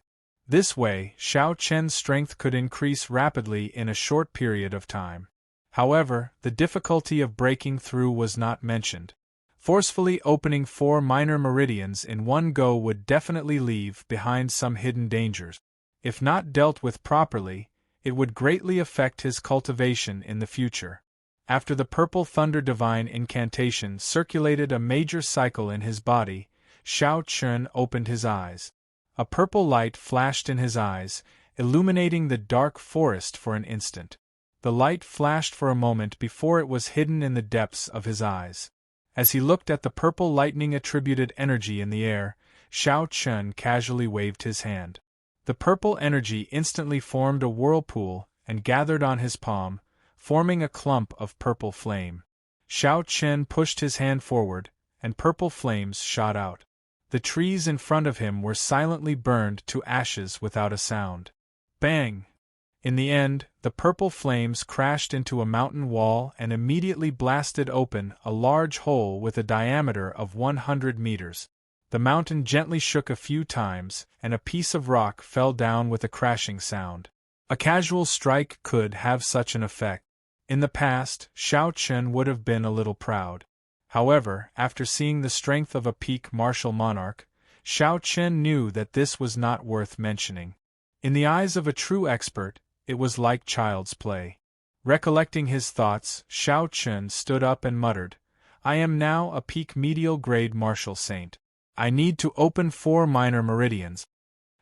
This way, Xiao Chen's strength could increase rapidly in a short period of time. However, the difficulty of breaking through was not mentioned. Forcefully opening 4 minor meridians in one go would definitely leave behind some hidden dangers. If not dealt with properly, it would greatly affect his cultivation in the future. After the Purple Thunder Divine Incantation circulated a major cycle in his body, Xiao Chen opened his eyes. A purple light flashed in his eyes, illuminating the dark forest for an instant. The light flashed for a moment before it was hidden in the depths of his eyes. As he looked at the purple lightning-attributed energy in the air, Xiao Chen casually waved his hand. The purple energy instantly formed a whirlpool and gathered on his palm, forming a clump of purple flame. Xiao Chen pushed his hand forward, and purple flames shot out. The trees in front of him were silently burned to ashes without a sound. Bang! In the end, the purple flames crashed into a mountain wall and immediately blasted open a large hole with a diameter of 100 meters. The mountain gently shook a few times, and a piece of rock fell down with a crashing sound. A casual strike could have such an effect. In the past, Xiao Chen would have been a little proud. However, after seeing the strength of a peak martial monarch, Xiao Chen knew that this was not worth mentioning. In the eyes of a true expert, it was like child's play. Recollecting his thoughts, Xiao Chen stood up and muttered, "I am now a peak medial grade martial saint. I need to open 4 minor meridians.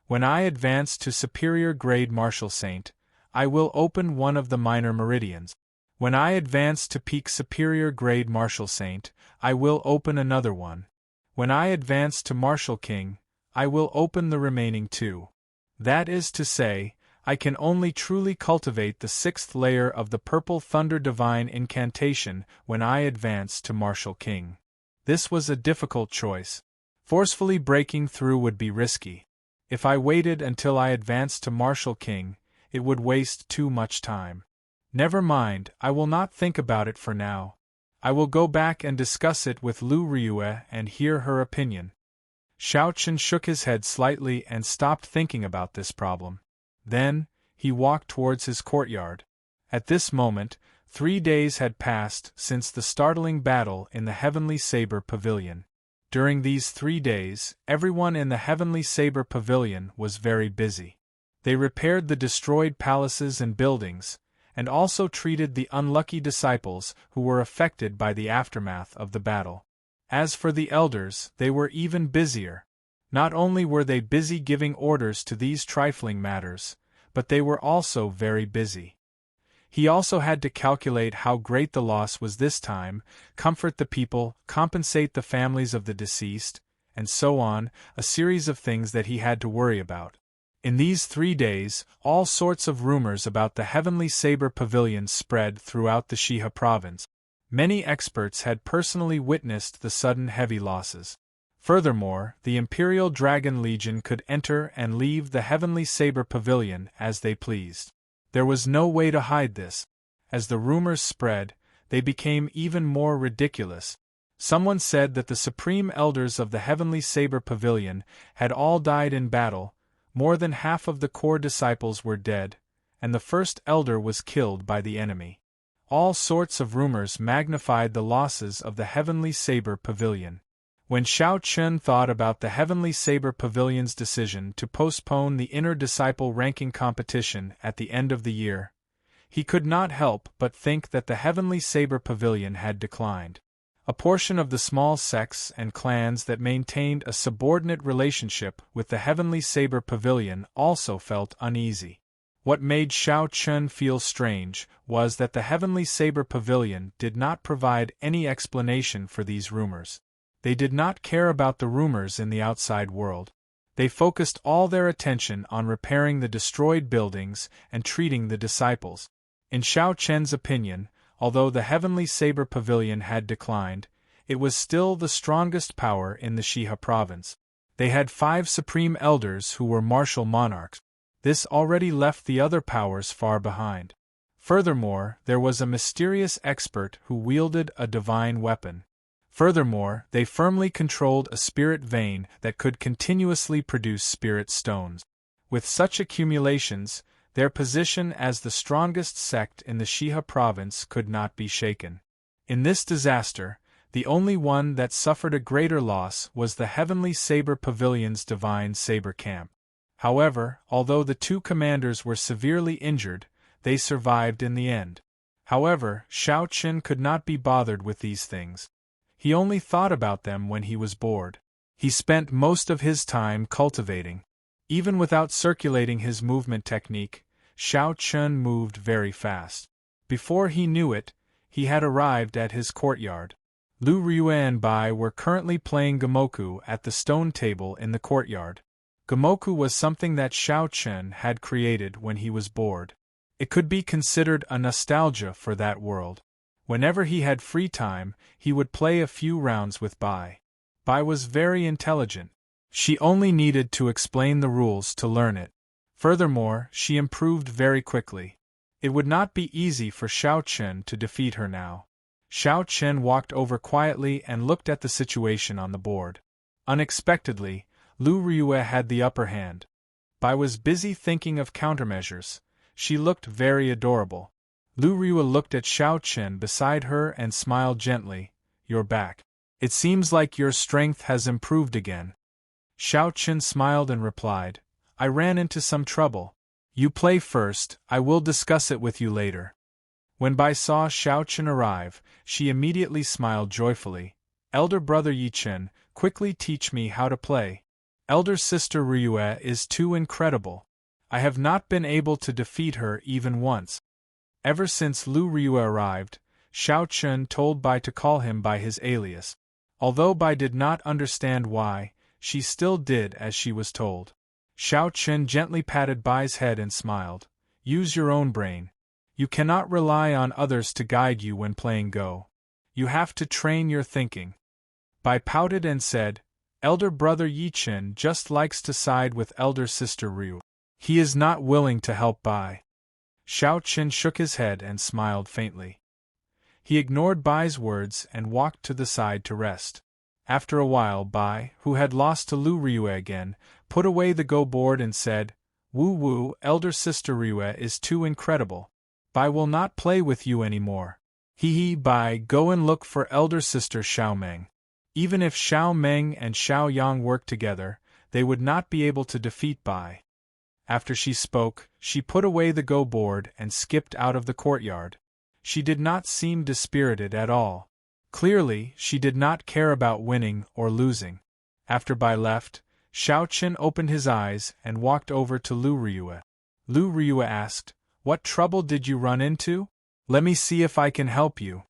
When I advance to superior grade martial saint, I will open one of the minor meridians. When I advance to peak superior grade martial saint, I will open another one. When I advance to martial king, I will open the remaining 2. That is to say, I can only truly cultivate the 6th layer of the Purple Thunder Divine Incantation when I advance to martial king." This was a difficult choice. Forcefully breaking through would be risky. If I waited until I advanced to martial king, it would waste too much time. Never mind, I will not think about it for now. I will go back and discuss it with Lu Ryue and hear her opinion. Xiao Chen shook his head slightly and stopped thinking about this problem. Then, he walked towards his courtyard. At this moment, 3 days had passed since the startling battle in the Heavenly Saber Pavilion. During these 3 days, everyone in the Heavenly Saber Pavilion was very busy. They repaired the destroyed palaces and buildings, and also treated the unlucky disciples who were affected by the aftermath of the battle. As for the elders, they were even busier. Not only were they busy giving orders to these trifling matters, but they were also very busy. He also had to calculate how great the loss was this time, comfort the people, compensate the families of the deceased, and so on, a series of things that he had to worry about. In these 3 days, all sorts of rumors about the Heavenly Saber Pavilion spread throughout the Shihe province. Many experts had personally witnessed the sudden heavy losses. Furthermore, the Imperial Dragon Legion could enter and leave the Heavenly Saber Pavilion as they pleased. There was no way to hide this. As the rumors spread, they became even more ridiculous. Someone said that the supreme elders of the Heavenly Saber Pavilion had all died in battle, more than half of the core disciples were dead, and the first elder was killed by the enemy. All sorts of rumors magnified the losses of the Heavenly Saber Pavilion. When Shao Chun thought about the Heavenly Saber Pavilion's decision to postpone the inner disciple ranking competition at the end of the year, he could not help but think that the Heavenly Saber Pavilion had declined. A portion of the small sects and clans that maintained a subordinate relationship with the Heavenly Saber Pavilion also felt uneasy. What made Shao Chun feel strange was that the Heavenly Saber Pavilion did not provide any explanation for these rumors. They did not care about the rumors in the outside world. They focused all their attention on repairing the destroyed buildings and treating the disciples. In Shao Chen's opinion, although the Heavenly Saber Pavilion had declined, it was still the strongest power in the Shiha province. They had 5 supreme elders who were martial monarchs. This already left the other powers far behind. Furthermore, there was a mysterious expert who wielded a divine weapon. Furthermore, they firmly controlled a spirit vein that could continuously produce spirit stones. With such accumulations, their position as the strongest sect in the Shiha province could not be shaken. In this disaster, the only one that suffered a greater loss was the Heavenly Saber Pavilion's Divine Saber Camp. However, although the 2 commanders were severely injured, they survived in the end. However, Shao Chun could not be bothered with these things. He only thought about them when he was bored. He spent most of his time cultivating. Even without circulating his movement technique, Shao Chun moved very fast. Before he knew it, he had arrived at his courtyard. Lu Ryue and Bai were currently playing Gamoku at the stone table in the courtyard. Gamoku was something that Shao Chun had created when he was bored. It could be considered a nostalgia for that world. Whenever he had free time, he would play a few rounds with Bai. Bai was very intelligent. She only needed to explain the rules to learn it. Furthermore, she improved very quickly. It would not be easy for Shao Chun to defeat her now. Shao Chun walked over quietly and looked at the situation on the board. Unexpectedly, Lu Ryue had the upper hand. Bai was busy thinking of countermeasures. She looked very adorable. Lu Ryue looked at Shao Chun beside her and smiled gently. "You're back. It seems like your strength has improved again." Shao Chun smiled and replied, "I ran into some trouble. You play first, I will discuss it with you later." When Bai saw Shao Chun arrive, she immediately smiled joyfully. "Elder brother Yi Chun, quickly teach me how to play. Elder sister Ryue is too incredible. I have not been able to defeat her even once." Ever since Lu Ryue arrived, Shao Chun told Bai to call him by his alias. Although Bai did not understand why, she still did as she was told. Shao Chun gently patted Bai's head and smiled. "Use your own brain. You cannot rely on others to guide you when playing Go. You have to train your thinking." Bai pouted and said, "Elder brother Yi Chun just likes to side with elder sister Ryu. He is not willing to help Bai." Shao Chun shook his head and smiled faintly. He ignored Bai's words and walked to the side to rest. After a while Bai, who had lost to Lu Ryue again, put away the Go board and said, "Woo woo, elder sister Ryue is too incredible. Bai will not play with you anymore. Hee Bai, go and look for elder sister Xiao Meng." Even if Xiao Meng and Xiao Yang worked together, they would not be able to defeat Bai. After she spoke, she put away the Go board and skipped out of the courtyard. She did not seem dispirited at all. Clearly, she did not care about winning or losing. After Bai left, Shao Chun opened his eyes and walked over to Lu Ryue. Lu Ryue asked, "What trouble did you run into? Let me see if I can help you."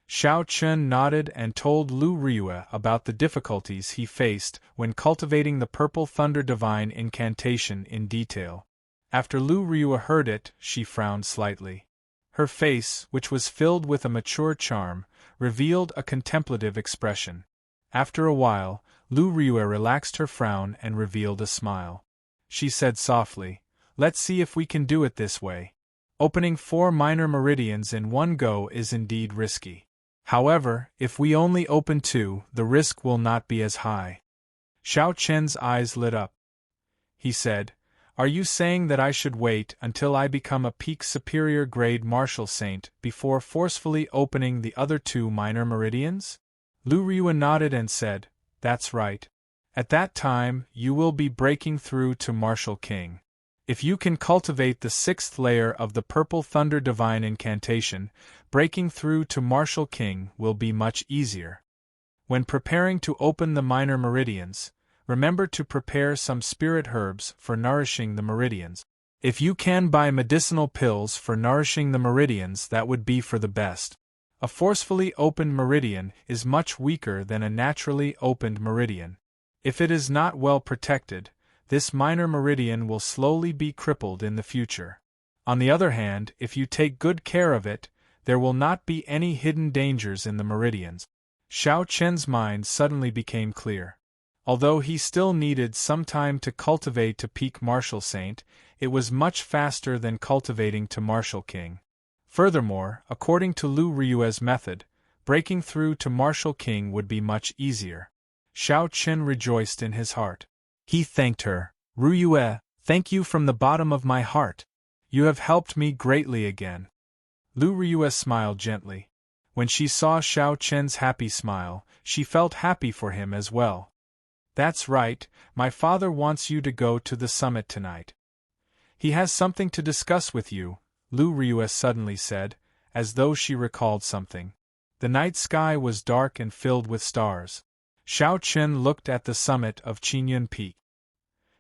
Shao Chun nodded and told Lu Ryue about the difficulties he faced when cultivating the Purple Thunder Divine incantation in detail. After Lu Ryue heard it, she frowned slightly. Her face, which was filled with a mature charm, revealed a contemplative expression. After a while, Lu Ryue relaxed her frown and revealed a smile. She said softly, "Let's see if we can do it this way." Opening 4 minor meridians in one go is indeed risky. However, if we only open 2, the risk will not be as high. Xiao Chen's eyes lit up. He said, "Are you saying that I should wait until I become a peak superior grade martial saint before forcefully opening the other 2 minor meridians?" Lu Ryue nodded and said, "That's right. At that time, you will be breaking through to Martial King. If you can cultivate the 6th layer of the Purple Thunder Divine Incantation, breaking through to Martial King will be much easier. When preparing to open the minor meridians, remember to prepare some spirit herbs for nourishing the meridians. If you can buy medicinal pills for nourishing the meridians, that would be for the best. A forcefully opened meridian is much weaker than a naturally opened meridian. If it is not well protected, this minor meridian will slowly be crippled in the future. On the other hand, if you take good care of it, there will not be any hidden dangers in the meridians." Xiao Chen's mind suddenly became clear. Although he still needed some time to cultivate to peak Martial Saint, it was much faster than cultivating to Martial King. Furthermore, according to Lu Ryue's method, breaking through to Martial King would be much easier. Xiao Chen rejoiced in his heart. He thanked her. "Ryue, thank you from the bottom of my heart. You have helped me greatly again." Lu Ryue smiled gently. When she saw Xiao Chen's happy smile, she felt happy for him as well. "That's right, my father wants you to go to the summit tonight. He has something to discuss with you," Lu Ryue suddenly said, as though she recalled something. The night sky was dark and filled with stars. Xiao Chen looked at the summit of Qingyun Peak.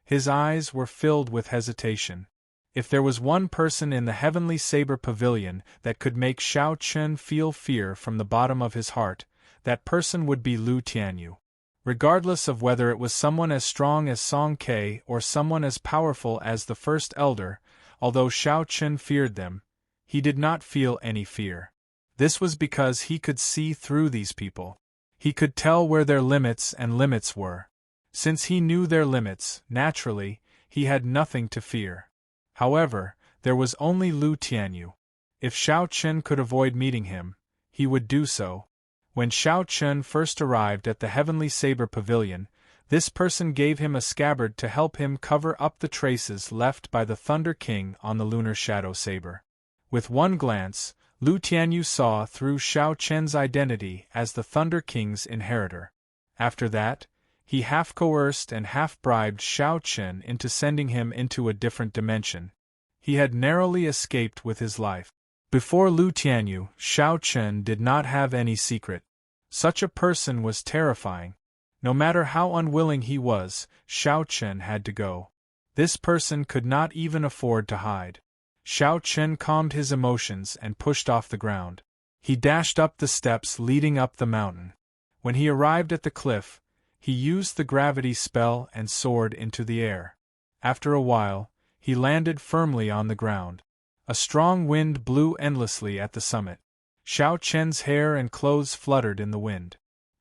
His eyes were filled with hesitation. If there was one person in the Heavenly Saber Pavilion that could make Xiao Chen feel fear from the bottom of his heart, that person would be Lu Tianyu. Regardless of whether it was someone as strong as Song Ke or someone as powerful as the First Elder, although Xiao Chen feared them, he did not feel any fear. This was because he could see through these people. He could tell where their limits and limits were. Since he knew their limits, naturally, he had nothing to fear. However, there was only Lu Tianyu. If Xiao Chen could avoid meeting him, he would do so. When Xiao Chen first arrived at the Heavenly Saber Pavilion, this person gave him a scabbard to help him cover up the traces left by the Thunder King on the Lunar Shadow Saber. With one glance, Lu Tianyu saw through Xiao Chen's identity as the Thunder King's inheritor. After that, he half coerced and half bribed Xiao Chen into sending him into a different dimension. He had narrowly escaped with his life. Before Lu Tianyu, Xiao Chen did not have any secret. Such a person was terrifying. No matter how unwilling he was, Xiao Chen had to go. This person could not even afford to hide. Xiao Chen calmed his emotions and pushed off the ground. He dashed up the steps leading up the mountain. When he arrived at the cliff, he used the gravity spell and soared into the air. After a while, he landed firmly on the ground. A strong wind blew endlessly at the summit. Xiao Chen's hair and clothes fluttered in the wind.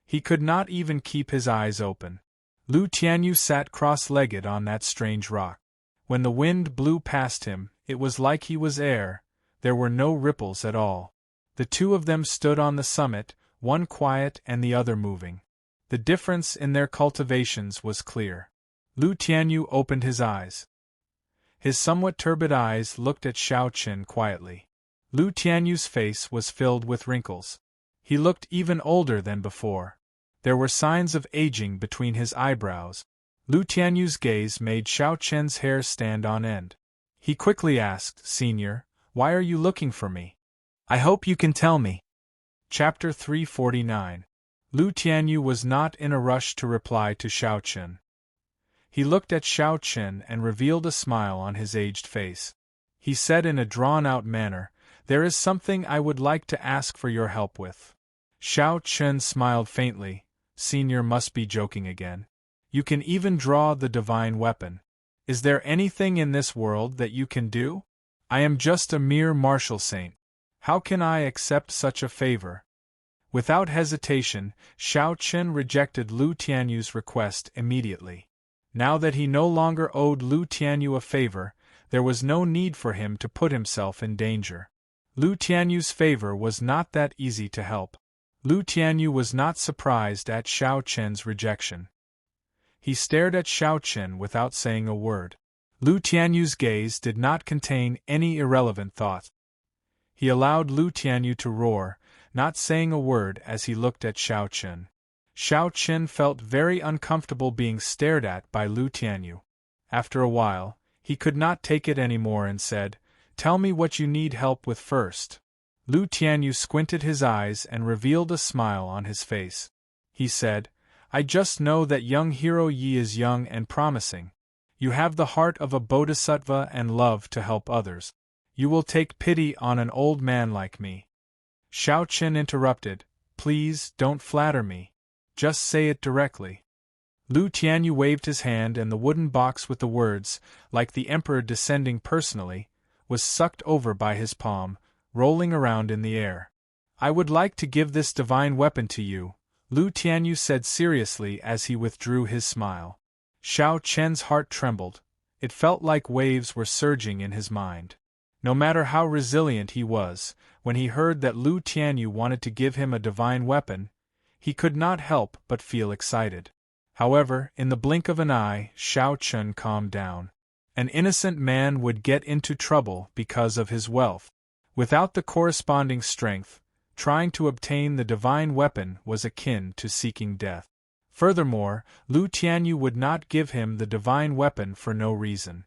He could not even keep his eyes open. Lu Tianyu sat cross-legged on that strange rock. When the wind blew past him, it was like he was air. There were no ripples at all. The two of them stood on the summit, one quiet and the other moving. The difference in their cultivations was clear. Lu Tianyu opened his eyes. His somewhat turbid eyes looked at Xiao Chen quietly. Lu Tianyu's face was filled with wrinkles. He looked even older than before. There were signs of aging between his eyebrows. Lu Tianyu's gaze made Xiao Chen's hair stand on end. He quickly asked, "Senior, why are you looking for me? I hope you can tell me." Chapter 349. Lu Tianyu was not in a rush to reply to Xiao Chen. He looked at Xiao Chen and revealed a smile on his aged face. He said in a drawn-out manner, "There is something I would like to ask for your help with." Xiao Chen smiled faintly. "Senior must be joking again. You can even draw the divine weapon. Is there anything in this world that you can do? I am just a mere martial saint. How can I accept such a favor?" Without hesitation, Xiao Chen rejected Lu Tianyu's request immediately. Now that he no longer owed Lu Tianyu a favor, There was no need for him to put himself in danger. Lu Tianyu's favor was not that easy to help. Lu Tianyu was not surprised at Xiao Chen's rejection. He stared at Xiao Chen without saying a word. Lu Tianyu's gaze did not contain any irrelevant thought. He allowed Lu Tianyu to roar, not saying a word as he looked at Xiao Chen. Xiao Chen felt very uncomfortable being stared at by Lu Tianyu. After a while, he could not take it anymore and said, "Tell me what you need help with first." Lu Tianyu squinted his eyes and revealed a smile on his face. He said, "I just know that young hero Yi is young and promising. You have the heart of a bodhisattva and love to help others. You will take pity on an old man like me." Xiao Chen interrupted, "Please, don't flatter me. Just say it directly." Lu Tianyu waved his hand and the wooden box with the words, "Like the emperor descending personally," was sucked over by his palm, rolling around in the air. "I would like to give this divine weapon to you," Lu Tianyu said seriously as he withdrew his smile. Xiao Chen's heart trembled. It felt like waves were surging in his mind. No matter how resilient he was, when he heard that Lu Tianyu wanted to give him a divine weapon, he could not help but feel excited. However, in the blink of an eye, Xiao Chen calmed down. An innocent man would get into trouble because of his wealth. Without the corresponding strength, trying to obtain the divine weapon was akin to seeking death. Furthermore, Lu Tianyu would not give him the divine weapon for no reason.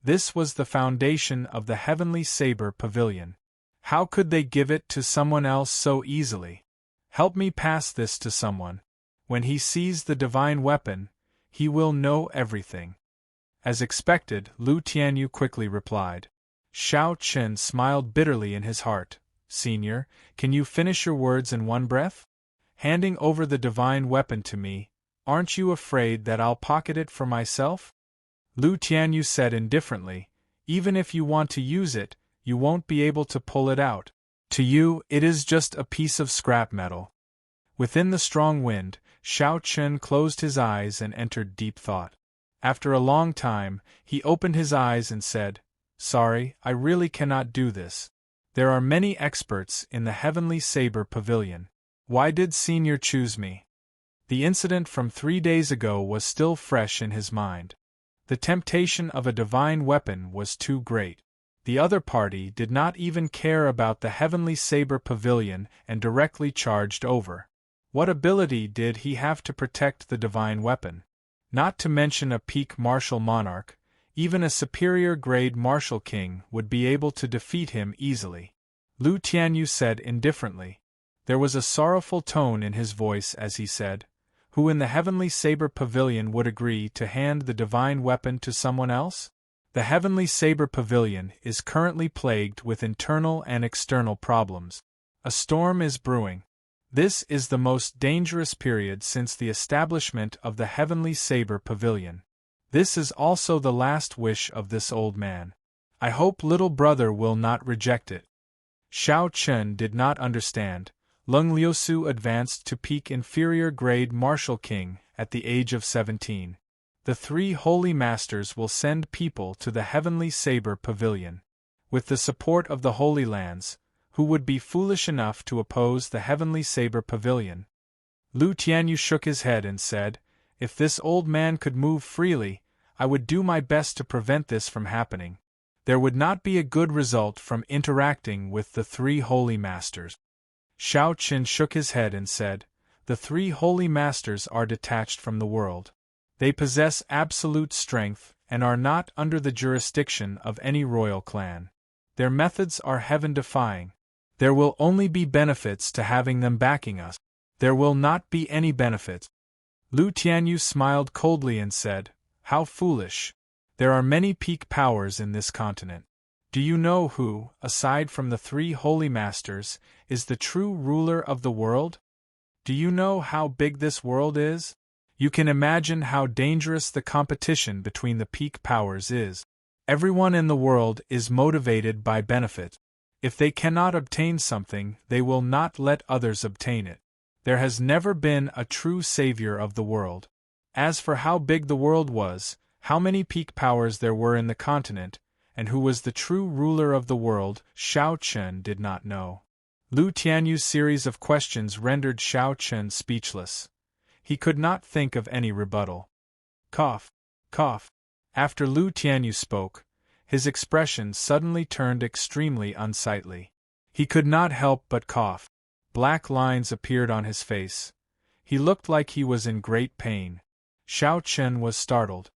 This was the foundation of the Heavenly Saber Pavilion. How could they give it to someone else so easily? Help me pass this to someone. When he sees the divine weapon, he will know everything. As expected, Lu Tianyu quickly replied. Xiao Chen smiled bitterly in his heart. "Senior, can you finish your words in one breath? Handing over the divine weapon to me, aren't you afraid that I'll pocket it for myself?" Lu Tianyu said indifferently, "Even if you want to use it, you won't be able to pull it out. To you, it is just a piece of scrap metal." Within the strong wind, Xiao Chen closed his eyes and entered deep thought. After a long time, he opened his eyes and said, "Sorry, I really cannot do this. There are many experts in the Heavenly Saber Pavilion. Why did Senior choose me?" The incident from 3 days ago was still fresh in his mind. The temptation of a divine weapon was too great. The other party did not even care about the Heavenly Saber Pavilion and directly charged over. What ability did he have to protect the divine weapon? Not to mention a peak martial monarch, even a superior-grade martial king would be able to defeat him easily. Lu Tianyu said indifferently. There was a sorrowful tone in his voice as he said, "Who in the Heavenly Saber Pavilion would agree to hand the divine weapon to someone else? The Heavenly Saber Pavilion is currently plagued with internal and external problems. A storm is brewing. This is the most dangerous period since the establishment of the Heavenly Saber Pavilion. This is also the last wish of this old man. I hope little brother will not reject it." Xiao Chen did not understand. Lung Liusu advanced to peak inferior grade martial king at the age of 17. The 3 holy masters will send people to the Heavenly Saber Pavilion. With the support of the Holy Lands, who would be foolish enough to oppose the Heavenly Saber Pavilion? Lu Tianyu shook his head and said, "If this old man could move freely, I would do my best to prevent this from happening. There would not be a good result from interacting with the 3 holy masters." Xiao Chen shook his head and said, "The 3 holy masters are detached from the world. They possess absolute strength and are not under the jurisdiction of any royal clan. Their methods are heaven-defying. There will only be benefits to having them backing us. There will not be any benefits." Lu Tianyu smiled coldly and said, "How foolish. There are many peak powers in this continent. Do you know who, aside from the 3 holy masters, is the true ruler of the world? Do you know how big this world is? You can imagine how dangerous the competition between the peak powers is. Everyone in the world is motivated by benefit. If they cannot obtain something, they will not let others obtain it. There has never been a true savior of the world. As for how big the world was, how many peak powers there were in the continent, and who was the true ruler of the world, Xiao Chen did not know. Lu Tianyu's series of questions rendered Xiao Chen speechless. He could not think of any rebuttal. Cough, cough. After Lu Tianyu spoke, his expression suddenly turned extremely unsightly. He could not help but cough. Black lines appeared on his face. He looked like he was in great pain. Xiao Chen was startled.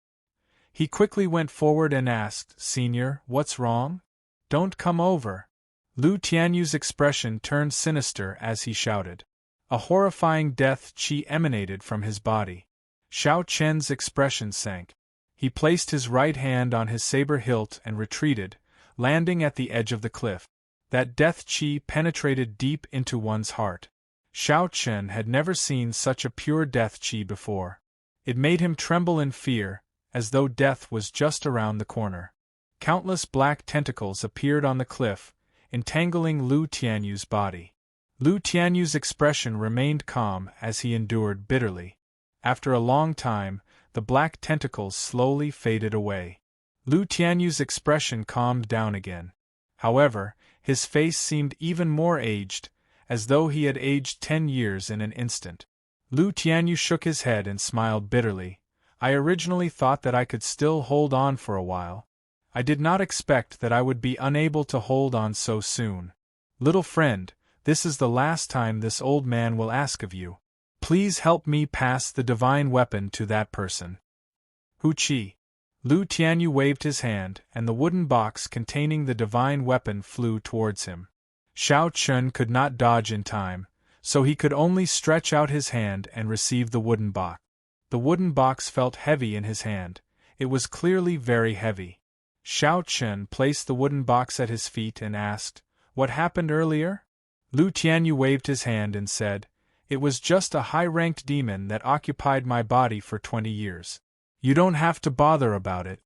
He quickly went forward and asked, "Senior, what's wrong? Don't come over." Lu Tianyu's expression turned sinister as he shouted. A horrifying death qi emanated from his body. Xiao Chen's expression sank. He placed his right hand on his saber hilt and retreated, landing at the edge of the cliff. That death qi penetrated deep into one's heart. Xiao Chen had never seen such a pure death qi before. It made him tremble in fear, as though death was just around the corner. Countless black tentacles appeared on the cliff, entangling Lu Tianyu's body. Lu Tianyu's expression remained calm as he endured bitterly. After a long time, the black tentacles slowly faded away. Lu Tianyu's expression calmed down again. However, his face seemed even more aged, as though he had aged 10 years in an instant. Lu Tianyu shook his head and smiled bitterly. "I originally thought that I could still hold on for a while. I did not expect that I would be unable to hold on so soon. Little friend, this is the last time this old man will ask of you. Please help me pass the divine weapon to that person." Hu Qi. Lu Tianyu waved his hand, and the wooden box containing the divine weapon flew towards him. Xiao Chen could not dodge in time, so he could only stretch out his hand and receive the wooden box. The wooden box felt heavy in his hand. It was clearly very heavy. Xiao Chen placed the wooden box at his feet and asked, "What happened earlier?" Lu Tianyu waved his hand and said, "It was just a high-ranked demon that occupied my body for 20 years. You don't have to bother about it.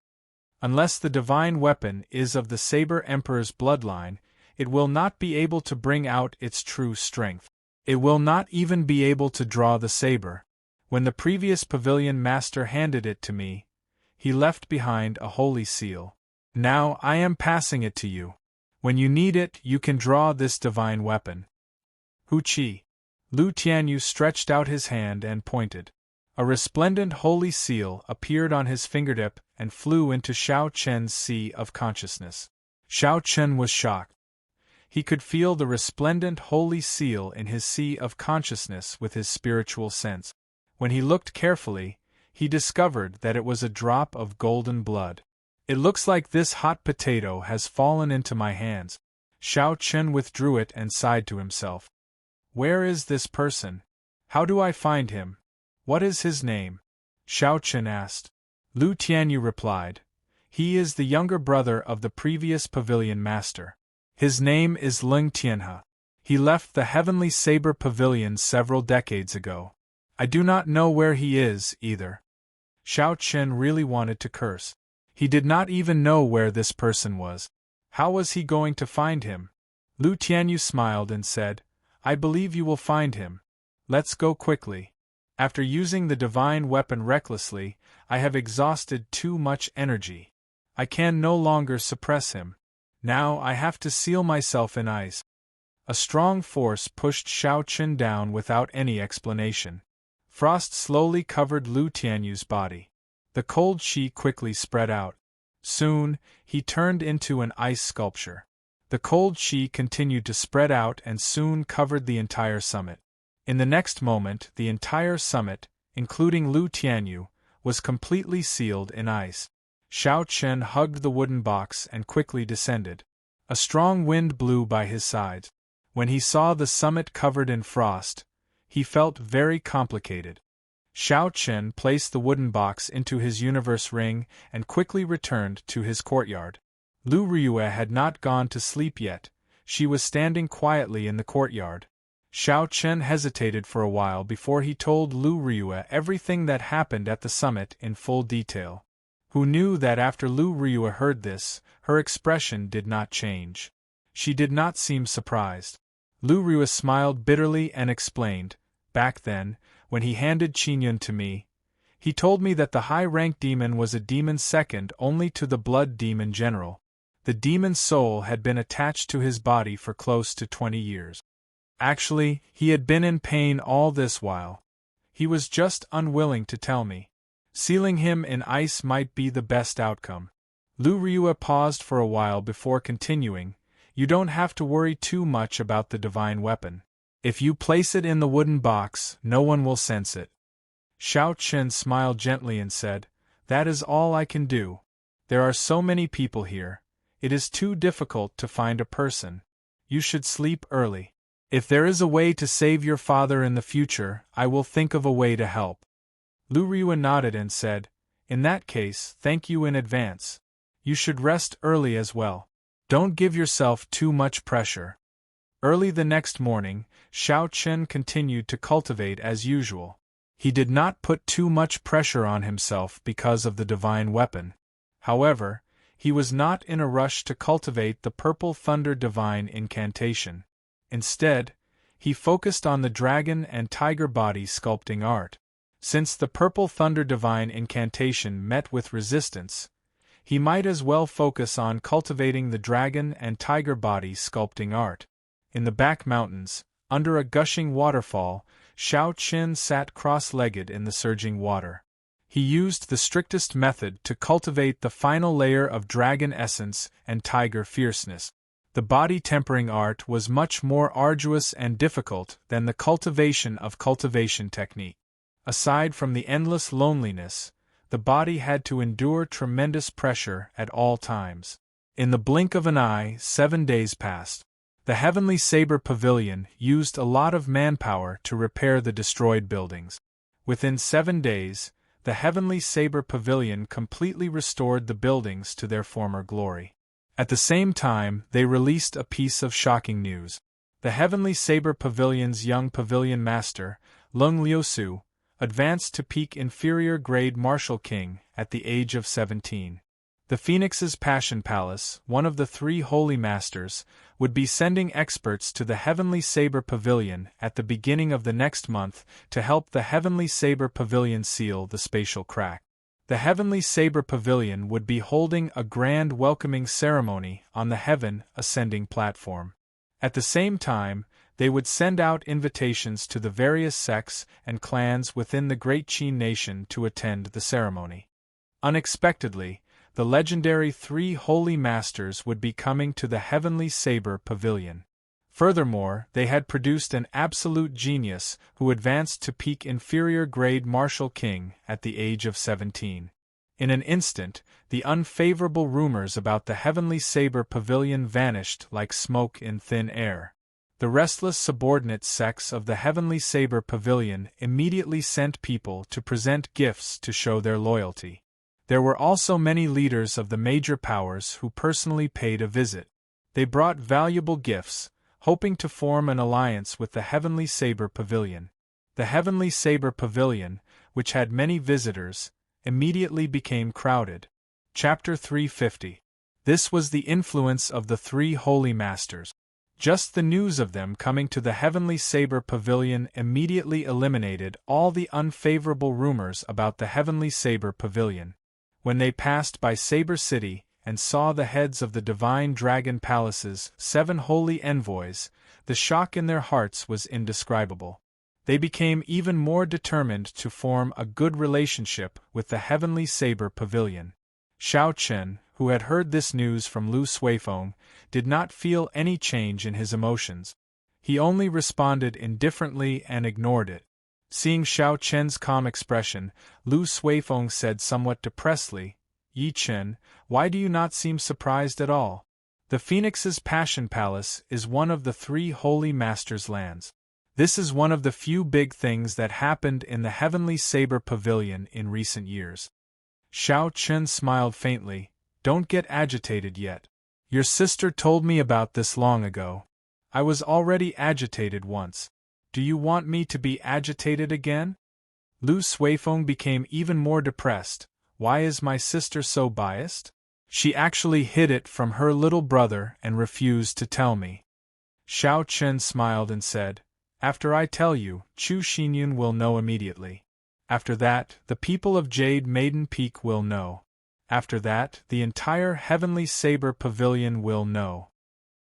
Unless the divine weapon is of the Saber Emperor's bloodline, it will not be able to bring out its true strength. It will not even be able to draw the saber. When the previous pavilion master handed it to me, he left behind a holy seal. Now I am passing it to you. When you need it, you can draw this divine weapon." Hu Qi. Lu Tianyu stretched out his hand and pointed. A resplendent holy seal appeared on his fingertip and flew into Xiao Chen's sea of consciousness. Xiao Chen was shocked. He could feel the resplendent holy seal in his sea of consciousness with his spiritual sense. When he looked carefully, he discovered that it was a drop of golden blood. "It looks like this hot potato has fallen into my hands." Xiao Chen withdrew it and sighed to himself. "Where is this person? How do I find him? What is his name?" Xiao Chen asked. Lu Tianyu replied, "He is the younger brother of the previous pavilion master. His name is Ling Tianhe. He left the Heavenly Saber Pavilion several decades ago. I do not know where he is, either." Xiao Chen really wanted to curse. He did not even know where this person was. How was he going to find him? Lu Tianyu smiled and said, "I believe you will find him. Let's go quickly. After using the divine weapon recklessly, I have exhausted too much energy. I can no longer suppress him. Now I have to seal myself in ice." A strong force pushed Xiao Chen down without any explanation. Frost slowly covered Lu Tianyu's body. The cold qi quickly spread out. Soon, he turned into an ice sculpture. The cold qi continued to spread out and soon covered the entire summit. In the next moment, the entire summit, including Lu Tianyu, was completely sealed in ice. Xiao Chen hugged the wooden box and quickly descended. A strong wind blew by his sides. When he saw the summit covered in frost, he felt very complicated. Xiao Chen placed the wooden box into his universe ring and quickly returned to his courtyard. Lu Ryue had not gone to sleep yet. She was standing quietly in the courtyard. Xiao Chen hesitated for a while before he told Lu Ryue everything that happened at the summit in full detail. Who knew that after Lu Ryue heard this, her expression did not change. She did not seem surprised. Lu Ryue smiled bitterly and explained, "Back then, when he handed Qingyun to me, he told me that the high-rank demon was a demon second only to the blood demon general. The demon's soul had been attached to his body for close to 20 years. Actually, he had been in pain all this while. He was just unwilling to tell me. Sealing him in ice might be the best outcome. Lu Ryua paused for a while before continuing, "You don't have to worry too much about the divine weapon. If you place it in the wooden box, no one will sense it." Xiao Chen smiled gently and said, "That is all I can do. There are so many people here. It is too difficult to find a person. You should sleep early. If there is a way to save your father in the future, I will think of a way to help." Lu Ryua nodded and said, "In that case, thank you in advance. You should rest early as well. Don't give yourself too much pressure." Early the next morning, Xiao Chen continued to cultivate as usual. He did not put too much pressure on himself because of the divine weapon. However, he was not in a rush to cultivate the Purple Thunder divine incantation. Instead, he focused on the dragon and tiger body sculpting art. Since the Purple Thunder divine incantation met with resistance, he might as well focus on cultivating the dragon and tiger body sculpting art. In the back mountains, under a gushing waterfall, Xiao Chen sat cross-legged in the surging water. He used the strictest method to cultivate the final layer of dragon essence and tiger fierceness. The body-tempering art was much more arduous and difficult than the cultivation of cultivation technique. Aside from the endless loneliness, the body had to endure tremendous pressure at all times. In the blink of an eye, 7 days passed. The Heavenly Saber Pavilion used a lot of manpower to repair the destroyed buildings. Within 7 days, the Heavenly Saber Pavilion completely restored the buildings to their former glory. At the same time, they released a piece of shocking news. The Heavenly Saber Pavilion's young pavilion master, Lung Liusu, advanced to peak inferior grade Martial King at the age of 17. The Phoenix's Passion Palace, one of the 3 holy masters, would be sending experts to the Heavenly Saber Pavilion at the beginning of the next month to help the Heavenly Saber Pavilion seal the spatial crack. The Heavenly Saber Pavilion would be holding a grand welcoming ceremony on the Heaven Ascending platform. At the same time, they would send out invitations to the various sects and clans within the Great Qin nation to attend the ceremony. Unexpectedly, the legendary 3 holy masters would be coming to the Heavenly Saber Pavilion. Furthermore, they had produced an absolute genius who advanced to peak inferior grade Martial King at the age of 17. In an instant, the unfavorable rumors about the Heavenly Saber Pavilion vanished like smoke in thin air. The restless subordinate sects of the Heavenly Saber Pavilion immediately sent people to present gifts to show their loyalty. There were also many leaders of the major powers who personally paid a visit. They brought valuable gifts, hoping to form an alliance with the Heavenly Saber Pavilion. The Heavenly Saber Pavilion, which had many visitors, immediately became crowded. Chapter 350. This was the influence of the 3 holy masters. Just the news of them coming to the Heavenly Saber Pavilion immediately eliminated all the unfavorable rumors about the Heavenly Saber Pavilion. When they passed by Saber City and saw the heads of the Divine Dragon Palace's 7 holy envoys, the shock in their hearts was indescribable. They became even more determined to form a good relationship with the Heavenly Saber Pavilion. Xiao Chen, who had heard this news from Lu Suifeng, did not feel any change in his emotions. He only responded indifferently and ignored it. Seeing Xiao Chen's calm expression, Lu Suifeng said somewhat depressedly, "Yi Chen, why do you not seem surprised at all? The Phoenix's Passion Palace is one of the 3 holy masters' lands. This is one of the few big things that happened in the Heavenly Saber Pavilion in recent years." Xiao Chen smiled faintly, "Don't get agitated yet. Your sister told me about this long ago. I was already agitated once. Do you want me to be agitated again?" Lu Suifeng became even more depressed. "Why is my sister so biased? She actually hid it from her little brother and refused to tell me." Xiao Chen smiled and said, "After I tell you, Chu Xinyun will know immediately. After that, the people of Jade Maiden Peak will know. After that, the entire Heavenly Saber Pavilion will know.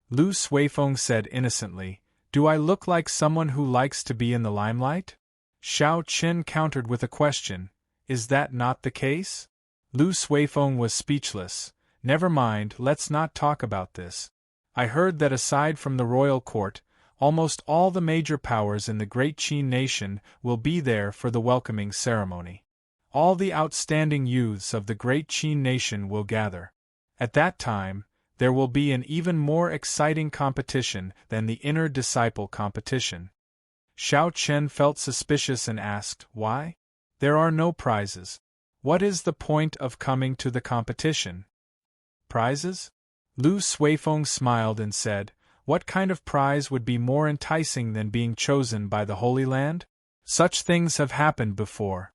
Lu Suifeng said innocently, "Do I look like someone who likes to be in the limelight?" Xiao Qin countered with a question, "Is that not the case?" Lu Suifeng was speechless. "Never mind, let's not talk about this. I heard that aside from the royal court, almost all the major powers in the great Qin nation will be there for the welcoming ceremony. All the outstanding youths of the great Qin nation will gather. At that time, there will be an even more exciting competition than the inner disciple competition." Xiao Chen felt suspicious and asked, "Why? There are no prizes. What is the point of coming to the competition?" "Prizes?" Lu Suifeng smiled and said, "What kind of prize would be more enticing than being chosen by the Holy Land? Such things have happened before.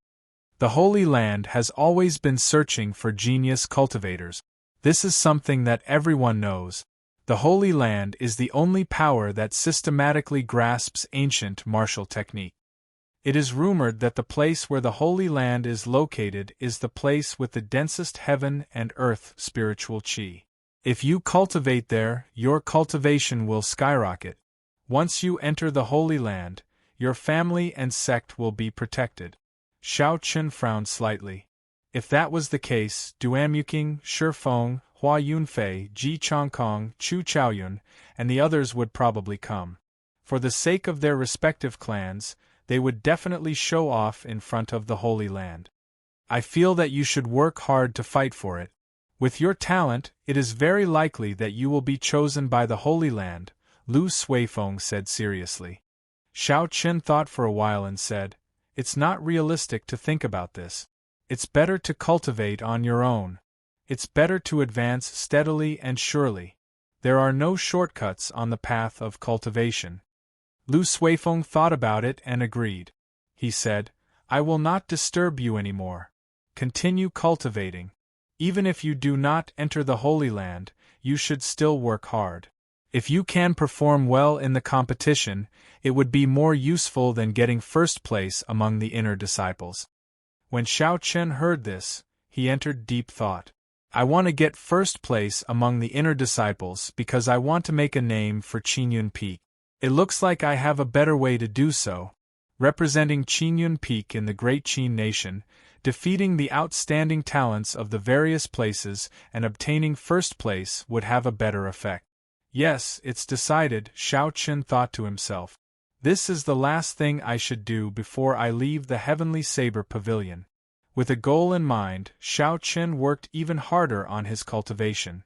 The Holy Land has always been searching for genius cultivators. This is something that everyone knows. The Holy Land is the only power that systematically grasps ancient martial technique. It is rumored that the place where the Holy Land is located is the place with the densest heaven and earth spiritual qi. If you cultivate there, your cultivation will skyrocket. Once you enter the Holy Land, your family and sect will be protected." Xiao Qin frowned slightly. If that was the case, Duanmuqing, Shifeng, Hua Yunfei, Ji Changkong, Chu Chaoyun, and the others would probably come. For the sake of their respective clans, they would definitely show off in front of the Holy Land. "I feel that you should work hard to fight for it. With your talent, it is very likely that you will be chosen by the Holy Land," Lu Suifeng said seriously. Xiao Qin thought for a while and said, "It's not realistic to think about this. It's better to cultivate on your own. It's better to advance steadily and surely. There are no shortcuts on the path of cultivation." Lu Suifeng thought about it and agreed. He said, "I will not disturb you anymore. Continue cultivating. Even if you do not enter the Holy Land, you should still work hard. If you can perform well in the competition, it would be more useful than getting first place among the inner disciples." When Xiao Chen heard this, he entered deep thought. "I want to get first place among the inner disciples because I want to make a name for Qinyun Peak. It looks like I have a better way to do so. Representing Qinyun Peak in the great Qin nation, defeating the outstanding talents of the various places and obtaining first place would have a better effect." "Yes, it's decided," Xiao Chen thought to himself. "This is the last thing I should do before I leave the Heavenly Saber Pavilion." With a goal in mind, Xiao Chen worked even harder on his cultivation.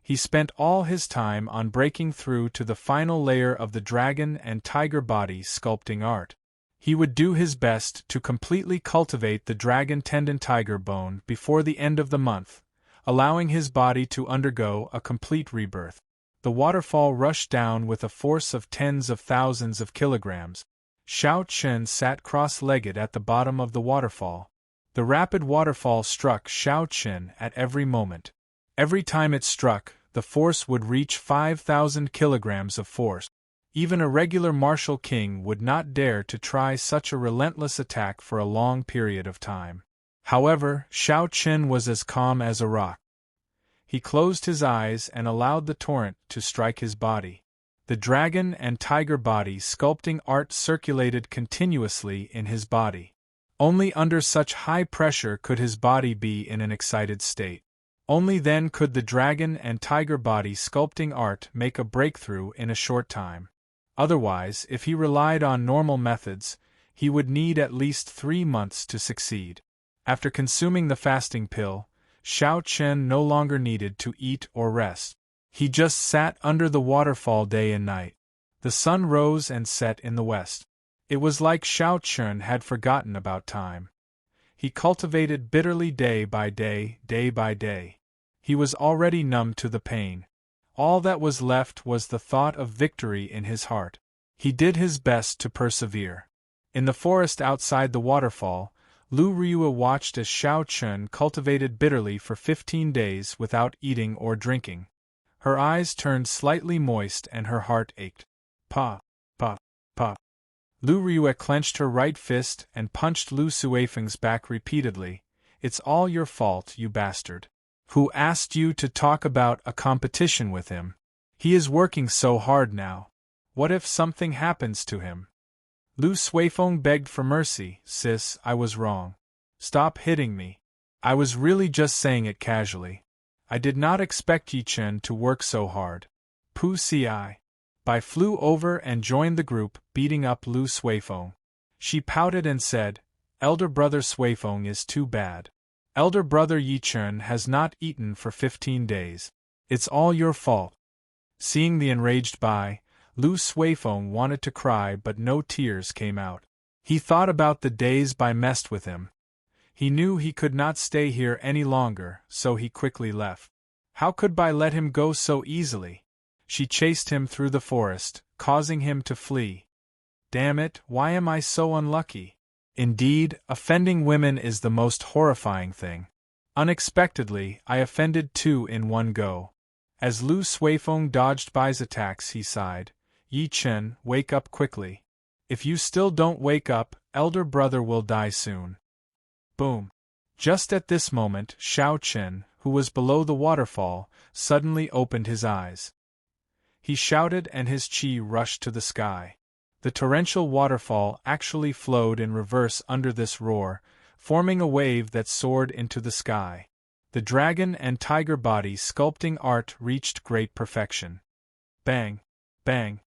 He spent all his time on breaking through to the final layer of the dragon and tiger body sculpting art. He would do his best to completely cultivate the dragon tendon tiger bone before the end of the month, allowing his body to undergo a complete rebirth. The waterfall rushed down with a force of tens of thousands of kilograms. Xiao Chen sat cross-legged at the bottom of the waterfall. The rapid waterfall struck Xiao Chen at every moment. Every time it struck, the force would reach 5,000 kilograms of force. Even a regular martial king would not dare to try such a relentless attack for a long period of time. However, Xiao Chen was as calm as a rock. He closed his eyes and allowed the torrent to strike his body. The dragon and tiger body sculpting art circulated continuously in his body. Only under such high pressure could his body be in an excited state. Only then could the dragon and tiger body sculpting art make a breakthrough in a short time. Otherwise, if he relied on normal methods, he would need at least 3 months to succeed. After consuming the fasting pill, Xiao Chen no longer needed to eat or rest. He just sat under the waterfall day and night. The sun rose and set in the west. It was like Xiao Chen had forgotten about time. He cultivated bitterly day by day, day by day. He was already numb to the pain. All that was left was the thought of victory in his heart. He did his best to persevere. In the forest outside the waterfall, Lu Ryue watched as Xiao Chen cultivated bitterly for 15 days without eating or drinking. Her eyes turned slightly moist and her heart ached. Pa, pa, pa. Lu Ryue clenched her right fist and punched Lu Suifeng's back repeatedly, It's all your fault, you bastard. Who asked you to talk about a competition with him? He is working so hard now. What if something happens to him? Lu Suifeng begged for mercy. Sis, I was wrong. Stop hitting me. I was really just saying it casually. I did not expect Yi Chen to work so hard. Pu Si. Bai flew over and joined the group, beating up Lu Suifeng. She pouted and said, Elder brother Suifeng is too bad. Elder brother Yi Chen has not eaten for 15 days. It's all your fault. Seeing the enraged Bai, Lu Suifeng wanted to cry but no tears came out. He thought about the days Bai messed with him. He knew he could not stay here any longer, so he quickly left. How could Bai let him go so easily? She chased him through the forest, causing him to flee. Damn it, why am I so unlucky? Indeed, offending women is the most horrifying thing. Unexpectedly, I offended two in one go. As Lu Suifeng dodged Bai's attacks, he sighed, Yi Chen, wake up quickly. If you still don't wake up, elder brother will die soon. Boom. Just at this moment, Xiao Chen, who was below the waterfall, suddenly opened his eyes. He shouted and his qi rushed to the sky. The torrential waterfall actually flowed in reverse under this roar, forming a wave that soared into the sky. The dragon and tiger body sculpting art reached great perfection. Bang! Bang!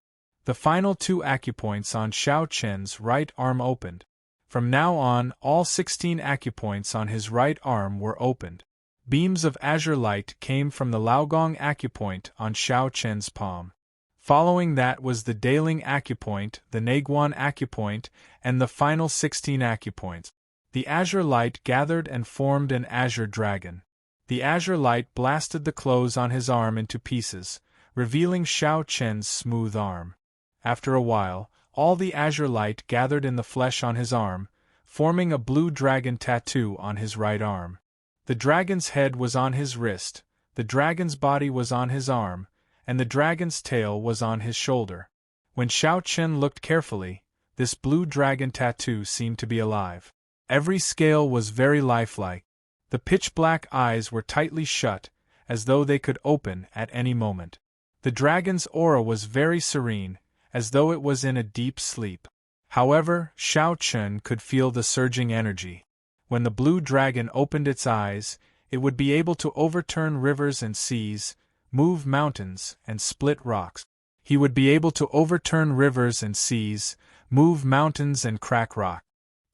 The final 2 acupoints on Xiao Chen's right arm opened. From now on, all 16 acupoints on his right arm were opened. Beams of azure light came from the Laogong acupoint on Xiao Chen's palm. Following that was the Daling acupoint, the Naguan acupoint, and the final 16 acupoints. The azure light gathered and formed an azure dragon. The azure light blasted the clothes on his arm into pieces, revealing Xiao Chen's smooth arm. After a while, all the azure light gathered in the flesh on his arm, forming a blue dragon tattoo on his right arm. The dragon's head was on his wrist, the dragon's body was on his arm, and the dragon's tail was on his shoulder. When Xiao Chen looked carefully, this blue dragon tattoo seemed to be alive. Every scale was very lifelike. The pitch-black eyes were tightly shut, as though they could open at any moment. The dragon's aura was very serene, as though it was in a deep sleep. However, Xiao Chen could feel the surging energy. When the blue dragon opened its eyes, it would be able to overturn rivers and seas, move mountains, and split rocks. He would be able to overturn rivers and seas, move mountains and crack rock.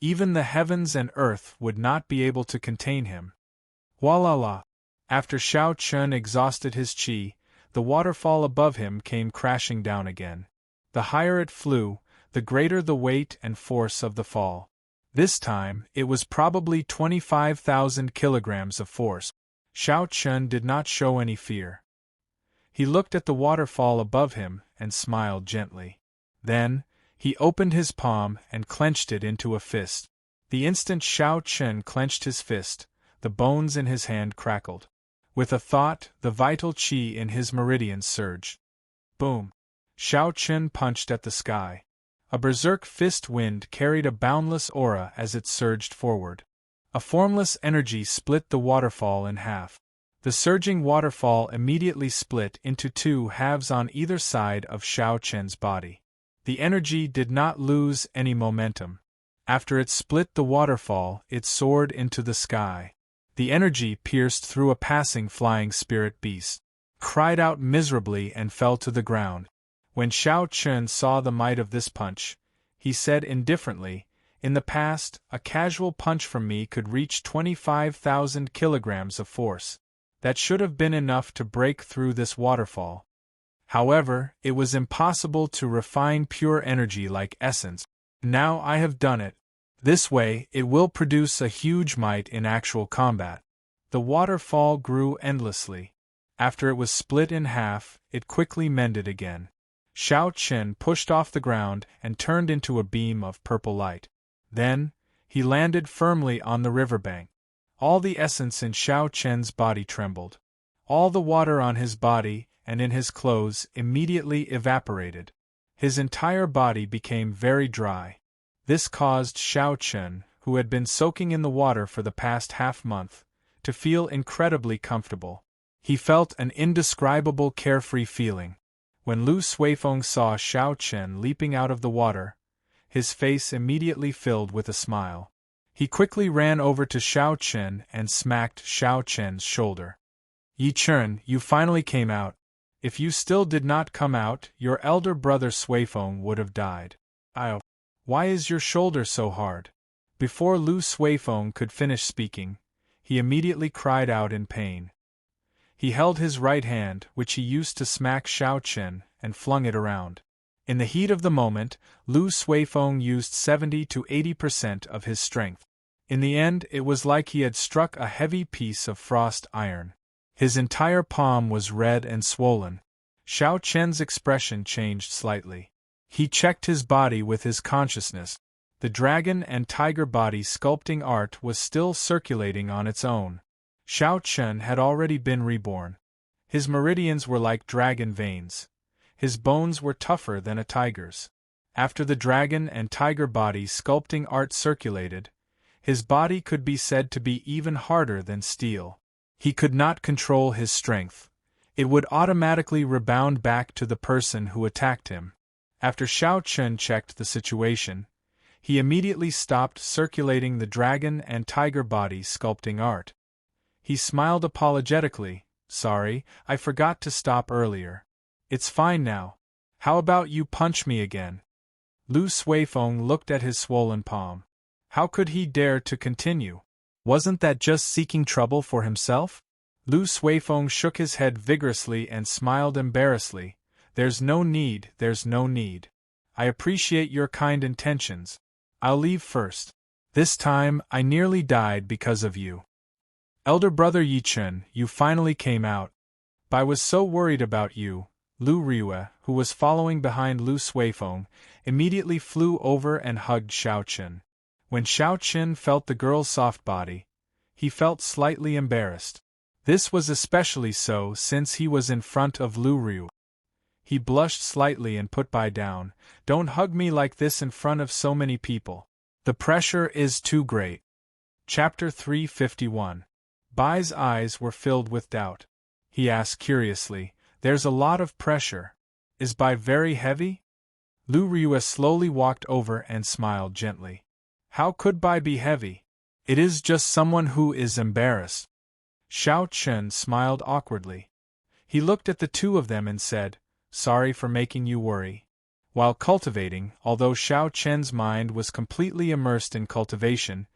Even the heavens and earth would not be able to contain him. Walala! After Xiao Chen exhausted his qi, the waterfall above him came crashing down again. The higher it flew, the greater the weight and force of the fall. This time, it was probably 25,000 kilograms of force. Xiao Chen did not show any fear. He looked at the waterfall above him and smiled gently. Then, he opened his palm and clenched it into a fist. The instant Xiao Chen clenched his fist, the bones in his hand crackled. With a thought, the vital qi in his meridians surged. Boom! Xiao Chen punched at the sky. A berserk fist wind carried a boundless aura as it surged forward. A formless energy split the waterfall in half. The surging waterfall immediately split into 2 halves on either side of Xiao Chen's body. The energy did not lose any momentum. After it split the waterfall, it soared into the sky. The energy pierced through a passing flying spirit beast, cried out miserably and fell to the ground. When Xiao Chen saw the might of this punch, he said indifferently, "In the past, a casual punch from me could reach 25,000 kilograms of force. That should have been enough to break through this waterfall. However, it was impossible to refine pure energy like essence. Now I have done it. This way, it will produce a huge might in actual combat." The waterfall grew endlessly. After it was split in half, it quickly mended again. Xiao Chen pushed off the ground and turned into a beam of purple light. Then, he landed firmly on the riverbank. All the essence in Xiao Chen's body trembled. All the water on his body and in his clothes immediately evaporated. His entire body became very dry. This caused Xiao Chen, who had been soaking in the water for the past half-month, to feel incredibly comfortable. He felt an indescribable carefree feeling. When Lu Suifeng saw Xiao Chen leaping out of the water, his face immediately filled with a smile. He quickly ran over to Xiao Chen and smacked Xiao Chen's shoulder. "Yi Chen, you finally came out. If you still did not come out, your elder brother Suifeng would have died. Why is your shoulder so hard?" Before Lu Suifeng could finish speaking, he immediately cried out in pain. He held his right hand, which he used to smack Xiao Chen, and flung it around. In the heat of the moment, Lu Suifeng used 70 to 80% of his strength. In the end, it was like he had struck a heavy piece of frost iron. His entire palm was red and swollen. Xiao Chen's expression changed slightly. He checked his body with his consciousness. The dragon and tiger body sculpting art was still circulating on its own. Xiao Chen had already been reborn. His meridians were like dragon veins. His bones were tougher than a tiger's. After the dragon and tiger body sculpting art circulated, his body could be said to be even harder than steel. He could not control his strength. It would automatically rebound back to the person who attacked him. After Xiao Chen checked the situation, he immediately stopped circulating the dragon and tiger body sculpting art. He smiled apologetically. "Sorry, I forgot to stop earlier. It's fine now. How about you punch me again?" Lu Suifeng looked at his swollen palm. How could he dare to continue? Wasn't that just seeking trouble for himself? Lu Suifeng shook his head vigorously and smiled embarrassedly. There's no need. I appreciate your kind intentions. I'll leave first. This time, I nearly died because of you. Elder brother Yi Chen, you finally came out. I was so worried about you. Lu Riyue, who was following behind Lu Suifeng, immediately flew over and hugged Xiao Chen. When Xiao Chen felt the girl's soft body, he felt slightly embarrassed. This was especially so since he was in front of Lu Riyue. He blushed slightly and put Bai down. "Don't hug me like this in front of so many people. The pressure is too great." Chapter 351. Bai's eyes were filled with doubt. He asked curiously, "There's a lot of pressure. Is Bai very heavy?" Lu Riyue slowly walked over and smiled gently. "How could Bai be heavy? It is just someone who is embarrassed." Xiao Chen smiled awkwardly. He looked at the two of them and said, "Sorry for making you worry." While cultivating, although Xiao Chen's mind was completely immersed in cultivation,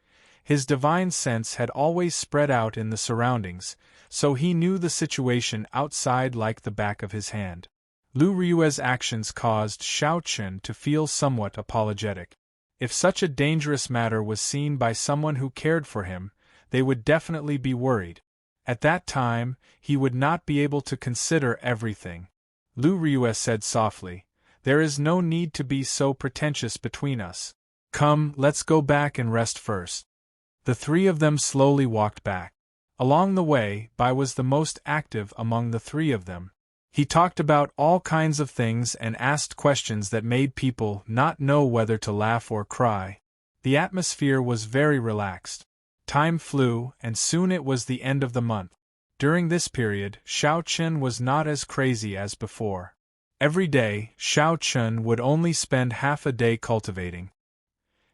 his divine sense had always spread out in the surroundings, so he knew the situation outside like the back of his hand. Lu Riyue's actions caused Xiao Chen to feel somewhat apologetic. If such a dangerous matter was seen by someone who cared for him, they would definitely be worried. At that time, he would not be able to consider everything. Lu Riyue said softly, "There is no need to be so pretentious between us. Come, let's go back and rest first." The three of them slowly walked back. Along the way, Bai was the most active among the three of them. He talked about all kinds of things and asked questions that made people not know whether to laugh or cry. The atmosphere was very relaxed. Time flew, and soon it was the end of the month. During this period, Xiao Chen was not as crazy as before. Every day, Xiao Chen would only spend half a day cultivating.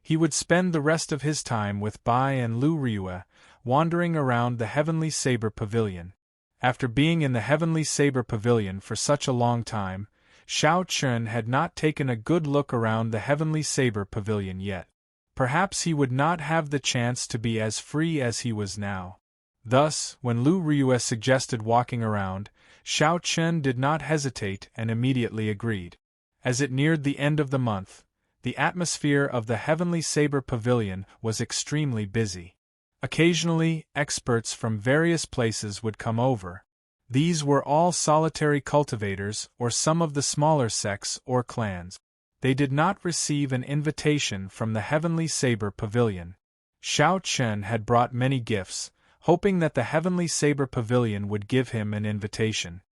He would spend the rest of his time with Bai and Lu Riyue, wandering around the Heavenly Saber Pavilion. After being in the Heavenly Saber Pavilion for such a long time, Xiao Chen had not taken a good look around the Heavenly Saber Pavilion yet. Perhaps he would not have the chance to be as free as he was now. Thus, when Lu Riyue suggested walking around, Xiao Chen did not hesitate and immediately agreed. As it neared the end of the month, the atmosphere of the Heavenly Saber Pavilion was extremely busy. Occasionally, experts from various places would come over. These were all solitary cultivators or some of the smaller sects or clans. They did not receive an invitation from the Heavenly Saber Pavilion. Xiao Chen had brought many gifts, hoping that the Heavenly Saber Pavilion would give him an invitation.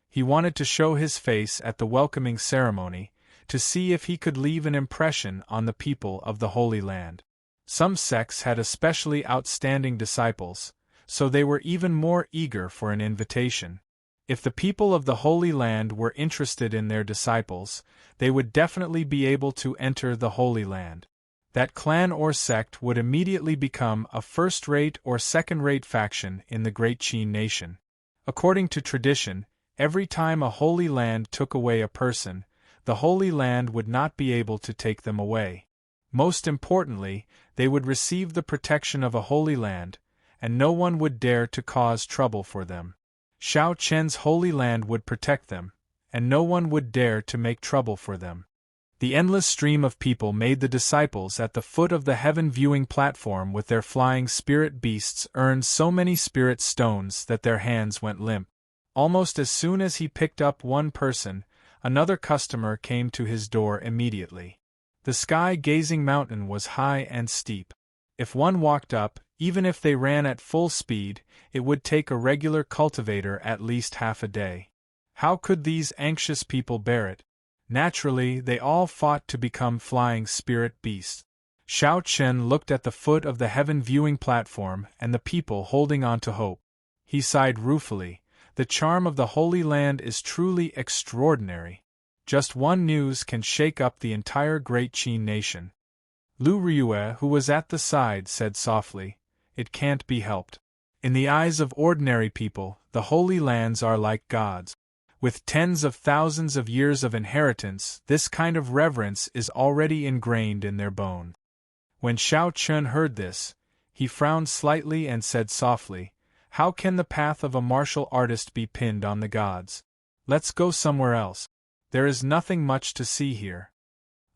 He wanted to show his face at the welcoming ceremony, to see if he could leave an impression on the people of the Holy Land. Some sects had especially outstanding disciples, so they were even more eager for an invitation. If the people of the Holy Land were interested in their disciples, they would definitely be able to enter the Holy Land. That clan or sect would immediately become a first-rate or second-rate faction in the Great Qin nation. According to tradition, every time a Holy Land took away a person, the Holy Land would not be able to take them away. Most importantly, they would receive the protection of a Holy Land, and no one would dare to cause trouble for them. Xiao Chen's Holy Land would protect them, and no one would dare to make trouble for them. The endless stream of people made the disciples at the foot of the heaven viewing platform with their flying spirit beasts earn so many spirit stones that their hands went limp. Almost as soon as he picked up one person, another customer came to his door immediately. The sky-gazing mountain was high and steep. If one walked up, even if they ran at full speed, it would take a regular cultivator at least half a day. How could these anxious people bear it? Naturally, they all fought to become flying spirit beasts. Xiao Chen looked at the foot of the heaven viewing platform and the people holding on to hope. He sighed ruefully. The charm of the Holy Land is truly extraordinary. Just one news can shake up the entire Great Qin nation. Lu Ryue, who was at the side, said softly, "It can't be helped. In the eyes of ordinary people, the Holy Lands are like gods. With tens of thousands of years of inheritance, this kind of reverence is already ingrained in their bones." When Xiao Chen heard this, he frowned slightly and said softly, "How can the path of a martial artist be pinned on the gods? Let's go somewhere else. There is nothing much to see here."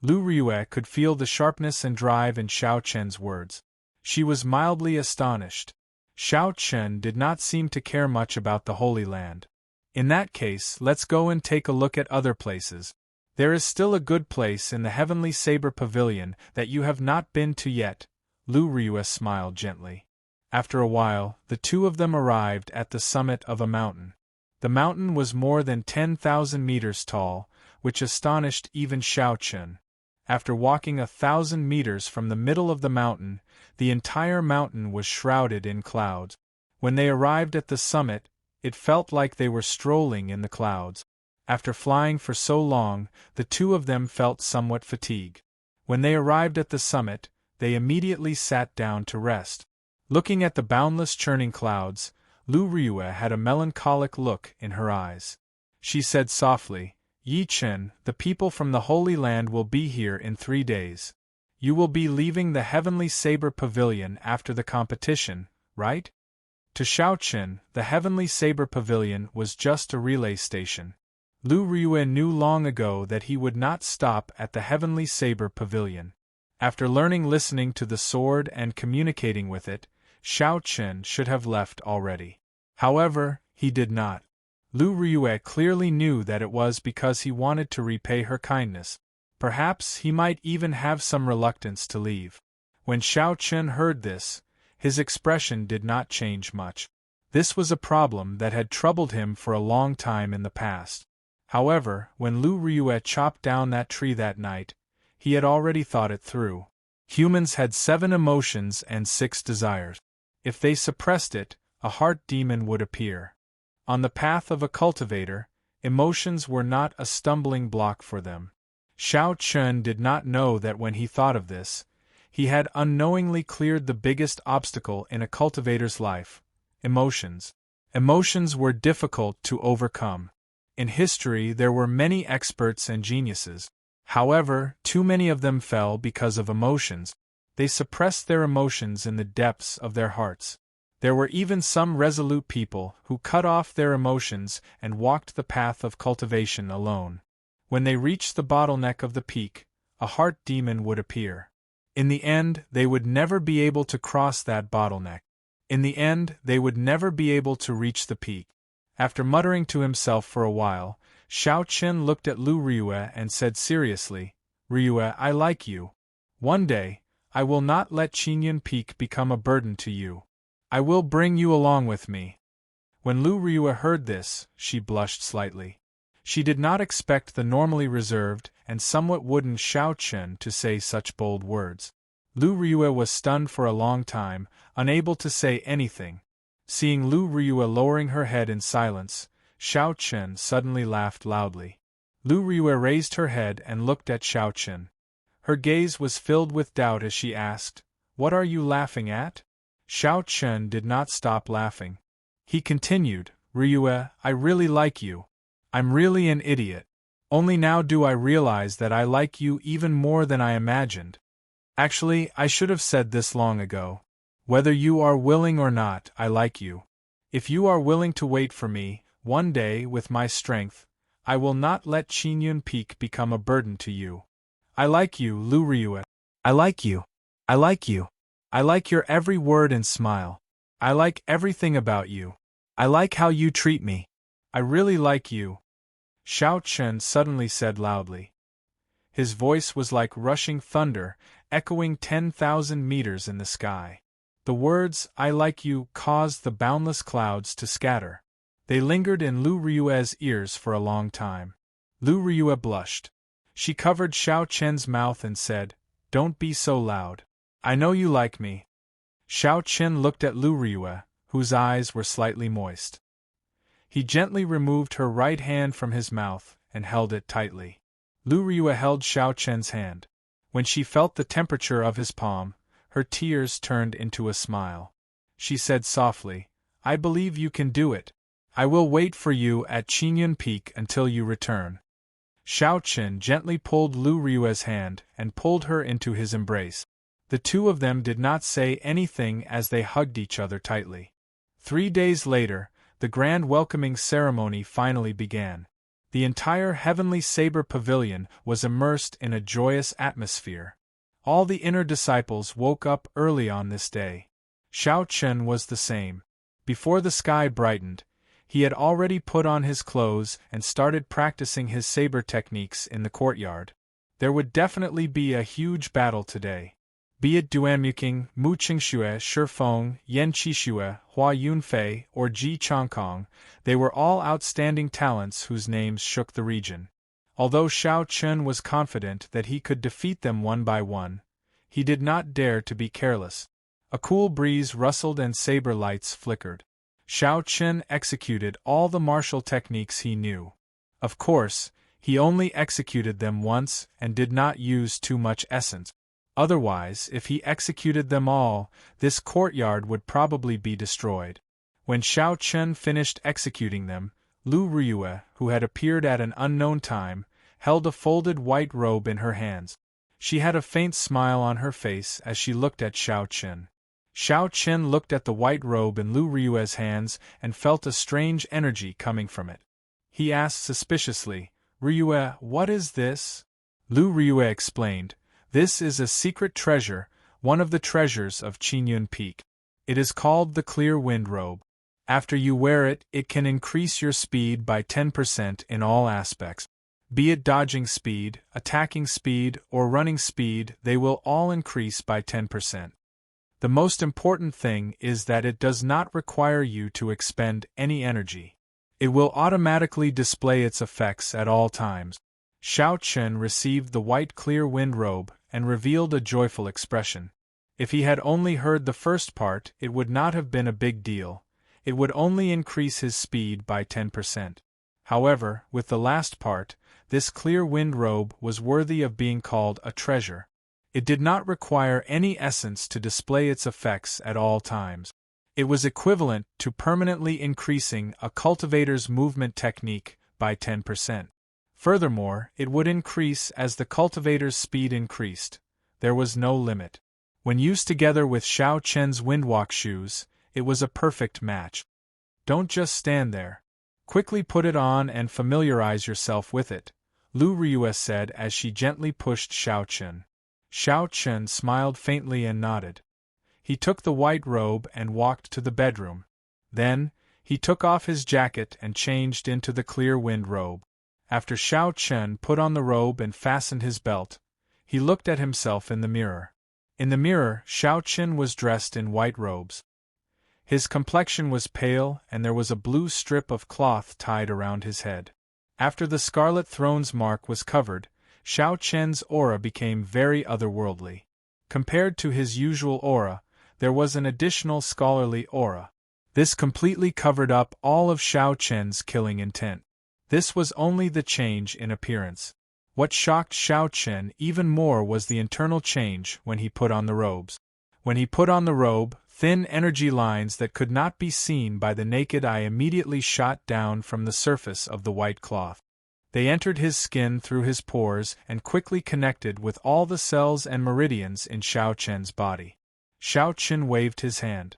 Lu Ryue could feel the sharpness and drive in Xiao Chen's words. She was mildly astonished. Xiao Chen did not seem to care much about the Holy Land. "In that case, let's go and take a look at other places. There is still a good place in the Heavenly Saber Pavilion that you have not been to yet." Lu Ryue smiled gently. After a while, the two of them arrived at the summit of a mountain. The mountain was more than 10,000 meters tall, which astonished even Xiao Chen. After walking 1,000 meters from the middle of the mountain, the entire mountain was shrouded in clouds. When they arrived at the summit, it felt like they were strolling in the clouds. After flying for so long, the two of them felt somewhat fatigued. When they arrived at the summit, they immediately sat down to rest. Looking at the boundless churning clouds, Lu Ryue had a melancholic look in her eyes. She said softly, "Yi Chen, the people from the Holy Land will be here in 3 days. You will be leaving the Heavenly Saber Pavilion after the competition, right?" To Xiao Chen, the Heavenly Saber Pavilion was just a relay station. Lu Ryue knew long ago that he would not stop at the Heavenly Saber Pavilion. After listening to the sword and communicating with it, Xiao Chen should have left already. However, he did not. Lu Ryue clearly knew that it was because he wanted to repay her kindness. Perhaps he might even have some reluctance to leave. When Xiao Chen heard this, his expression did not change much. This was a problem that had troubled him for a long time in the past. However, when Lu Ryue chopped down that tree that night, he had already thought it through. Humans had 7 emotions and 6 desires. If they suppressed it, a heart demon would appear. On the path of a cultivator, emotions were not a stumbling block for them. Xiao Chen did not know that when he thought of this, he had unknowingly cleared the biggest obstacle in a cultivator's life: emotions. Emotions were difficult to overcome. In history there were many experts and geniuses. However, too many of them fell because of emotions. They suppressed their emotions in the depths of their hearts. There were even some resolute people who cut off their emotions and walked the path of cultivation alone. When they reached the bottleneck of the peak, a heart demon would appear. In the end, they would never be able to cross that bottleneck. In the end, they would never be able to reach the peak. After muttering to himself for a while, Xiao Chen looked at Lu Ryue and said seriously, "Ryue, I like you. One day, I will not let Qinyan Peak become a burden to you. I will bring you along with me." When Lu Ryue heard this, she blushed slightly. She did not expect the normally reserved and somewhat wooden Xiao Chen to say such bold words. Lu Ryue was stunned for a long time, unable to say anything. Seeing Lu Ryue lowering her head in silence, Xiao Chen suddenly laughed loudly. Lu Ryue raised her head and looked at Xiao Chen. Her gaze was filled with doubt as she asked, "What are you laughing at?" Xiao Chen did not stop laughing. He continued, "Ryue, I really like you. I'm really an idiot. Only now do I realize that I like you even more than I imagined. Actually, I should have said this long ago. Whether you are willing or not, I like you. If you are willing to wait for me, one day, with my strength, I will not let Qingyun Peak become a burden to you. I like you, Lu Ryue. I like you. I like you. I like your every word and smile. I like everything about you. I like how you treat me. I really like you," Xiao Chen suddenly said loudly. His voice was like rushing thunder, echoing 10,000 meters in the sky. The words, "I like you," caused the boundless clouds to scatter. They lingered in Lu Ryue's ears for a long time. Lu Ryue blushed. She covered Xiao Chen's mouth and said, "Don't be so loud. I know you like me." Xiao Chen looked at Lu Ryue, whose eyes were slightly moist. He gently removed her right hand from his mouth and held it tightly. Lu Ryue held Xiao Chen's hand. When she felt the temperature of his palm, her tears turned into a smile. She said softly, "I believe you can do it. I will wait for you at Qingyun Peak until you return." Xiao Chen gently pulled Lu Ryue's hand and pulled her into his embrace. The two of them did not say anything as they hugged each other tightly. 3 days later, the grand welcoming ceremony finally began. The entire Heavenly Saber Pavilion was immersed in a joyous atmosphere. All the inner disciples woke up early on this day. Xiao Chen was the same. Before the sky brightened, he had already put on his clothes and started practicing his saber techniques in the courtyard. There would definitely be a huge battle today. Be it Duanmuqing, Mu Qingxue, Shifeng, Yan Qixue, Hua Yunfei, or Ji Changkong, they were all outstanding talents whose names shook the region. Although Xiao Chen was confident that he could defeat them one by one, he did not dare to be careless. A cool breeze rustled and saber lights flickered. Xiao Chen executed all the martial techniques he knew. Of course, he only executed them once and did not use too much essence. Otherwise, if he executed them all, this courtyard would probably be destroyed. When Xiao Chen finished executing them, Lu Ryue, who had appeared at an unknown time, held a folded white robe in her hands. She had a faint smile on her face as she looked at Xiao Chen. Xiao Chen looked at the white robe in Lu Ryue's hands and felt a strange energy coming from it. He asked suspiciously, "Ryue, what is this?" Lu Ryue explained, "This is a secret treasure, one of the treasures of Qingyun Peak. It is called the Clear Wind Robe. After you wear it, it can increase your speed by 10% in all aspects. Be it dodging speed, attacking speed, or running speed, they will all increase by 10%. The most important thing is that it does not require you to expend any energy. It will automatically display its effects at all times." Xiao Chen received the white clear wind robe and revealed a joyful expression. If he had only heard the first part, it would not have been a big deal. It would only increase his speed by 10%. However, with the last part, this clear wind robe was worthy of being called a treasure. It did not require any essence to display its effects at all times. It was equivalent to permanently increasing a cultivator's movement technique by 10%. Furthermore, it would increase as the cultivator's speed increased. There was no limit. When used together with Xiao Chen's windwalk shoes, it was a perfect match. "Don't just stand there. Quickly put it on and familiarize yourself with it," Lu Ryue said as she gently pushed Xiao Chen. Xiao Chen smiled faintly and nodded. He took the white robe and walked to the bedroom. Then, he took off his jacket and changed into the clear wind robe. After Xiao Chen put on the robe and fastened his belt, he looked at himself in the mirror. In the mirror, Xiao Chen was dressed in white robes. His complexion was pale and there was a blue strip of cloth tied around his head. After the Scarlet Throne's mark was covered, Xiao Chen's aura became very otherworldly. Compared to his usual aura, there was an additional scholarly aura. This completely covered up all of Xiao Chen's killing intent. This was only the change in appearance. What shocked Xiao Chen even more was the internal change when he put on the robes. When he put on the robe, thin energy lines that could not be seen by the naked eye immediately shot down from the surface of the white cloth. They entered his skin through his pores and quickly connected with all the cells and meridians in Xiao Chen's body. Xiao Chen waved his hand.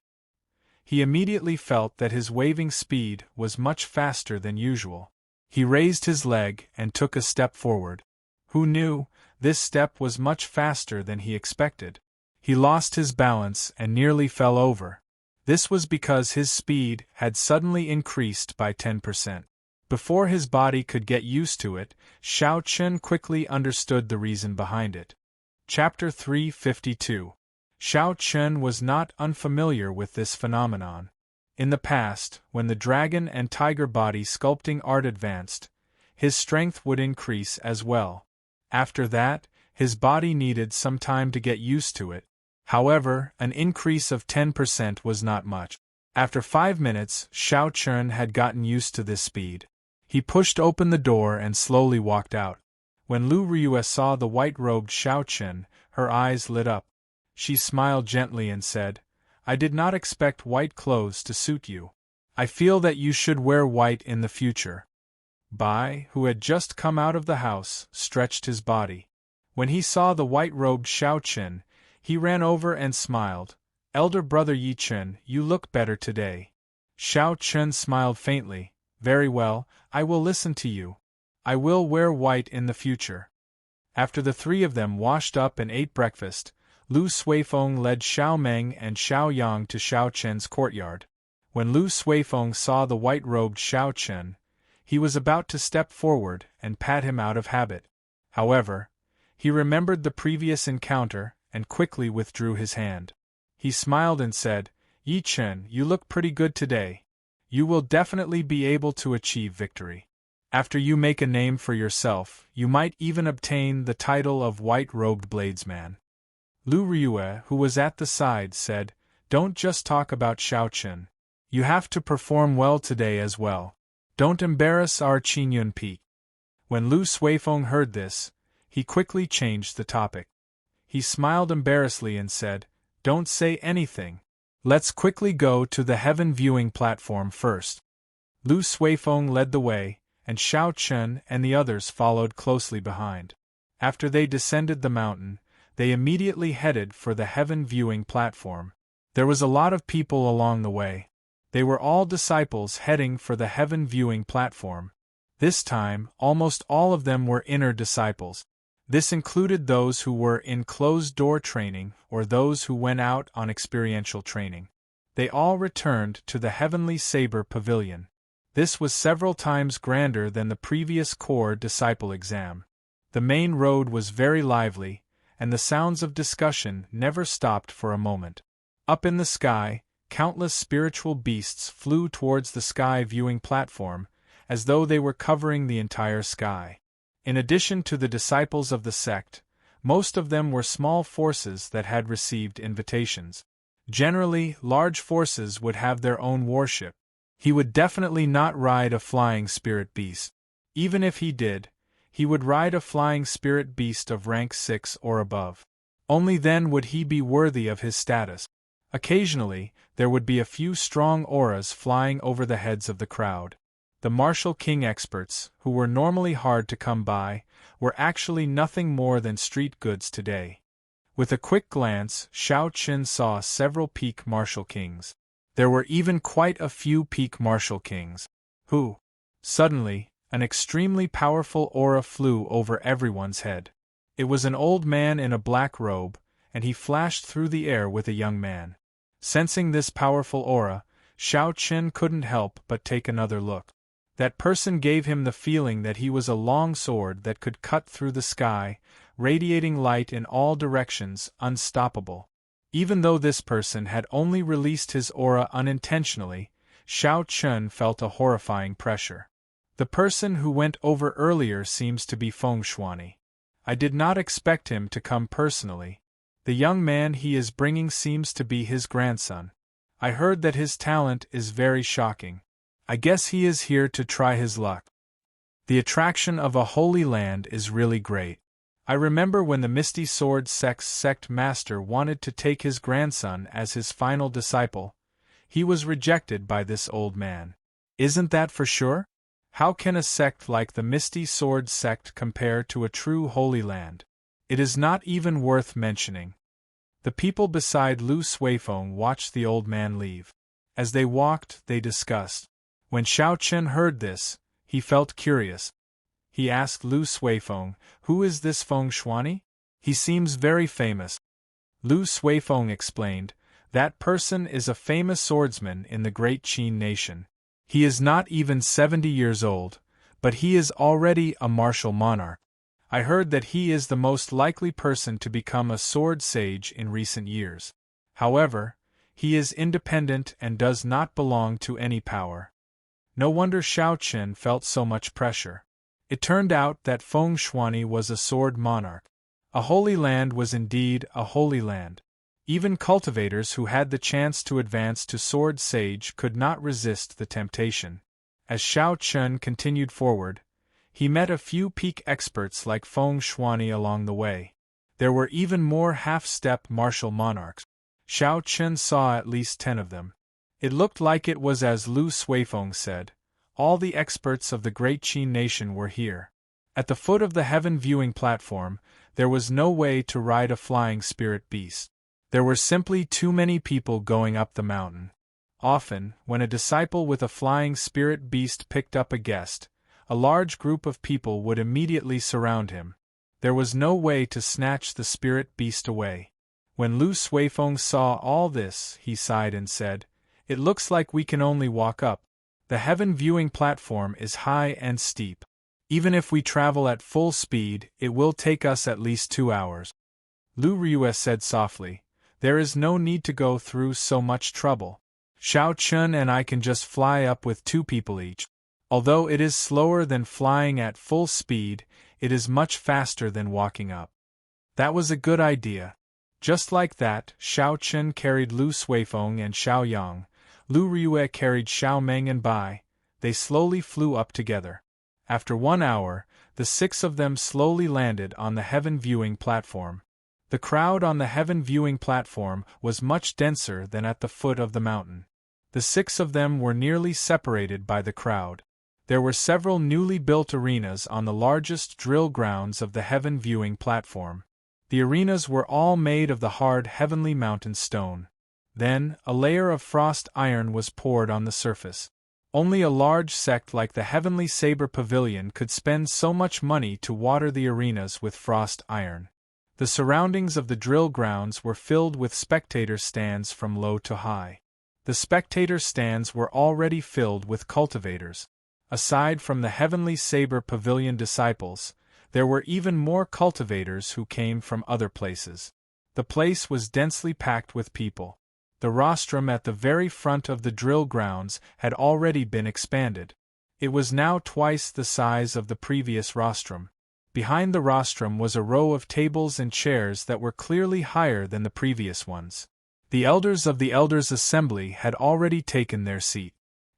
He immediately felt that his waving speed was much faster than usual. He raised his leg and took a step forward. Who knew, this step was much faster than he expected. He lost his balance and nearly fell over. This was because his speed had suddenly increased by 10%. Before his body could get used to it, Xiao Chen quickly understood the reason behind it. Chapter 352. Xiao Chen was not unfamiliar with this phenomenon. In the past, when the dragon and tiger body sculpting art advanced, his strength would increase as well. After that, his body needed some time to get used to it. However, an increase of 10% was not much. After 5 minutes, Xiao Chen had gotten used to this speed. He pushed open the door and slowly walked out. When Lu Riyue saw the white-robed Xiao Chen, her eyes lit up. She smiled gently and said, "I did not expect white clothes to suit you. I feel that you should wear white in the future." Bai, who had just come out of the house, stretched his body. When he saw the white-robed Xiao Chen, he ran over and smiled. "Elder brother Yi Chen, you look better today." Xiao Chen smiled faintly. "Very well, I will listen to you. I will wear white in the future." After the three of them washed up and ate breakfast, Lu Suifeng led Xiao Meng and Xiao Yang to Xiao Chen's courtyard. When Lu Suifeng saw the white-robed Xiao Chen, he was about to step forward and pat him out of habit. However, he remembered the previous encounter and quickly withdrew his hand. He smiled and said, "Yi Chen, you look pretty good today. You will definitely be able to achieve victory. After you make a name for yourself, you might even obtain the title of White-Robed Bladesman." Lu Riyue, who was at the side, said, "Don't just talk about Xiao Chen. You have to perform well today as well. Don't embarrass our Qingyun Peak." When Lu Suifeng heard this, he quickly changed the topic. He smiled embarrassedly and said, "Don't say anything. Let's quickly go to the heaven viewing platform first." Lu Suifeng led the way, and Xiao Chen and the others followed closely behind. After they descended the mountain, they immediately headed for the heaven viewing platform. There was a lot of people along the way. They were all disciples heading for the heaven viewing platform. This time, almost all of them were inner disciples. This included those who were in closed-door training or those who went out on experiential training. They all returned to the Heavenly Saber Pavilion. This was several times grander than the previous core disciple exam. The main road was very lively, and the sounds of discussion never stopped for a moment. Up in the sky, countless spiritual beasts flew towards the sky viewing platform, as though they were covering the entire sky. In addition to the disciples of the sect, most of them were small forces that had received invitations. Generally, large forces would have their own warship. He would definitely not ride a flying spirit beast. Even if he did, he would ride a flying spirit beast of rank 6 or above. Only then would he be worthy of his status. Occasionally, there would be a few strong auras flying over the heads of the crowd. The martial king experts, who were normally hard to come by, were actually nothing more than street goods today. With a quick glance, Xiao Chen saw several peak martial kings. There were even quite a few peak martial kings. Who? Suddenly, an extremely powerful aura flew over everyone's head. It was an old man in a black robe, and he flashed through the air with a young man. Sensing this powerful aura, Xiao Chen couldn't help but take another look. That person gave him the feeling that he was a long sword that could cut through the sky, radiating light in all directions, unstoppable. Even though this person had only released his aura unintentionally, Xiao Chen felt a horrifying pressure. The person who went over earlier seems to be Feng Shuani. I did not expect him to come personally. The young man he is bringing seems to be his grandson. I heard that his talent is very shocking. I guess he is here to try his luck. The attraction of a holy land is really great. I remember when the Misty Sword sect master wanted to take his grandson as his final disciple. He was rejected by this old man. Isn't that for sure? How can a sect like the Misty Sword sect compare to a true holy land? It is not even worth mentioning. The people beside Lu Suifeng watched the old man leave. As they walked, they discussed. When Xiao Chen heard this, he felt curious. He asked Lu Suifeng, "Who is this Feng Shuani? He seems very famous." Lu Suifeng explained, "That person is a famous swordsman in the great Qin nation. He is not even 70 years old, but he is already a martial monarch. I heard that he is the most likely person to become a sword sage in recent years. However, he is independent and does not belong to any power." No wonder Xiao Chen felt so much pressure. It turned out that Feng Shuani was a sword monarch. A holy land was indeed a holy land. Even cultivators who had the chance to advance to sword sage could not resist the temptation. As Xiao Chen continued forward, he met a few peak experts like Feng Shuani along the way. There were even more half-step martial monarchs. Xiao Chen saw at least 10 of them. It looked like it was as Lu Suifeng said. All the experts of the great Qin nation were here. At the foot of the heaven viewing platform, there was no way to ride a flying spirit beast. There were simply too many people going up the mountain. Often, when a disciple with a flying spirit beast picked up a guest, a large group of people would immediately surround him. There was no way to snatch the spirit beast away. When Lu Suifeng saw all this, he sighed and said, "It looks like we can only walk up. The heaven viewing platform is high and steep. Even if we travel at full speed, it will take us at least 2 hours." Lu Riyue said softly, "There is no need to go through so much trouble. Xiao Chen and I can just fly up with 2 people each. Although it is slower than flying at full speed, it is much faster than walking up." That was a good idea. Just like that, Xiao Chen carried Lu Suifeng and Xiao Yang. Lu Riyue carried Xiao Meng and Bai. They slowly flew up together. After 1 hour, the 6 of them slowly landed on the heaven viewing platform. The crowd on the heaven viewing platform was much denser than at the foot of the mountain. The 6 of them were nearly separated by the crowd. There were several newly built arenas on the largest drill grounds of the heaven viewing platform. The arenas were all made of the hard heavenly mountain stone. Then, a layer of frost iron was poured on the surface. Only a large sect like the Heavenly Saber Pavilion could spend so much money to water the arenas with frost iron. The surroundings of the drill grounds were filled with spectator stands from low to high. The spectator stands were already filled with cultivators. Aside from the Heavenly Saber Pavilion disciples, there were even more cultivators who came from other places. The place was densely packed with people. The rostrum at the very front of the drill grounds had already been expanded. It was now twice the size of the previous rostrum. Behind the rostrum was a row of tables and chairs that were clearly higher than the previous ones. The elders of the Elders' Assembly had already taken their seat.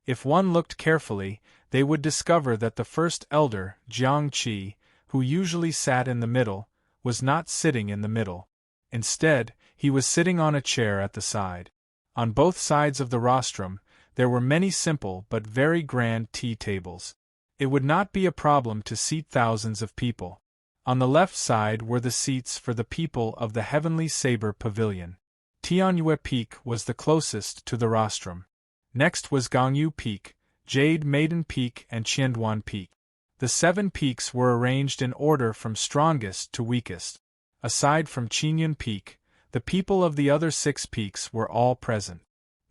If one looked carefully, they would discover that the first elder, Jiang Qi, who usually sat in the middle, was not sitting in the middle. Instead, he was sitting on a chair at the side. On both sides of the rostrum, there were many simple but very grand tea tables. It would not be a problem to seat thousands of people. On the left side were the seats for the people of the Heavenly Saber Pavilion. Tianyue Peak was the closest to the rostrum. Next was Gongyu Peak, Jade Maiden Peak and Qianduan Peak. The 7 peaks were arranged in order from strongest to weakest. Aside from Qingyun Peak, the people of the other 6 peaks were all present.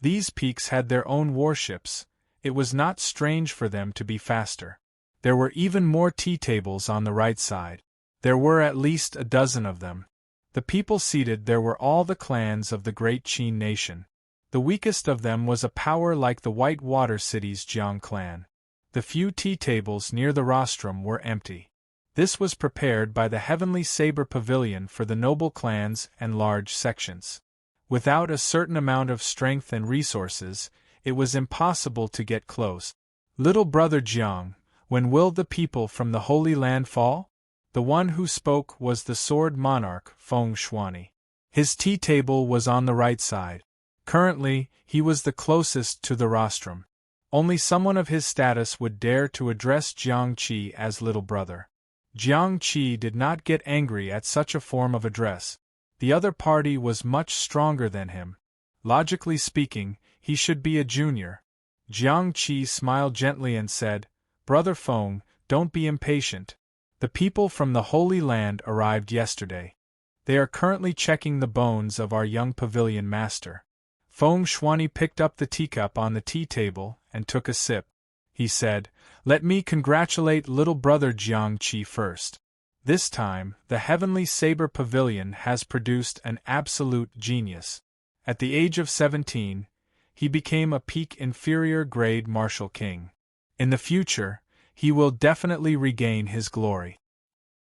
These peaks had their own warships. It was not strange for them to be faster. There were even more tea tables on the right side. There were at least a dozen of them. The people seated there were all the clans of the great Qin nation. The weakest of them was a power like the White Water City's Jiang clan. The few tea tables near the rostrum were empty. This was prepared by the Heavenly Saber Pavilion for the noble clans and large sections. Without a certain amount of strength and resources, it was impossible to get close. Little brother Jiang, when will the people from the Holy Land fall? The one who spoke was the sword monarch, Feng Shuani. His tea table was on the right side. Currently, he was the closest to the rostrum. Only someone of his status would dare to address Jiang Qi as little brother. Jiang Qi did not get angry at such a form of address. The other party was much stronger than him. Logically speaking, he should be a junior. Jiang Qi smiled gently and said, "Brother Feng, don't be impatient. The people from the Holy Land arrived yesterday. They are currently checking the bones of our young pavilion master." Feng Shuani picked up the teacup on the tea table and took a sip. He said, "Let me congratulate little brother Jiang Qi first. This time, the Heavenly Saber Pavilion has produced an absolute genius. At the age of 17, he became a peak inferior grade martial king. In the future, he will definitely regain his glory."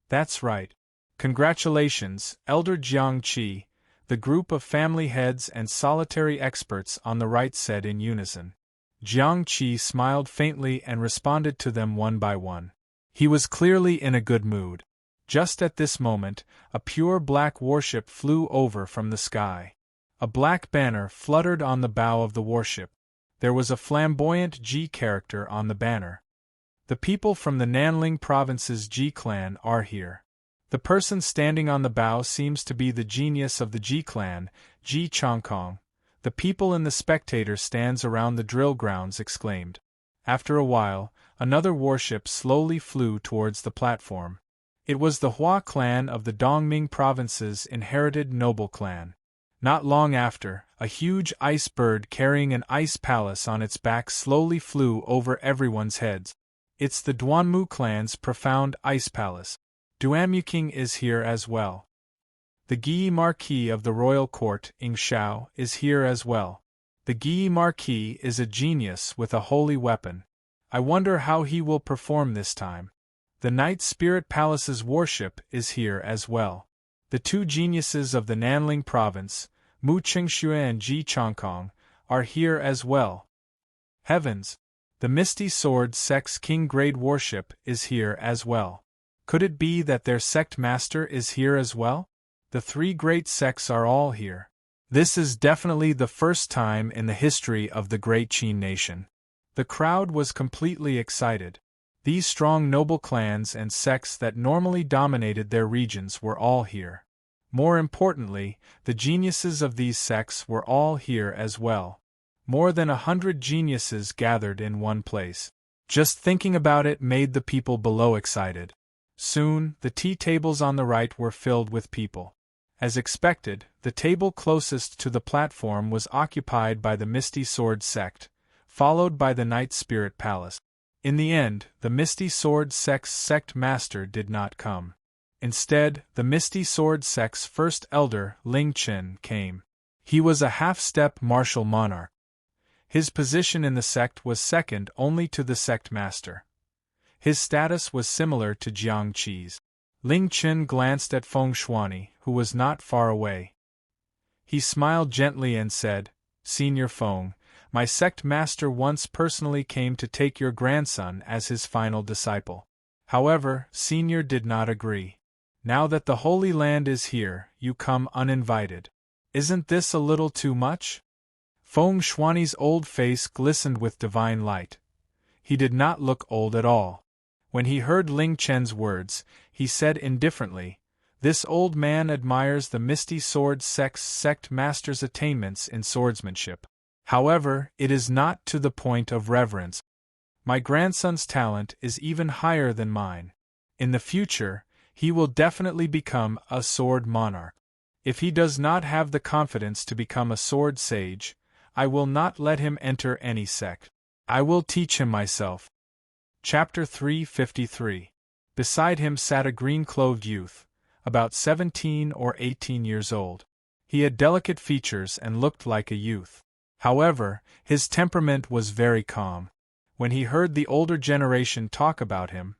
"That's right. Congratulations, Elder Jiang Qi," the group of family heads and solitary experts on the right said in unison. Jiang Qi smiled faintly and responded to them one by one. He was clearly in a good mood. Just at this moment, a pure black warship flew over from the sky. A black banner fluttered on the bow of the warship. There was a flamboyant Ji character on the banner. "The people from the Nanling Province's Ji clan are here." The person standing on the bow seems to be the genius of the Ji clan, Ji Chongkong. The people in the spectator stands around the drill grounds exclaimed. After a while, another warship slowly flew towards the platform. It was the Hua clan of the Dongming Province's inherited noble clan. Not long after, a huge ice bird carrying an ice palace on its back slowly flew over everyone's heads. It's the Duanmu clan's profound ice palace. Duanmuking is here as well. The Guyi Marquis of the royal court, Ing Shao, is here as well. The Guyi Marquis is a genius with a holy weapon. I wonder how he will perform this time. The Night Spirit Palace's warship is here as well. The two geniuses of the Nanling province, Mu Qingxue and Ji Chongkong, are here as well. Heavens! The Misty Sword Sect's King Grade warship is here as well. Could it be that their sect master is here as well? The three great sects are all here. This is definitely the first time in the history of the Great Qin nation. The crowd was completely excited. These strong noble clans and sects that normally dominated their regions were all here. More importantly, the geniuses of these sects were all here as well. More than 100 geniuses gathered in one place. Just thinking about it made the people below excited. Soon, the tea tables on the right were filled with people. As expected, the table closest to the platform was occupied by the Misty Sword sect, followed by the Night Spirit Palace. In the end, the Misty Sword sect's sect master did not come. Instead, the Misty Sword sect's first elder, Ling Chen, came. He was a half-step martial monarch. His position in the sect was second only to the sect master. His status was similar to Jiang Qi's. Ling Chen glanced at Feng Shuani, who was not far away. He smiled gently and said, "Senior Feng, my sect master once personally came to take your grandson as his final disciple. However, Senior did not agree. Now that the Holy Land is here, you come uninvited. Isn't this a little too much?" Feng Shuani's old face glistened with divine light. He did not look old at all. When he heard Ling Chen's words, he said indifferently, "This old man admires the Misty Sword sect's sect master's attainments in swordsmanship. However, it is not to the point of reverence. My grandson's talent is even higher than mine. In the future, he will definitely become a sword monarch. If he does not have the confidence to become a sword sage, I will not let him enter any sect. I will teach him myself." Chapter 353. Beside him sat a green-clothed youth, about 17 or 18 years old. He had delicate features and looked like a youth. However, his temperament was very calm. When he heard the older generation talk about him,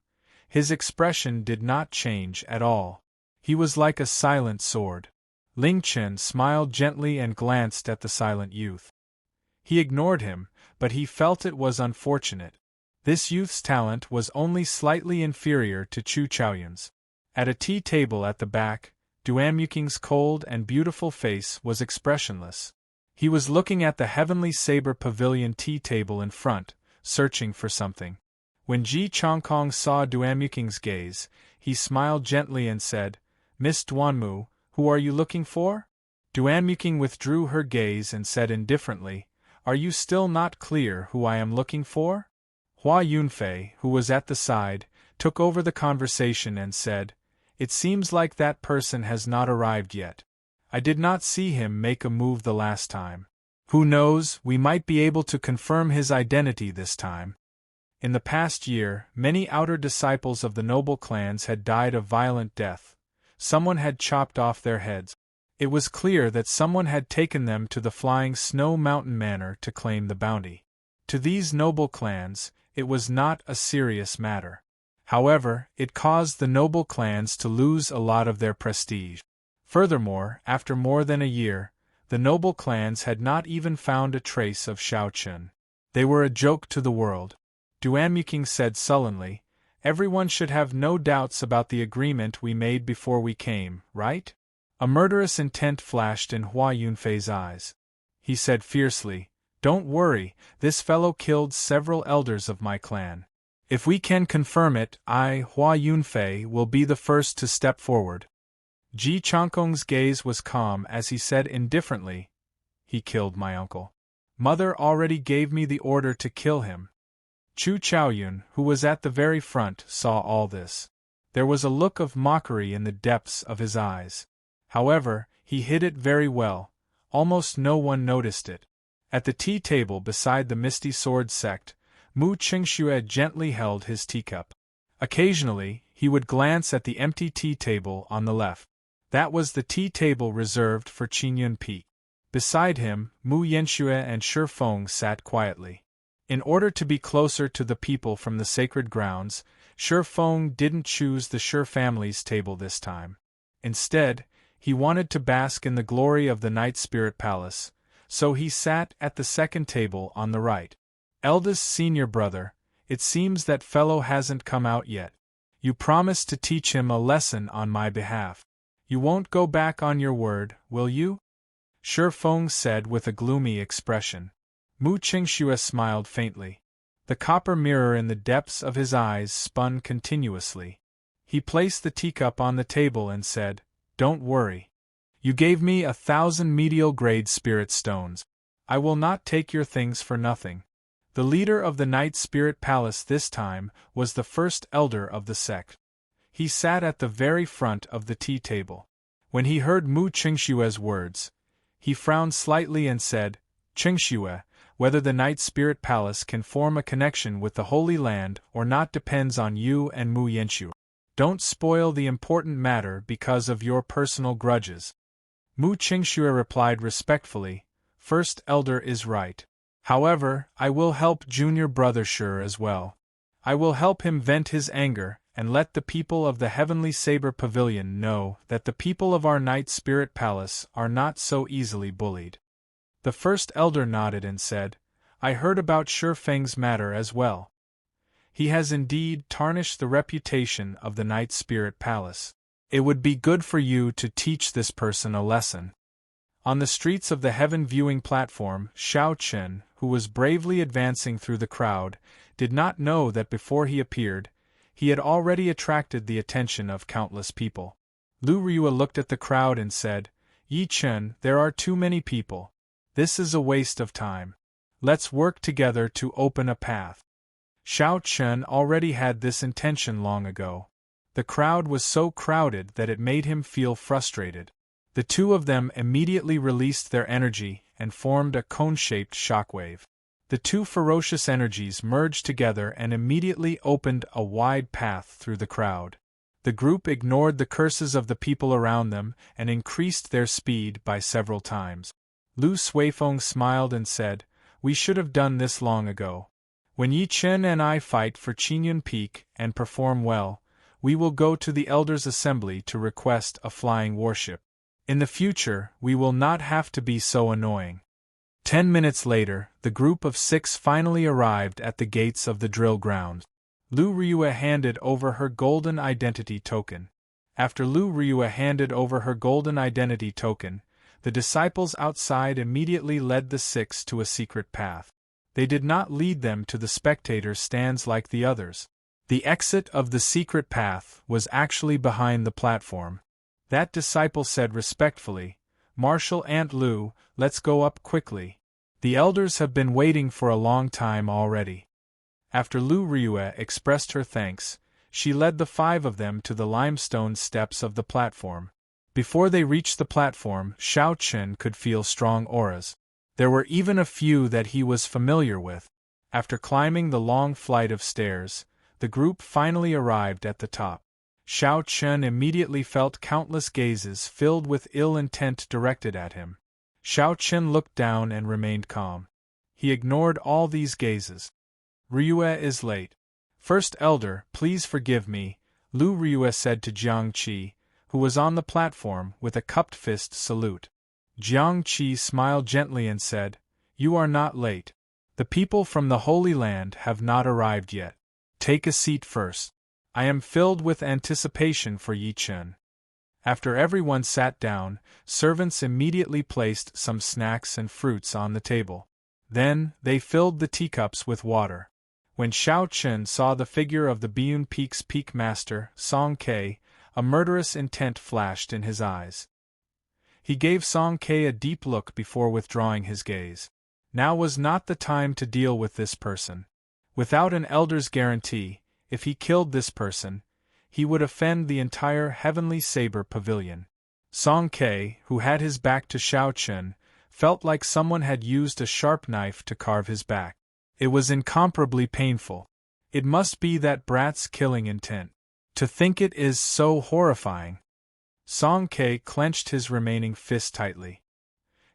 His expression did not change at all. He was like a silent sword. Ling Chen smiled gently and glanced at the silent youth. He ignored him, but he felt it was unfortunate. This youth's talent was only slightly inferior to Chu Chaoyun's. At a tea table at the back, Duanmuking's cold and beautiful face was expressionless. He was looking at the Heavenly Saber Pavilion tea table in front, searching for something. When Ji Chongkong saw Duanmuking's gaze, he smiled gently and said, "Miss Duanmu, who are you looking for?" Duanmuking withdrew her gaze and said indifferently, "Are you still not clear who I am looking for?" Hua Yunfei, who was at the side, took over the conversation and said, "It seems like that person has not arrived yet. I did not see him make a move the last time. Who knows, we might be able to confirm his identity this time." In the past year, many outer disciples of the noble clans had died a violent death. Someone had chopped off their heads. It was clear that someone had taken them to the Flying Snow Mountain Manor to claim the bounty. To these noble clans, it was not a serious matter. However, it caused the noble clans to lose a lot of their prestige. Furthermore, after more than a year, the noble clans had not even found a trace of Shao Chun. They were a joke to the world. Duanmuking said sullenly, "Everyone should have no doubts about the agreement we made before we came, right?" A murderous intent flashed in Hua Yunfei's eyes. He said fiercely, "Don't worry, this fellow killed several elders of my clan. If we can confirm it, I, Hua Yunfei, will be the first to step forward." Ji Chongkong's gaze was calm as he said indifferently, "He killed my uncle. Mother already gave me the order to kill him." Chu Chaoyun, who was at the very front, saw all this. There was a look of mockery in the depths of his eyes. However, he hid it very well. Almost no one noticed it. At the tea table beside the Misty Sword sect, Mu Qingxue gently held his teacup. Occasionally, he would glance at the empty tea table on the left. That was the tea table reserved for Qingyun Peak. Beside him, Mu Yanxue and Shi Feng sat quietly. In order to be closer to the people from the sacred grounds, Shi Feng didn't choose the Shi family's table this time. Instead, he wanted to bask in the glory of the Night Spirit Palace, so he sat at the second table on the right. "Eldest senior brother, it seems that fellow hasn't come out yet. You promised to teach him a lesson on my behalf. You won't go back on your word, will you?" Shi Feng said with a gloomy expression. Mu Qingxue smiled faintly. The copper mirror in the depths of his eyes spun continuously. He placed the teacup on the table and said, "Don't worry. You gave me 1,000 medial-grade spirit stones. I will not take your things for nothing." The leader of the Night Spirit Palace this time was the first elder of the sect. He sat at the very front of the tea table. When he heard Mu Qingxue's words, he frowned slightly and said, "Qingxue, whether the Night Spirit Palace can form a connection with the Holy Land or not depends on you and Mu Yanxue. Don't spoil the important matter because of your personal grudges." Mu Qingxue replied respectfully, "First Elder is right. However, I will help junior brother Shi as well. I will help him vent his anger and let the people of the Heavenly Saber Pavilion know that the people of our Night Spirit Palace are not so easily bullied." The first elder nodded and said, "I heard about Shi Feng's matter as well. He has indeed tarnished the reputation of the Night Spirit Palace. It would be good for you to teach this person a lesson." On the streets of the Heaven Viewing Platform, Shao Chen, who was bravely advancing through the crowd, did not know that before he appeared, he had already attracted the attention of countless people. Lu Ryua looked at the crowd and said, "Yi Chen, there are too many people. This is a waste of time. Let's work together to open a path." Shao Chen already had this intention long ago. The crowd was so crowded that it made him feel frustrated. The two of them immediately released their energy and formed a cone-shaped shockwave. The two ferocious energies merged together and immediately opened a wide path through the crowd. The group ignored the curses of the people around them and increased their speed by several times. Lu Suifeng smiled and said, "We should have done this long ago. When Yi Chen and I fight for Qingyun Peak and perform well, we will go to the Elders' Assembly to request a flying warship. In the future, we will not have to be so annoying. 10 minutes later, the group of 6 finally arrived at the gates of the drill ground. Lu Ryue handed over her golden identity token. After Lu Ryue handed over her golden identity token, the disciples outside immediately led the 6 to a secret path. They did not lead them to the spectator stands like the others. The exit of the secret path was actually behind the platform. That disciple said respectfully, "Marshal Aunt Lu, let's go up quickly. The elders have been waiting for a long time already." After Lu Ryue expressed her thanks, she led the 5 of them to the limestone steps of the platform. Before they reached the platform, Xiao Chen could feel strong auras. There were even a few that he was familiar with. After climbing the long flight of stairs, the group finally arrived at the top. Xiao Chen immediately felt countless gazes filled with ill intent directed at him. Xiao Chen looked down and remained calm. He ignored all these gazes. "Ryue is late. First Elder, please forgive me," Lu Ryue said to Jiang Qi, who was on the platform with a cupped fist salute. Jiang Qi smiled gently and said, "You are not late. The people from the Holy Land have not arrived yet. Take a seat first. I am filled with anticipation for Yi Chen." After everyone sat down, servants immediately placed some snacks and fruits on the table. Then, they filled the teacups with water. When Xiao Chen saw the figure of the Biyun Peak's peak master, Song Ke, a murderous intent flashed in his eyes. He gave Song Ke a deep look before withdrawing his gaze. Now was not the time to deal with this person. Without an elder's guarantee, if he killed this person, he would offend the entire Heavenly Saber Pavilion. Song Ke, who had his back to Xiao Chen, felt like someone had used a sharp knife to carve his back. It was incomparably painful. It must be that brat's killing intent. To think it is so horrifying. Song Ke clenched his remaining fist tightly.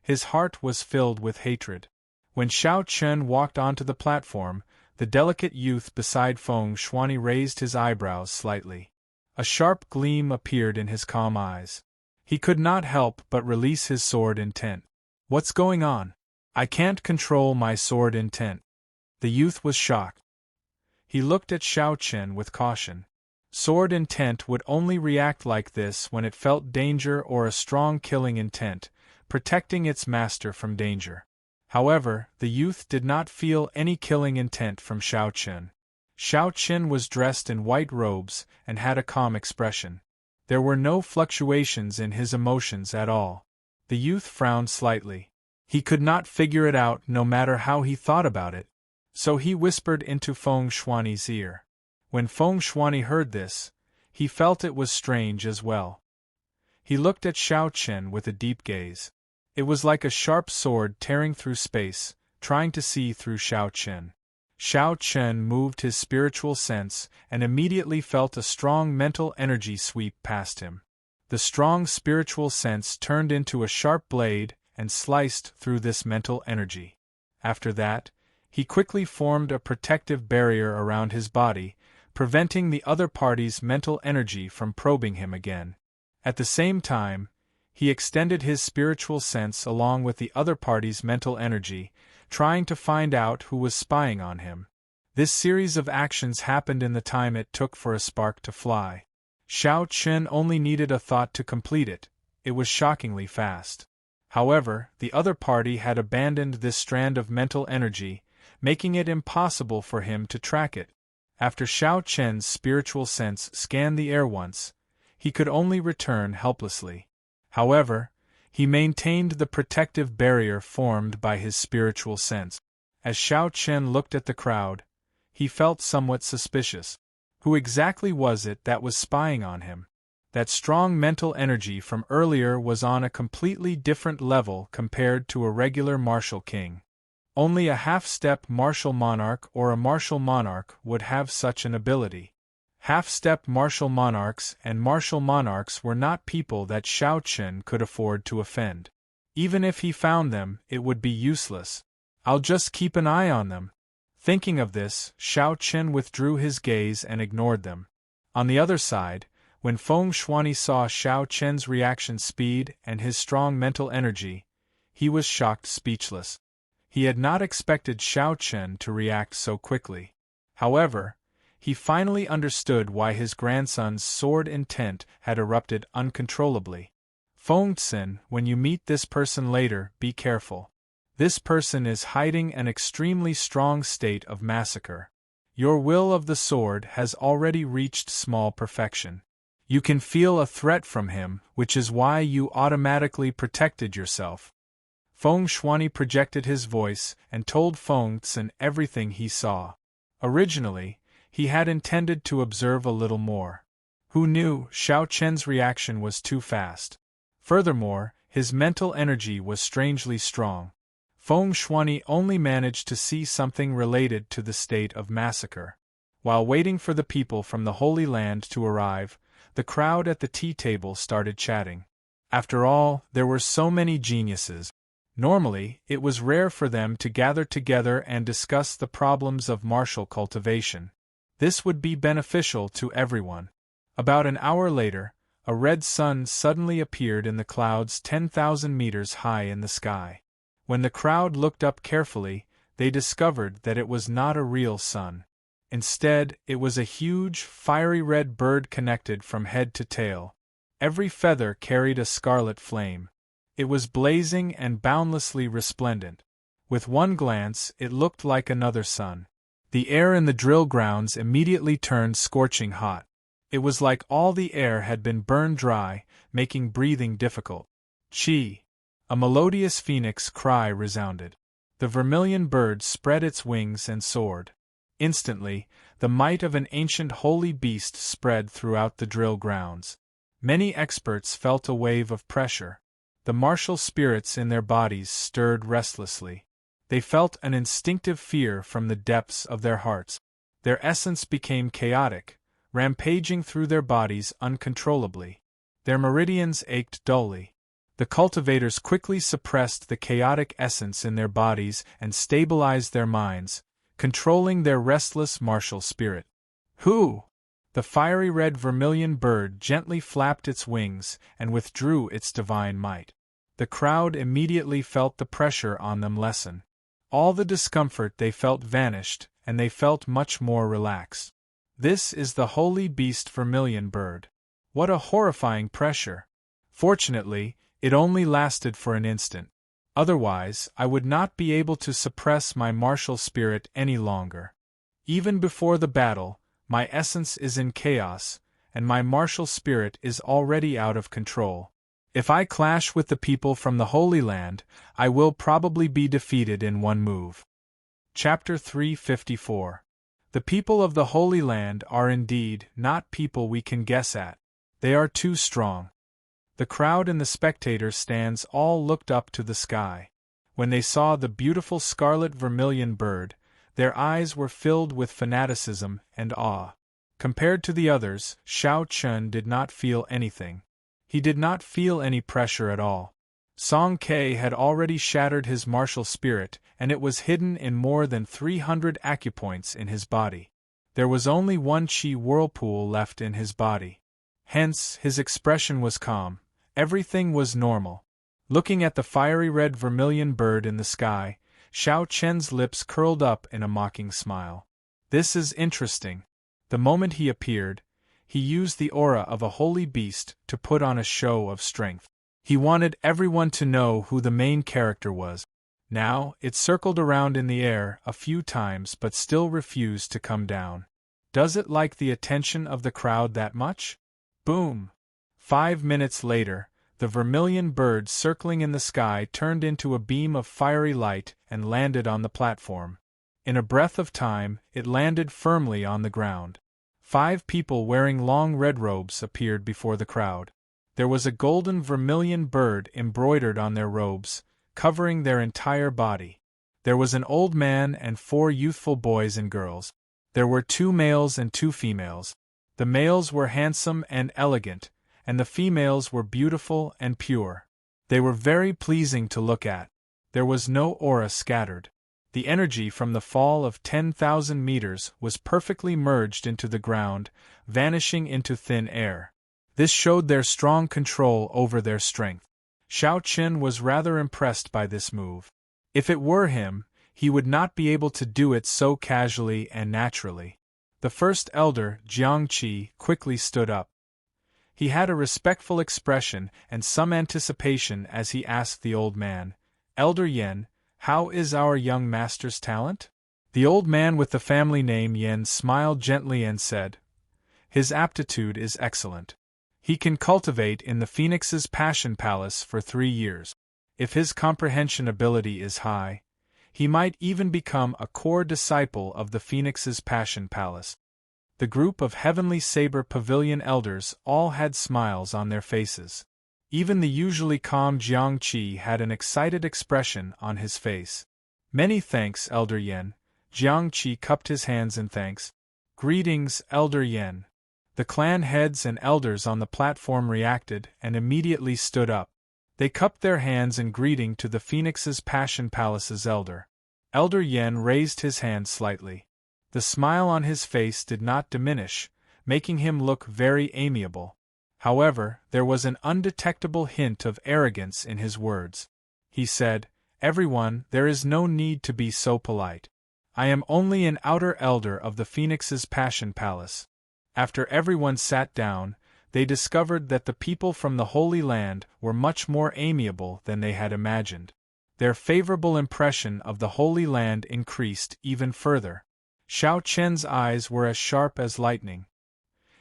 His heart was filled with hatred. When Xiao Chen walked onto the platform, the delicate youth beside Feng Shuani raised his eyebrows slightly. A sharp gleam appeared in his calm eyes. He could not help but release his sword intent. "What's going on? I can't control my sword intent." The youth was shocked. He looked at Xiao Chen with caution. Sword intent would only react like this when it felt danger or a strong killing intent, protecting its master from danger. However, the youth did not feel any killing intent from Xiao Chen. Xiao Chen was dressed in white robes and had a calm expression. There were no fluctuations in his emotions at all. The youth frowned slightly. He could not figure it out no matter how he thought about it. So he whispered into Feng Shuani's ear. When Feng Shuani heard this, he felt it was strange as well. He looked at Xiao Chen with a deep gaze. It was like a sharp sword tearing through space, trying to see through Xiao Chen. Xiao Chen moved his spiritual sense and immediately felt a strong mental energy sweep past him. The strong spiritual sense turned into a sharp blade and sliced through this mental energy. After that, he quickly formed a protective barrier around his body, preventing the other party's mental energy from probing him again. At the same time, he extended his spiritual sense along with the other party's mental energy, trying to find out who was spying on him. This series of actions happened in the time it took for a spark to fly. Xiao Chen only needed a thought to complete it. It was shockingly fast. However, the other party had abandoned this strand of mental energy, making it impossible for him to track it. After Xiao Chen's spiritual sense scanned the air once, he could only return helplessly. However, he maintained the protective barrier formed by his spiritual sense. As Xiao Chen looked at the crowd, he felt somewhat suspicious. Who exactly was it that was spying on him? That strong mental energy from earlier was on a completely different level compared to a regular martial king. Only a half-step martial monarch or a martial monarch would have such an ability. Half-step martial monarchs and martial monarchs were not people that Xiao Chen could afford to offend. Even if he found them, it would be useless. "I'll just keep an eye on them," Thinking of this, Xiao Chen withdrew his gaze and ignored them. On the other side, when Feng Shuani saw Xiao Chen's reaction speed and his strong mental energy, he was shocked speechless. He had not expected Xiao Chen to react so quickly. However, he finally understood why his grandson's sword intent had erupted uncontrollably. Feng Xin, when you meet this person later, be careful. This person is hiding an extremely strong state of massacre. Your will of the sword has already reached small perfection. You can feel a threat from him, which is why you automatically protected yourself. Feng Shuani projected his voice and told Feng Xin everything he saw. Originally, he had intended to observe a little more. Who knew Xiao Chen's reaction was too fast? Furthermore, his mental energy was strangely strong. Feng Shuani only managed to see something related to the state of massacre. While waiting for the people from the Holy Land to arrive, the crowd at the tea table started chatting. After all, there were so many geniuses. Normally, it was rare for them to gather together and discuss the problems of martial cultivation. This would be beneficial to everyone. About an hour later, a red sun suddenly appeared in the clouds 10,000 meters high in the sky. When the crowd looked up carefully, they discovered that it was not a real sun. Instead, it was a huge, fiery red bird connected from head to tail. Every feather carried a scarlet flame. It was blazing and boundlessly resplendent. With one glance, it looked like another sun. The air in the drill grounds immediately turned scorching hot. It was like all the air had been burned dry, making breathing difficult. Chi! A melodious phoenix cry resounded. The vermilion bird spread its wings and soared. Instantly, the might of an ancient holy beast spread throughout the drill grounds. Many experts felt a wave of pressure. The martial spirits in their bodies stirred restlessly. They felt an instinctive fear from the depths of their hearts. Their essence became chaotic, rampaging through their bodies uncontrollably. Their meridians ached dully. The cultivators quickly suppressed the chaotic essence in their bodies and stabilized their minds, controlling their restless martial spirit. Who? The fiery red vermilion bird gently flapped its wings and withdrew its divine might. The crowd immediately felt the pressure on them lessen. All the discomfort they felt vanished, and they felt much more relaxed. This is the holy beast vermilion bird. What a horrifying pressure! Fortunately, it only lasted for an instant. Otherwise, I would not be able to suppress my martial spirit any longer. Even before the battle, my essence is in chaos, and my martial spirit is already out of control. If I clash with the people from the Holy Land, I will probably be defeated in one move. Chapter 354. The people of the Holy Land are indeed not people we can guess at. They are too strong. The crowd in the spectator stands all looked up to the sky. When they saw the beautiful scarlet vermilion bird, their eyes were filled with fanaticism and awe. Compared to the others, Xiao Chen did not feel anything. He did not feel any pressure at all. Song Ke had already shattered his martial spirit, and it was hidden in more than 300 acupoints in his body. There was only one chi whirlpool left in his body. Hence, his expression was calm. Everything was normal. Looking at the fiery red vermilion bird in the sky, Xiao Chen's lips curled up in a mocking smile. This is interesting. The moment he appeared, he used the aura of a holy beast to put on a show of strength. He wanted everyone to know who the main character was. Now, it circled around in the air a few times but still refused to come down. Does it like the attention of the crowd that much? Boom! 5 minutes later, the vermilion bird circling in the sky turned into a beam of fiery light and landed on the platform. In a breath of time, it landed firmly on the ground. 5 people wearing long red robes appeared before the crowd. There was a golden vermilion bird embroidered on their robes, covering their entire body. There was an old man and 4 youthful boys and girls. There were 2 males and 2 females. The males were handsome and elegant, and the females were beautiful and pure. They were very pleasing to look at. There was no aura scattered. The energy from the fall of 10,000 meters was perfectly merged into the ground, vanishing into thin air. This showed their strong control over their strength. Xiao Qin was rather impressed by this move. If it were him, he would not be able to do it so casually and naturally. The first elder, Jiang Qi, quickly stood up. He had a respectful expression and some anticipation as he asked the old man, "Elder Yen, how is our young master's talent?" The old man with the family name Yen smiled gently and said, "His aptitude is excellent. He can cultivate in the Phoenix's Passion Palace for 3 years. If his comprehension ability is high, he might even become a core disciple of the Phoenix's Passion Palace." The group of Heavenly Saber Pavilion elders all had smiles on their faces. Even the usually calm Jiang Qi had an excited expression on his face. "Many thanks, Elder Yen." Jiang Qi cupped his hands in thanks. "Greetings, Elder Yen." The clan heads and elders on the platform reacted and immediately stood up. They cupped their hands in greeting to the Phoenix's Passion Palace's elder. Elder Yen raised his hand slightly. The smile on his face did not diminish, making him look very amiable. However, there was an undetectable hint of arrogance in his words. He said, "Everyone, there is no need to be so polite. I am only an outer elder of the Phoenix's Passion Palace." After everyone sat down, they discovered that the people from the Holy Land were much more amiable than they had imagined. Their favorable impression of the Holy Land increased even further. Xiao Qian's eyes were as sharp as lightning.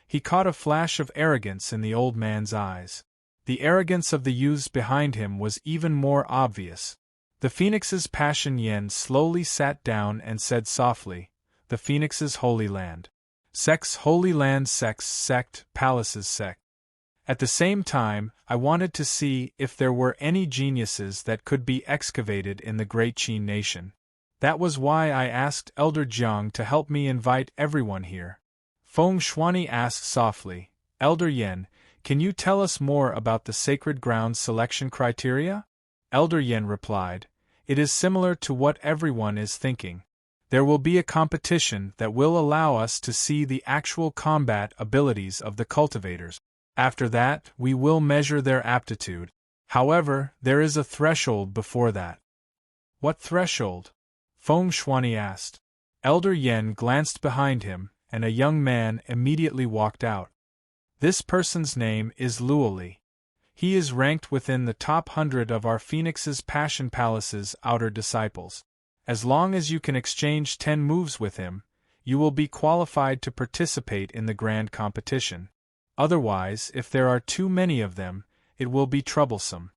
He caught a flash of arrogance in the old man's eyes. The arrogance of the youths behind him was even more obvious. The Phoenix's Passion Yen slowly sat down and said softly, "The Phoenix's Holy Land. Sex Holy Land, sex sect Palaces sect." At the same time, I wanted to see if there were any geniuses that could be excavated in the Great Qin nation. That was why I asked Elder Jiang to help me invite everyone here. Feng Shuani asked softly, "Elder Yen, can you tell us more about the sacred grounds selection criteria?" Elder Yen replied, "It is similar to what everyone is thinking. There will be a competition that will allow us to see the actual combat abilities of the cultivators. After that, we will measure their aptitude. However, there is a threshold before that." "What threshold?" Feng Shuani asked. Elder Yen glanced behind him, and a young man immediately walked out. This person's name is Luoli. He is ranked within the top 100 of our Phoenix's Passion Palace's outer disciples. As long as you can exchange 10 moves with him, you will be qualified to participate in the grand competition. Otherwise, if there are too many of them, it will be troublesome.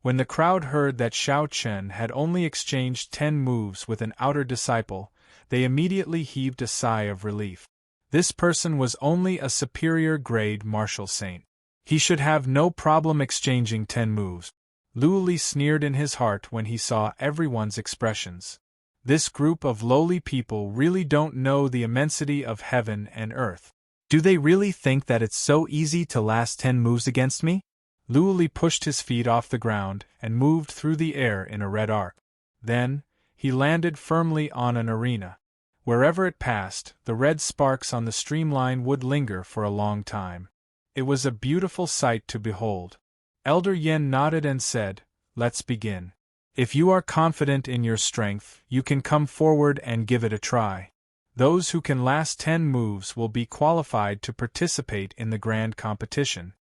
When the crowd heard that Xiao Chen had only exchanged 10 moves with an outer disciple, they immediately heaved a sigh of relief. This person was only a superior grade martial saint. He should have no problem exchanging 10 moves. Lu Li sneered in his heart when he saw everyone's expressions. This group of lowly people really don't know the immensity of heaven and earth. Do they really think that it's so easy to last 10 moves against me? Lu Li pushed his feet off the ground and moved through the air in a red arc. Then, he landed firmly on an arena. Wherever it passed, the red sparks on the streamline would linger for a long time. It was a beautiful sight to behold. Elder Yen nodded and said, "Let's begin. If you are confident in your strength, you can come forward and give it a try. Those who can last 10 moves will be qualified to participate in the grand competition."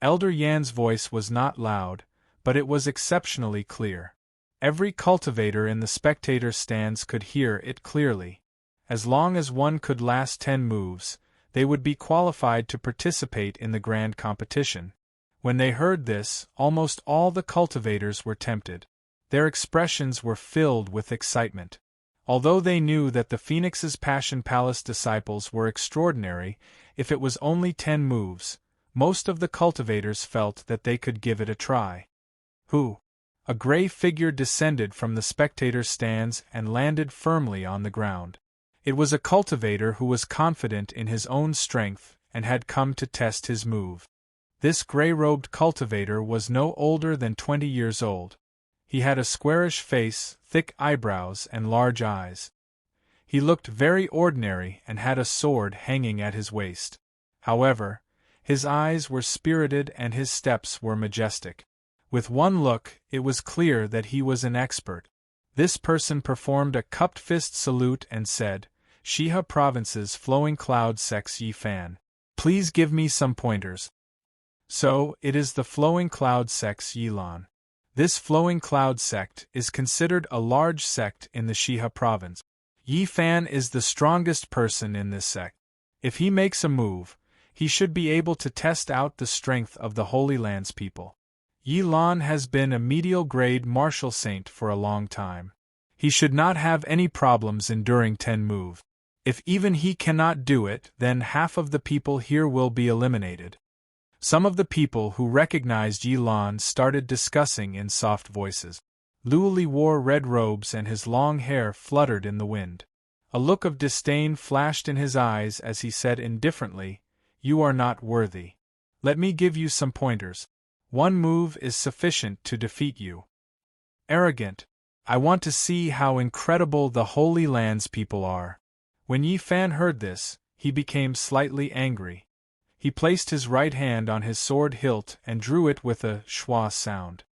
Elder Yan's voice was not loud, but it was exceptionally clear. Every cultivator in the spectator stands could hear it clearly. As long as one could last 10 moves, they would be qualified to participate in the grand competition. When they heard this, almost all the cultivators were tempted. Their expressions were filled with excitement. Although they knew that the Phoenix's Passion Palace disciples were extraordinary, if it was only 10 moves, most of the cultivators felt that they could give it a try. Who? A gray figure descended from the spectator stands and landed firmly on the ground. It was a cultivator who was confident in his own strength and had come to test his move. This gray-robed cultivator was no older than 20 years old. He had a squarish face, thick eyebrows, and large eyes. He looked very ordinary and had a sword hanging at his waist. However, his eyes were spirited and his steps were majestic. With one look, it was clear that he was an expert. This person performed a cupped fist salute and said, "Shiha Province's flowing cloud sects Yi Fan. Please give me some pointers." So, it is the flowing cloud sects Yilan. This flowing cloud sect is considered a large sect in the Shiha province. Yi Fan is the strongest person in this sect. If he makes a move, he should be able to test out the strength of the Holy Land's people. Yilan has been a medial grade martial saint for a long time. He should not have any problems enduring 10 moves. If even he cannot do it, then half of the people here will be eliminated. Some of the people who recognized Yilan started discussing in soft voices. Luoli wore red robes and his long hair fluttered in the wind. A look of disdain flashed in his eyes as he said indifferently, "You are not worthy. Let me give you some pointers. One move is sufficient to defeat you." Arrogant. I want to see how incredible the Holy Land's people are. When Yi Fan heard this, he became slightly angry. He placed his right hand on his sword hilt and drew it with a schwa sound.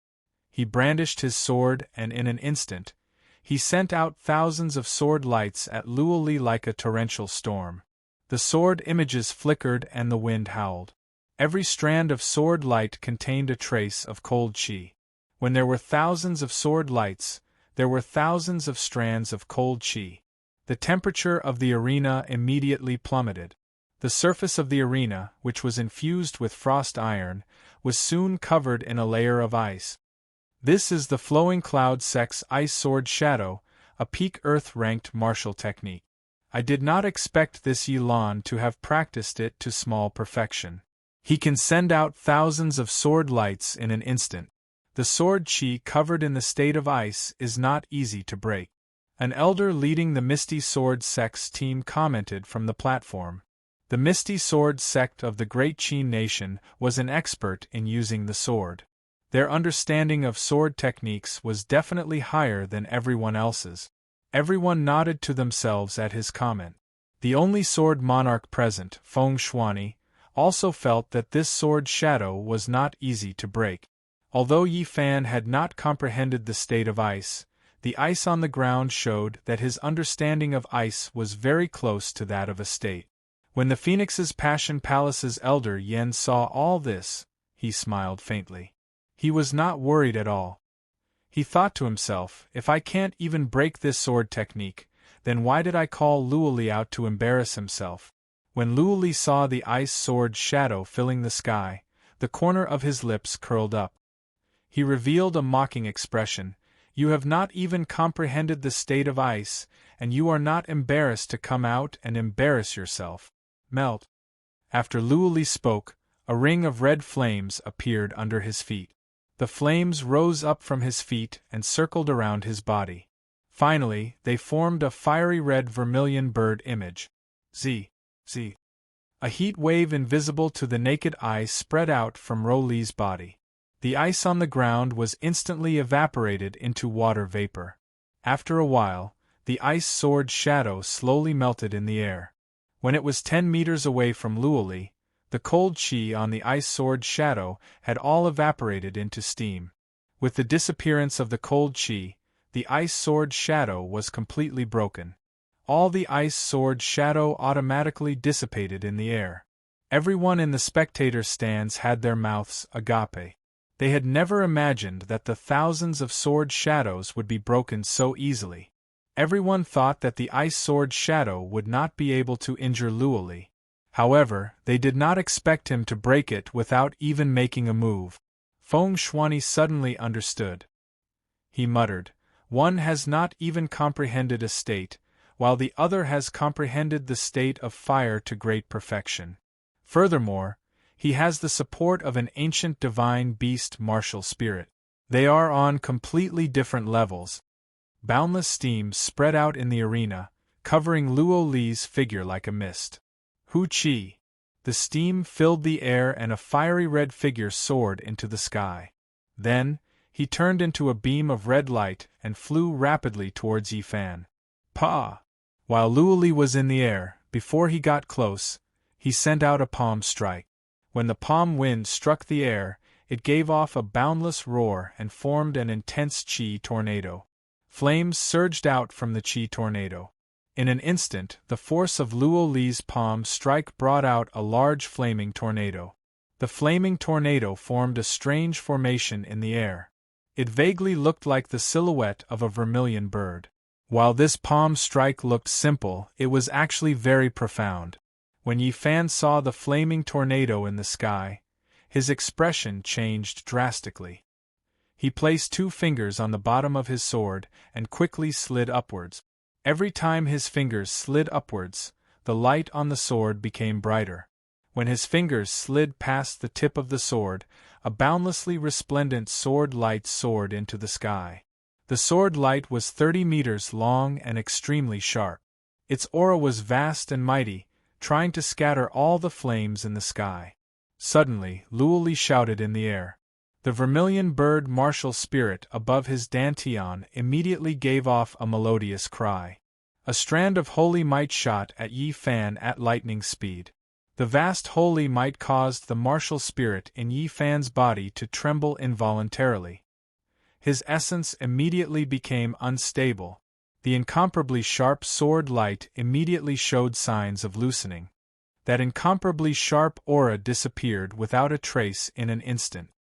He brandished his sword and in an instant, he sent out thousands of sword lights at Luoli like a torrential storm. The sword images flickered and the wind howled. Every strand of sword light contained a trace of cold chi. When there were thousands of sword lights, there were thousands of strands of cold chi. The temperature of the arena immediately plummeted. The surface of the arena, which was infused with frost iron, was soon covered in a layer of ice. This is the Flowing Cloud sect's Ice Sword Shadow, a peak Earth-ranked martial technique. I did not expect this Yilan to have practiced it to small perfection. He can send out thousands of sword lights in an instant. The sword chi covered in the state of ice is not easy to break. An elder leading the Misty Sword sect's team commented from the platform. The Misty Sword sect of the Great Qin nation was an expert in using the sword. Their understanding of sword techniques was definitely higher than everyone else's. Everyone nodded to themselves at his comment. The only sword monarch present, Feng Shuani, also felt that this sword shadow was not easy to break. Although Yi Fan had not comprehended the state of ice, the ice on the ground showed that his understanding of ice was very close to that of a state. When the Phoenix's Passion Palace's elder Yen saw all this, he smiled faintly. He was not worried at all. He thought to himself, if I can't even break this sword technique, then why did I call Luoli out to embarrass himself? When Luoli saw the ice sword shadow filling the sky, the corner of his lips curled up. He revealed a mocking expression. You have not even comprehended the state of ice, and you are not embarrassed to come out and embarrass yourself. Melt. After Luoli spoke, a ring of red flames appeared under his feet. The flames rose up from his feet and circled around his body. Finally, they formed a fiery red vermilion bird image. Z. A heat wave invisible to the naked eye spread out from Roli's body. The ice on the ground was instantly evaporated into water vapor. After a while, the ice sword shadow slowly melted in the air. When it was 10 meters away from Luoli, the cold chi on the ice sword shadow had all evaporated into steam. With the disappearance of the cold chi, the ice sword shadow was completely broken. All the ice sword shadow automatically dissipated in the air. Everyone in the spectator stands had their mouths agape. They had never imagined that the thousands of sword shadows would be broken so easily. Everyone thought that the ice sword shadow would not be able to injure Luoli. However, they did not expect him to break it without even making a move. Feng Shuani suddenly understood. He muttered, "One has not even comprehended a state, while the other has comprehended the state of fire to great perfection. Furthermore, he has the support of an ancient divine beast martial spirit. They are on completely different levels." Boundless steam spread out in the arena, covering Luoli's figure like a mist. Hu Chi. The steam filled the air and a fiery red figure soared into the sky. Then, he turned into a beam of red light and flew rapidly towards Yi Fan. Pa! While Luo Li was in the air, before he got close, he sent out a palm strike. When the palm wind struck the air, it gave off a boundless roar and formed an intense chi tornado. Flames surged out from the chi tornado. In an instant, the force of Luo Li's palm strike brought out a large flaming tornado. The flaming tornado formed a strange formation in the air. It vaguely looked like the silhouette of a vermilion bird. While this palm strike looked simple, it was actually very profound. When Yi Fan saw the flaming tornado in the sky, his expression changed drastically. He placed 2 fingers on the bottom of his sword and quickly slid upwards. Every time his fingers slid upwards, the light on the sword became brighter. When his fingers slid past the tip of the sword, a boundlessly resplendent sword light soared into the sky. The sword light was 30 meters long and extremely sharp. Its aura was vast and mighty, trying to scatter all the flames in the sky. Suddenly, Luo Li shouted in the air. The vermilion bird martial spirit above his dantian immediately gave off a melodious cry. A strand of holy might shot at Yi Fan at lightning speed. The vast holy might caused the martial spirit in Yi Fan's body to tremble involuntarily. His essence immediately became unstable. The incomparably sharp sword light immediately showed signs of loosening. That incomparably sharp aura disappeared without a trace in an instant.